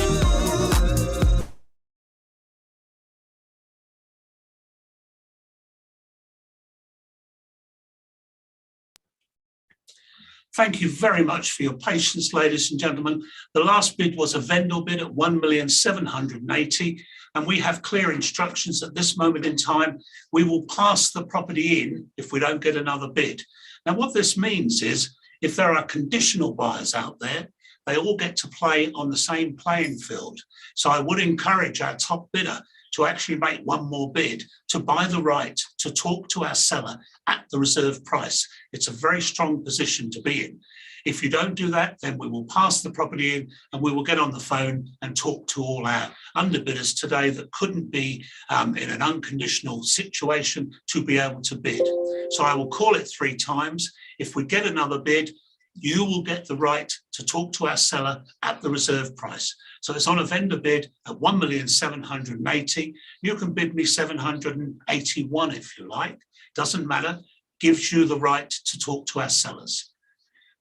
Thank you very much for your patience, ladies and gentlemen. The last bid was a vendor bid at 1,780,000, and we have clear instructions at this moment in time. We will pass the property in if we don't get another bid. Now, what this means is if there are conditional buyers out there, they all get to play on the same playing field. So I would encourage our top bidder to actually make one more bid to buy the right to talk to our seller at the reserve price. It's a very strong position to be in. If you don't do that, then we will pass the property in and we will get on the phone and talk to all our underbidders today that couldn't be in an unconditional situation to be able to bid. So I will call it 3 times. If we get another bid, you will get the right to talk to our seller at the reserve price. So it's on a vendor bid at 1,780,000. You can bid me 781 if you like. Doesn't matter. Gives you the right to talk to our sellers.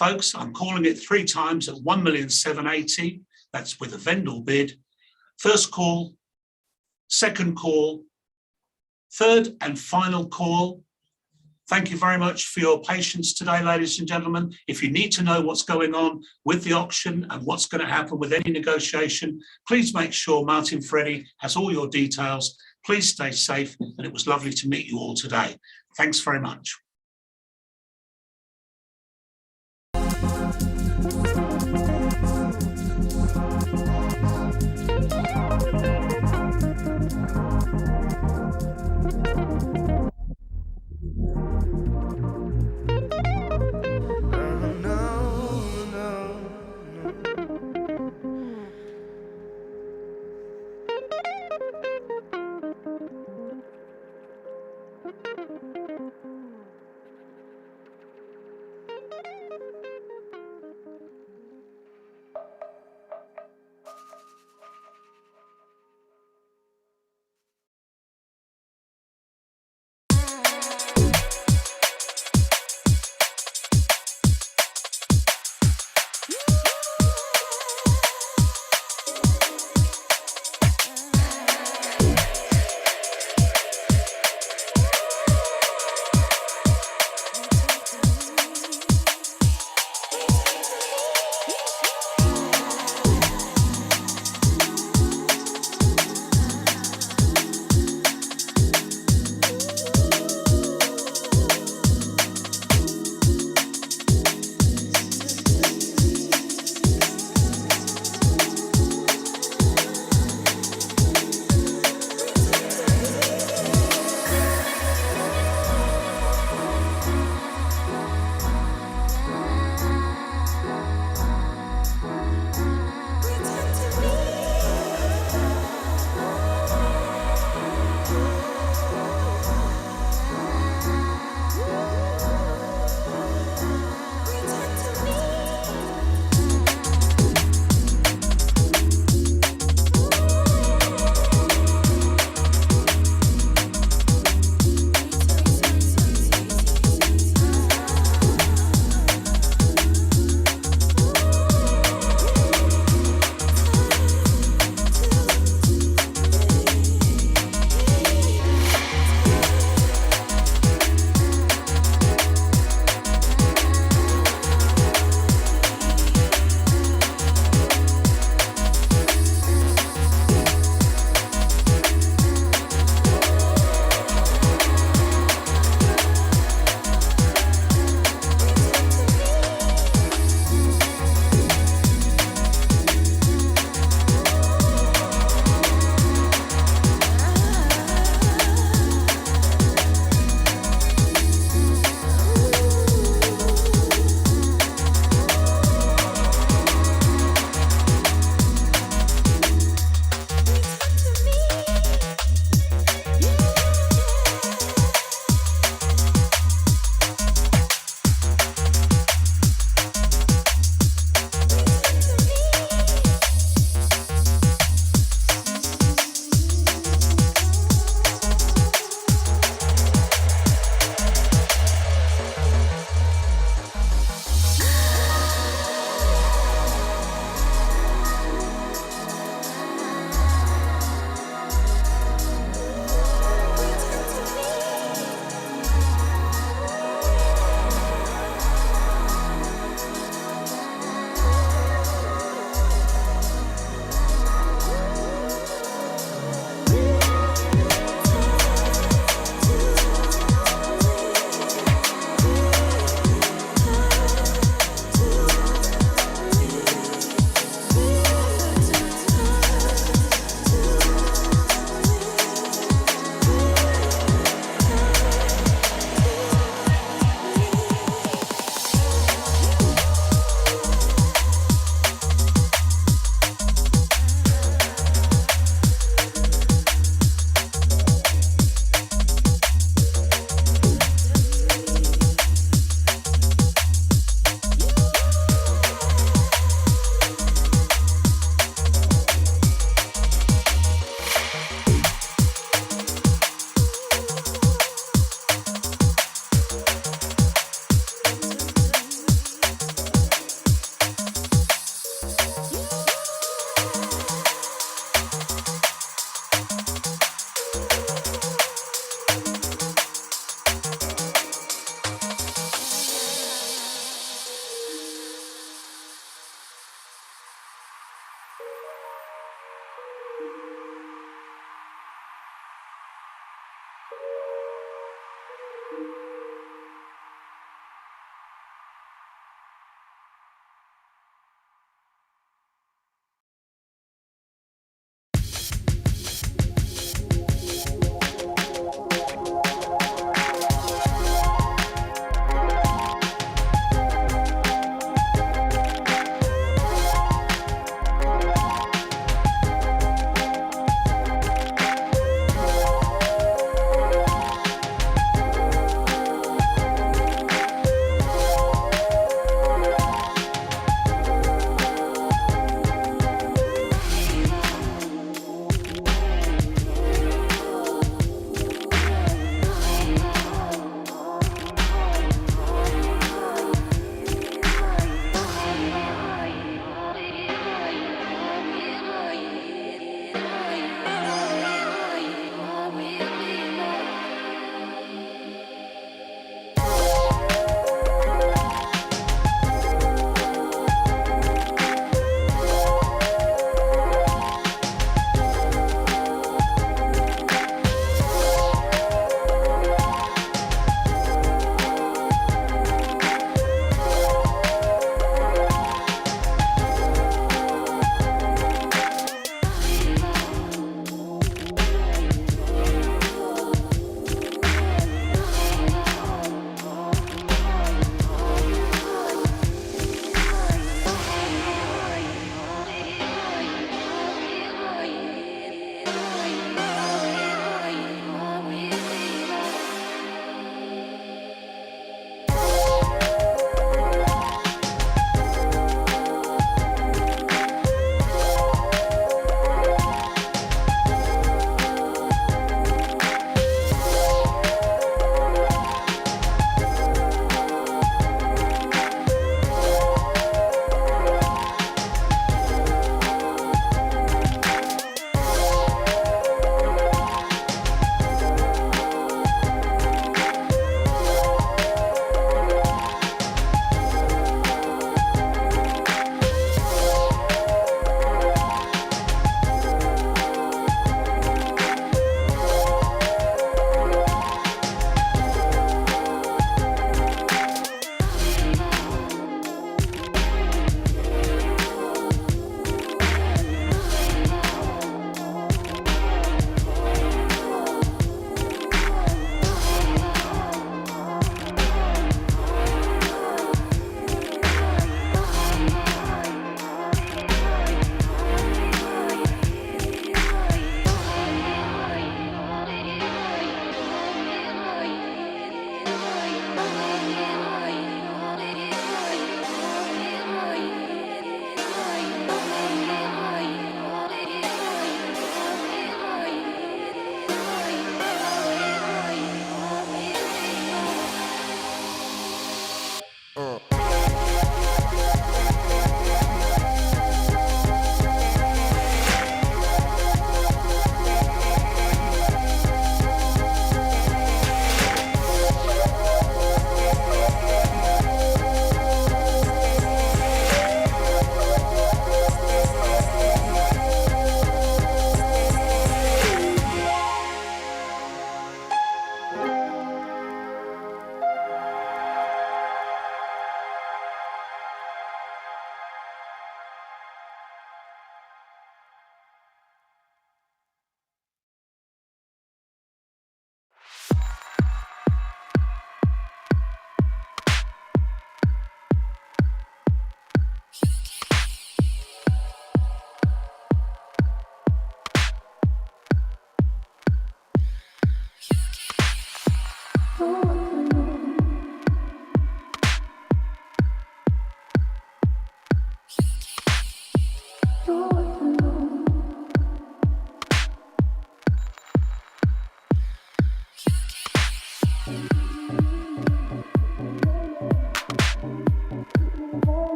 Folks, I'm calling it 3 times at 1,780,000. That's with a vendor bid. First call, second call, third and final call. Thank you very much for your patience today, ladies and gentlemen. If you need to know what's going on with the auction and what's going to happen with any negotiation, please make sure Martin Freddy has all your details. Please stay safe, and it was lovely to meet you all today. Thanks very much.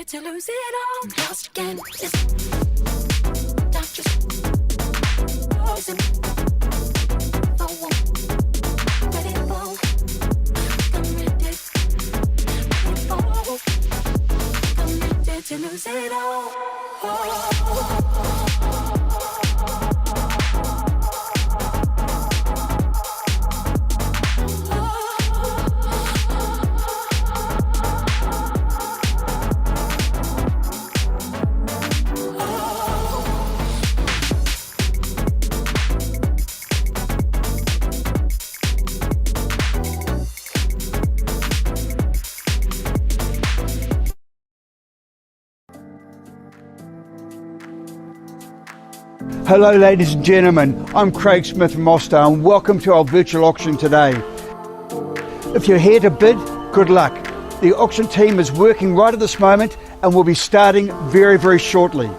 To lose it all, lost again. It's dangerous. Losing. Oh, ready to fall. I'm ready. Ready to fall. I'm ready to lose it all. Hello ladies and gentlemen, I'm Craig Smith from Austar and welcome to our virtual auction today. If you're here to bid, good luck. The auction team is working right at this moment and will be starting very, very shortly.